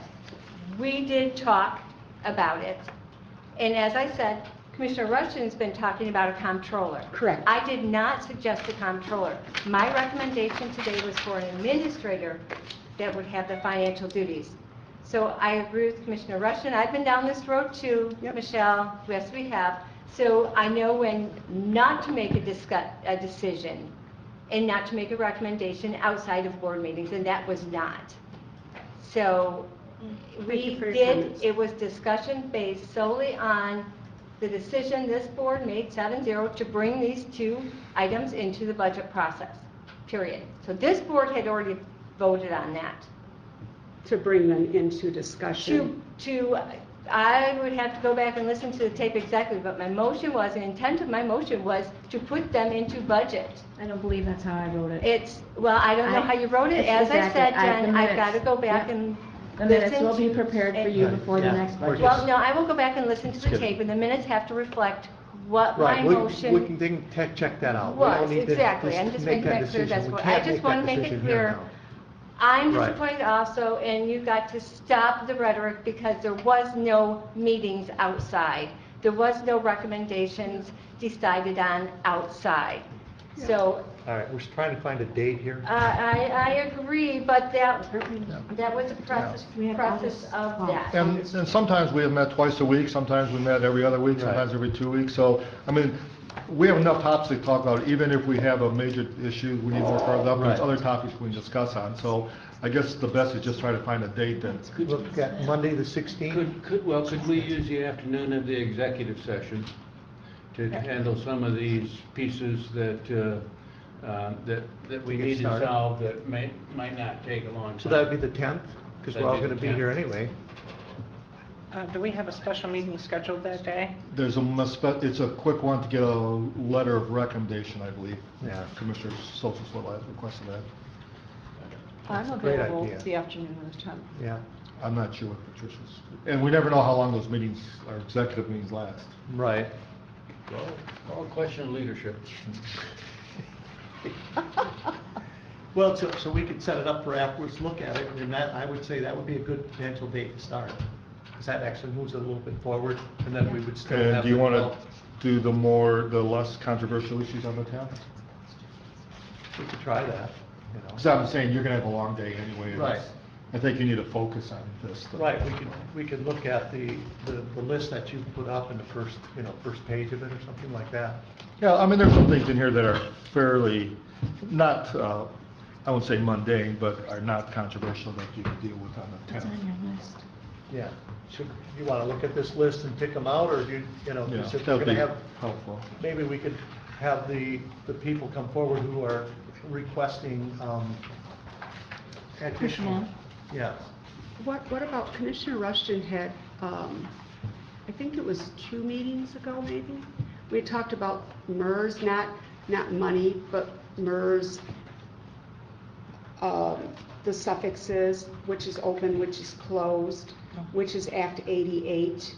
we did talk about it. And as I said, Commissioner Rushton's been talking about a comptroller. Correct. I did not suggest a comptroller. My recommendation today was for an administrator that would have the financial duties. So I agree with Commissioner Rushton. I've been down this road too, Yep. Michelle, yes we have. So I know when not to make a decision and not to make a recommendation outside of board meetings, and that was not. So Thank we you for your did, comments. it was discussion based solely on the decision this board made 7-0 to bring these two items into the budget process, period. So this board had already voted on that. To bring them into discussion. I would have to go back and listen to the tape exactly, but my motion was, the intent of my motion was to put them into budget. I don't believe that's how I wrote it. Well, I don't know how you wrote it. As I said, Exactly. Jen, I've got to minutes. go back Yep. and The minutes will be listen to- prepared for you before the Yeah. next budget. Well, no, I will go back and listen to the Skip. tape, and the minutes have to reflect what my Right, we motion can check that out. We don't was. need to Exactly, I'm just making that clear, decision. that's We what, can't I just want to that make it decision here clear. now. I'm Right. disappointed also, and you got to stop the rhetoric because there was no meetings outside. There was no recommendations decided on outside. So, All right, we're trying to find a date here. I agree, but that was the process of that. And sometimes we have met twice a week, sometimes we met every other week, sometimes every 2 weeks. So, I mean, we have enough topics to talk about. Even if we have a major issue, we need more further up, there's Right. other topics we can discuss on. So I guess the best is just try to find a date that, Look at Monday, the 16th. Could we use the afternoon of the executive session to handle some of these pieces that we Get need to started. solve that might not take a long time? So that would be the 10th, because we're all That'd going be to the be here 10th. anyway. Do we have a special meeting scheduled that day? there's it's a quick one to get a letter of recommendation, I believe. Yeah. Commissioner Soltis has requested that. I'm Great available idea. the afternoon of the 10th. Yeah, I'm not sure what Patricia's, and we never know how long those meetings, our executive meetings last. right. All question of leadership. Well, so we could set it up for afterwards, look at it, and that, I would say that would be a good potential date to start. Because that actually moves it a little bit forward, and then we would still have. And do you the want to develop- do the less controversial issues on the 10th? We could try that, you know. Because I'm saying you're going to have a long day anyway. and Right. I think you need to focus on this. Right, we could look at the list that you put up in the first page of it or something like that. Yeah, I mean, there's some things in here that are fairly, not, I won't say mundane, but are not controversial that you can deal with on the 10th. It's on your list. Yeah. Should, you want to look at this list and pick them out, or do you know, Yeah, because if that we're would going be to have, helpful. maybe we could have the people come forward who are requesting, additional. Personnel. Yes. What about Commissioner Rushton had, I think it was 2 meetings ago maybe? We had talked about MERS, not money, but MERS, the suffixes, which is open, which is closed, which is Act 88,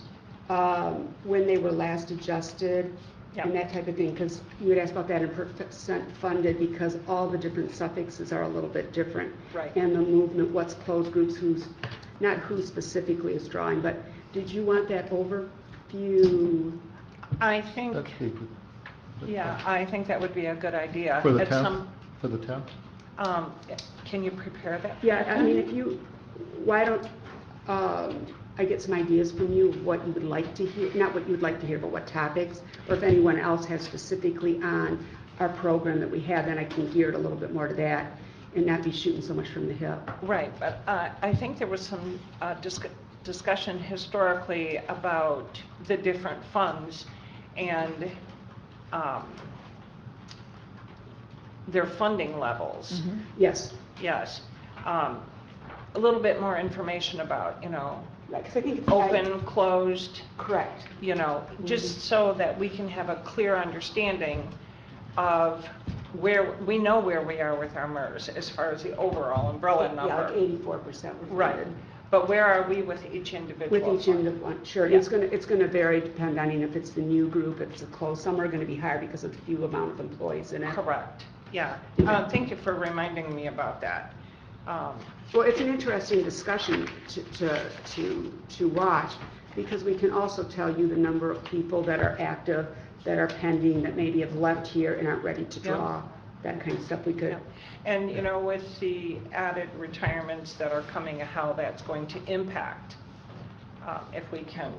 when they were last adjusted, Yeah. and that type of thing, because you had asked about that in percent funded, because all the different suffixes are a little bit different. Right. And the movement, what's closed groups, not who specifically is drawing, but did you want that overview? I think, That's good. yeah, I think that would be a good idea. For the At 10th? some- For the 10th? Can you prepare that? Yeah, I mean, why don't, I get some ideas from you of what you would like to hear, not what you would like to hear, but what topics, or if anyone else has specifically on our program that we have, then I can gear it a little bit more to that and not be shooting so much from the hip. Right, but I think there was some discussion historically about the different funds and their funding levels. Yes, Yes. A little bit more information about, right, 'cause I think it's. open, closed, Correct. just so that we can have a clear understanding of where we are with our MERS as far as the overall umbrella Yeah, like number. 84% were Right, funded. but where are we with each individual With each fund? individual, sure, Yeah. it's gonna vary depending on if it's the new group, if it's a closed, some are gonna be higher because of the few amount of employees in it. Correct, yeah. Thank you for reminding me about that. Well, it's an interesting discussion to watch, because we can also tell you the number of people that are active, that are pending, that maybe have left here and aren't ready to Yeah. draw, that kind of stuff we could. Yeah. And, you know, with the added retirements that are coming, how that's going to impact, if we can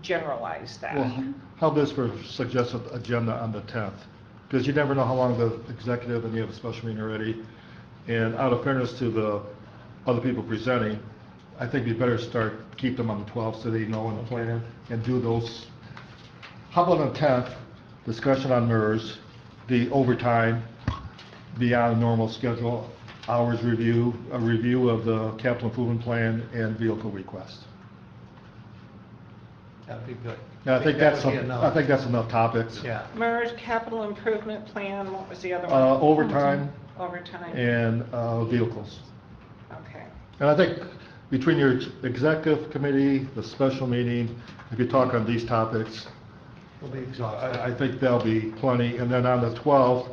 generalize that. Well, how this for suggested agenda on the 10th? Because you never know how long the executive and you have a special meeting already. And out of fairness to the other people presenting, I think we better keep them on the 12th so they know in the plan and do those. How about on the 10th, discussion on MERS, the overtime beyond normal schedule, hours review, a review of the capital improvement plan and vehicle request. That'd be good. Yeah, I think that would be enough. I think that's enough topics. Yeah. MERS capital improvement plan, what was the other one? Overtime Overtime, and vehicles. okay. And I think between your executive committee, the special meeting, if you talk on these topics, We'll be exhausted. I think there'll be plenty. And then on the 12th,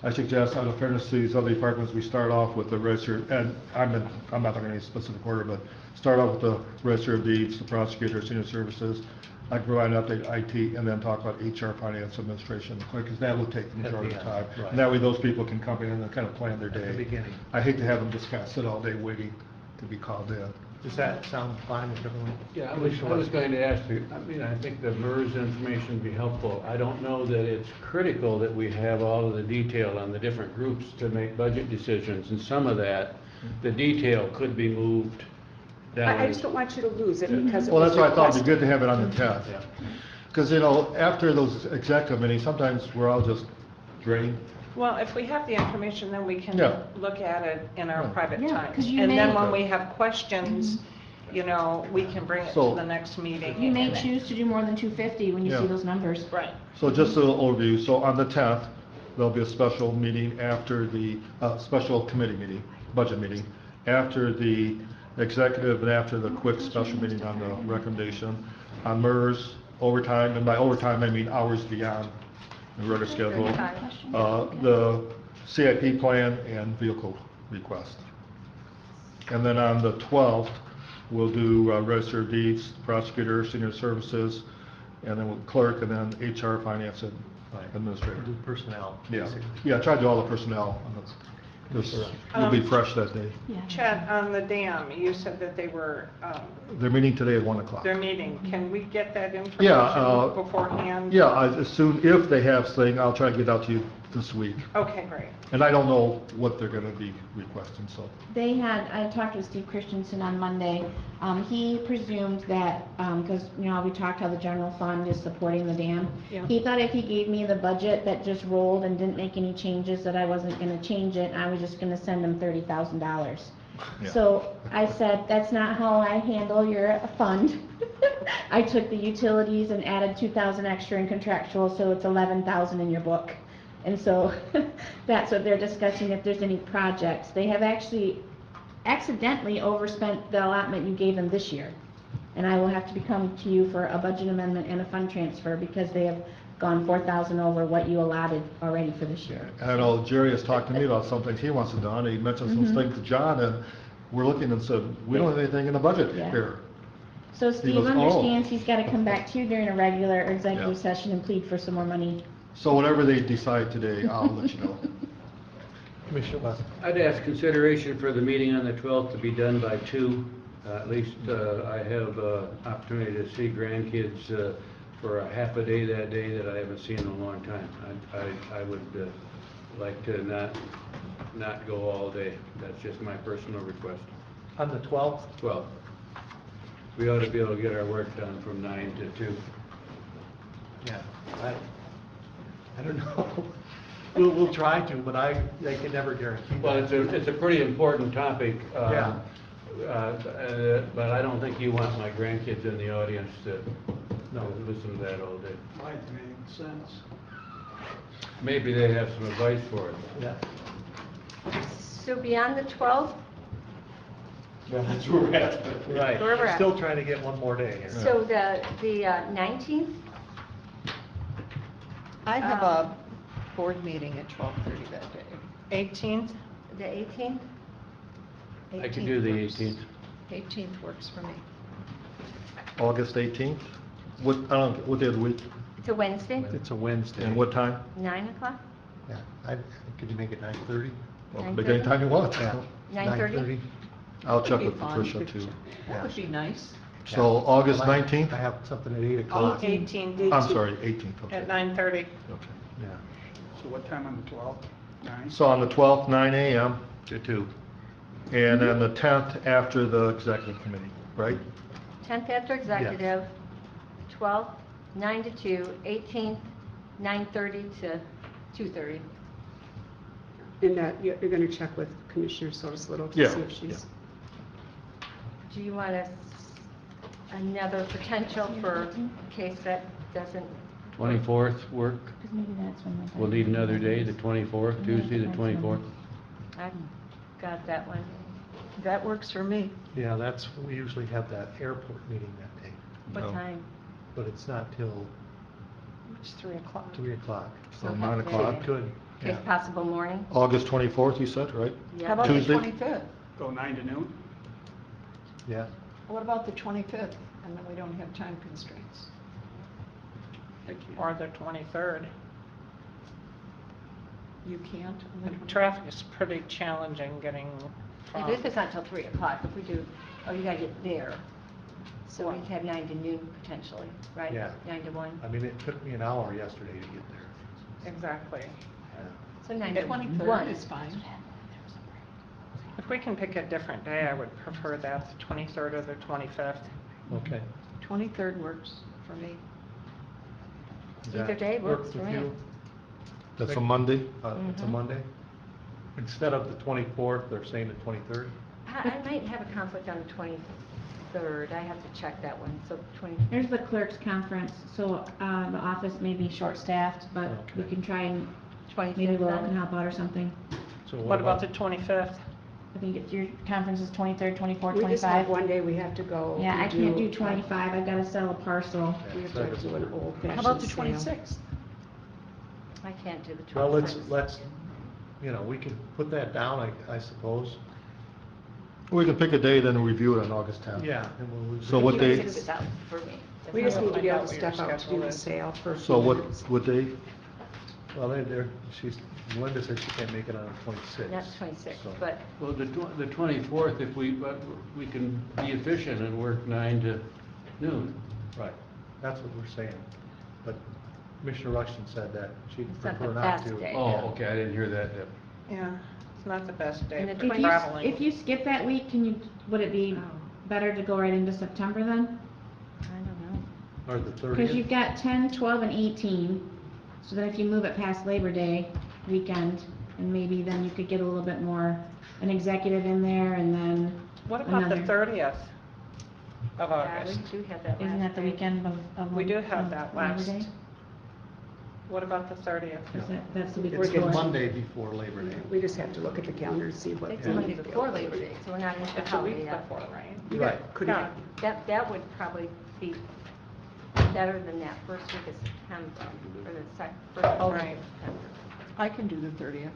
I suggest, out of fairness to these other departments, we start off with the register, and I'm not talking any specific order, but start off with the register of deeds, the prosecutor, senior services. I can provide an update IT, and then talk about HR, finance, administration, because that will take the majority of the time. Right. And that way those people can come in and kind of plan their At the day. beginning. I hate to have them just kind of sit all day waiting to be called in. Does that sound fine with everyone? Yeah, I was going to ask you, I mean, I think the MERS information would be helpful. I don't know that it's critical that we have all of the detail on the different groups to make budget decisions, and some of that, the detail could be moved down. I just don't want you to lose it because it Well, was that's why I thought it'd be requested. good to have it on the 10th. Yeah. Because, you know, after those executive meetings, sometimes we're all just drained. Well, if we have the information, then we can Yeah. look at it in our Yeah. private Yeah, time. 'cause you And then may- when we have questions, you know, we can bring it to So- the next meeting. You may choose to do more than 250 when you Yeah. see those numbers. Right. So just a little overview. So on the 10th, there'll be a special meeting after the, special committee meeting, budget meeting, after the executive and after the quick special meeting on the recommendation. On MERS, overtime, and by overtime, I mean hours beyond the regular schedule. The CIP plan and vehicle request. And then on the 12th, we'll do register of deeds, prosecutor, senior services, and then with clerk, and then HR, finance, and administrator. Do personnel. Yeah, basically. yeah, try to do all the personnel. Just, you'll be fresh that day. Chad, on the dam, you said that they were, They're meeting today at 1 o'clock. they're meeting. Can we get that Yeah, information beforehand? Yeah, as soon, if they have thing, I'll try to get out to you this week. Okay, great. And I don't know what they're gonna be requesting, so. I talked with Steve Christensen on Monday. He presumed that, because, you know, we talked how the general fund is supporting the dam. Yeah. He thought if he gave me the budget that just rolled and didn't make any changes, that I wasn't gonna change it, and I was just gonna send him $30,000. Yeah. So I said, that's not how I handle your fund. I took the utilities and added 2,000 extra in contractual, so it's 11,000 in your book. And so that's what they're discussing, if there's any projects. They have actually accidentally overspent the allotment you gave them this year. And I will have to come to you for a budget amendment and a fund transfer because they have gone 4,000 over what you allotted already for this year. And I know Jerry has talked to me about some things he wants to do, and he mentioned some things to John, and we're looking and said, we don't have anything in the budget Yeah. here. So Steve goes, "Oh." understands he's gotta come back to you during a regular executive Yeah. session and plead for some more money. So whatever they decide today, I'll let you know. Commissioner West. I'd ask consideration for the meeting on the 12th to be done by 2. At least I have opportunity to see grandkids for a half a day that day that I haven't seen in a long time. I would like to not go all day. That's just my personal request. On the 12th? 12. We ought to be able to get our work done from 9 to 2. Yeah, I don't know. We'll try to, but I can never guarantee that. Well, it's a pretty important topic. Yeah. But I don't think you want my grandkids in the audience to listen to that all day. Might make sense. Maybe they have some advice for us. Yeah. So beyond the 12th, Yeah, that's where we're at. Right. where we're at. Still trying to get one more day here. So the 19th, I have a board meeting at 12:30 that day. 18th? the 18th? I could do the 18th works. 18th. 18th works for me. August 18th? What day of the week? It's a Wednesday, It's a Wednesday. And what time? 9 o'clock? Yeah, could you make it 9:30? Well, 9:30? make any time you want. Yeah. 9:30? I'll check Would be with fun. Patricia too. That would be nice. So August Well, I 19th? have something at 8 o'clock. 18 I'm sorry, 18th, okay. at 9:30. Okay. Yeah, So what time on the 12th? 9? So on the 12th, 9 a.m., to 2. and then the 10th after the executive committee, right? 10th after executive, 12th, 9 to 2, 18th, 9:30 to 2:30. And that, you're going to check with Commissioner Sotis Little to Yeah, see if she's... Do you want another potential for in case that doesn't? 24th work? Because maybe that's when my. We'll need another day, the 24th, Tuesday, the 24th. I've got that one. That works for me. Yeah, we usually have that airport meeting that day, What No. time? but it's not till It's 3 o'clock. 3 o'clock. So Okay. 9 o'clock. It could, Okay, yeah. possible morning? August 24th, you said, right? Yeah. How about the Tuesday? 25th? Go 9 to noon? Yeah, What about the 25th? And then we don't have time constraints. Or the 23rd. You can't on the The 25th? traffic is pretty challenging getting from. This is not till 3 o'clock. If we do, oh, you gotta get there. So we'd have 9 to noon potentially, right? Yeah. 9 to 1. I mean, it took me an hour yesterday to get there. Exactly. Yeah. So 9 to 23rd 1 is fine. If we can pick a different day, I would prefer that, the 23rd or the 25th. Okay. 23rd works for me. Does Either that day work works for with me. you? That's a Monday? It's a Mhm. Monday? Instead of the 24th, they're saying the 23rd? I might have a conflict on the 23rd. I have to check that one. So 20, There's the clerks conference, so the office may be short-staffed, but we Okay. can try and 25th maybe Laurel can then? help out or something. So What about the 25th? I think your conference is 23rd, 24th, We just have 25th. one day we have to go. Yeah, and I can't do 25, I've got to sell a parcel. We have to do an old fashioned How about the sale. 26th? I can't do the 26th. Well, let's, we can put that down, I suppose. We can pick a date and review it on August 10th. Yeah. and we'll review So what it. day? 26th is out for me. We just need to be able to Find out step what your out to do schedule the is. sale for a So few what, minutes. what day? Well, Linda said she can't make it on the 26th. Not 26th, so- but Well, the 24th, but we can be efficient and work 9 to noon. Right, that's what we're saying. But Commissioner Rushton said that she'd It's not prefer the not best to. day. Oh, okay, I didn't hear that. Yeah, it's not the best day And the for 20 traveling. If you skip that week, would it be better to go right into September then? I don't know. Or the Because 30th? you've got 10, 12, and 18, so that if you move it past Labor Day weekend, and maybe then you could get a little bit more, an executive in there, and then What about the another. 30th of Yeah, August? we do have that Isn't that the last day. weekend of? We do have of that Labor last. Day? What about the 30th? That's the week It's the before. Monday before Labor Day. We just have to look at the calendar and see what. It's Yeah. Monday before Labor Day, so we're not into the It's a holiday week yet. before, right? Right. Could Yeah. That would probably be better than that first week of September, or the first Oh, week right. of September. I can do the 30th.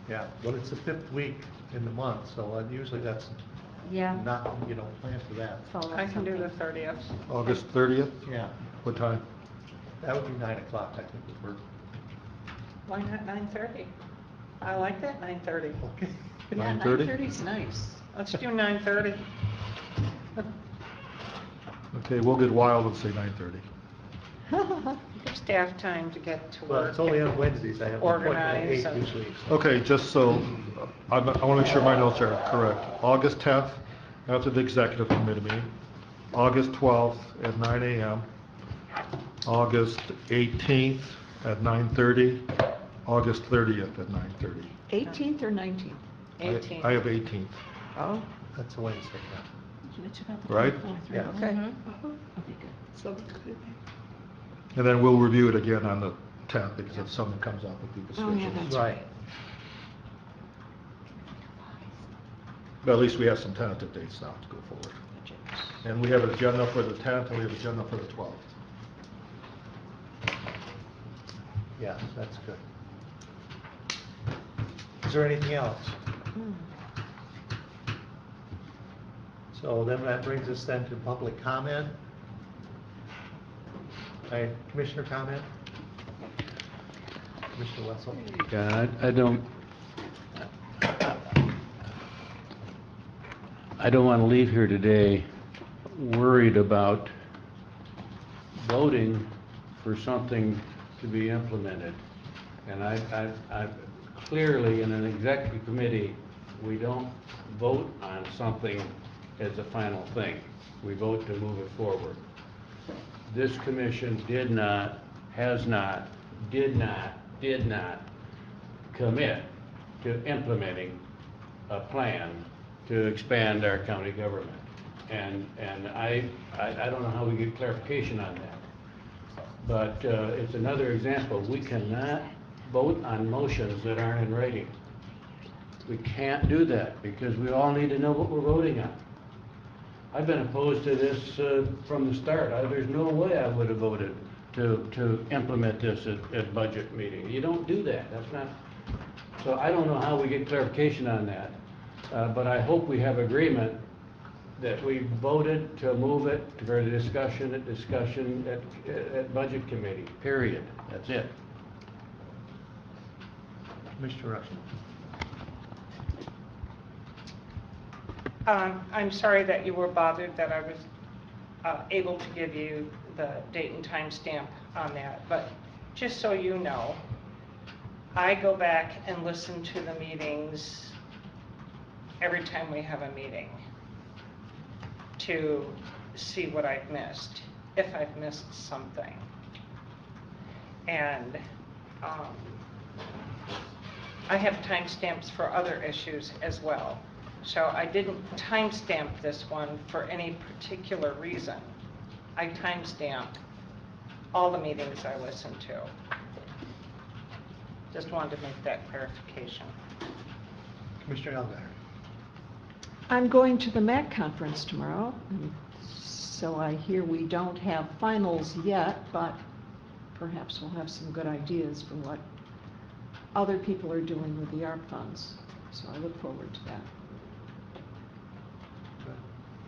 Yeah, but it's the 5th week in the month, so usually that's Yeah. not, plan for that. Fall off I can do the something. 30th. August 30th? Yeah, What time? that would be 9 o'clock, I think, would work. Why not 9:30? I like that 9:30. Okay. Yeah, 9:30? 9:30 is nice. Let's do 9:30. Okay, we'll get wild and say 9:30. Give staff time to get to Well, work. it's only on Wednesdays, I have an appointment at Organize 8 and- usually. Okay, just so, I want to make sure my notes are correct. August 10th, after the executive committee meeting. August 12th at 9 a.m. August 18th at 9:30. August 30th at 9:30. 18th or 19th? 18th. I have 18th, Oh. That's a Wednesday, yeah. right? Yeah. Okay. Mhm. Okay, good. So, And then we'll review it again on the 10th, because if something comes up with people's Oh, yeah, schedules. that's Right. But at least we have some tentative dates now to go forward. And we have an agenda for the 10th, and we have an agenda for the 12th. Yes, that's good. Is there anything else? So then that brings us then to public comment. Aye. Commissioner comment? Commissioner Wessel? Yeah, I don't want to leave here today worried about voting for something to be implemented. And I clearly, in an executive committee, we don't vote on something as a final thing. We vote to move it forward. This commission did not commit to implementing a plan to expand our county government. And I don't know how we get clarification on that. But it's another example. We cannot vote on motions that aren't in writing. We can't do that because we all need to know what we're voting on. I've been opposed to this from the start. There's no way I would have voted to implement this at budget meeting. You don't do that. That's not. So I don't know how we get clarification on that. But I hope we have agreement that we voted to move it for the discussion at budget committee, period. That's it. Commissioner Rushing? I'm sorry that you were bothered that I was able to give you the date and time stamp on that, but just so you know, I go back and listen to the meetings every time we have a meeting to see what I've missed, if I've missed something. And I have timestamps for other issues as well. So I didn't timestamp this one for any particular reason. I timestamped all the meetings I listened to. Just wanted to make that clarification. Commissioner Elgar? I'm going to the MAC conference tomorrow, and so I hear we don't have finals yet, but perhaps we'll have some good ideas for what other people are doing with the ARP funds. So I look forward to that.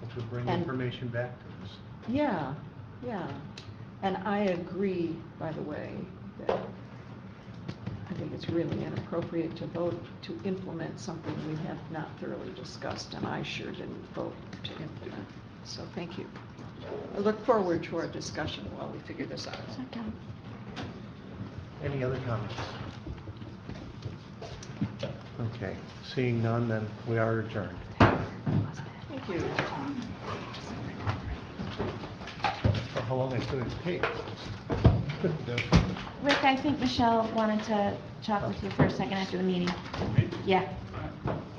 Which will bring And- information back to us. Yeah, yeah. And I agree, by the way, that I think it's really inappropriate to vote to implement something we have not thoroughly discussed, and I sure didn't vote to implement. So thank you. I look forward to our discussion while we figure this out. Any other comments? Okay, seeing none, then we are adjourned. Thank you. For how long I still take? Rick, I think Michelle wanted to talk with you for a second after the meeting. Yeah.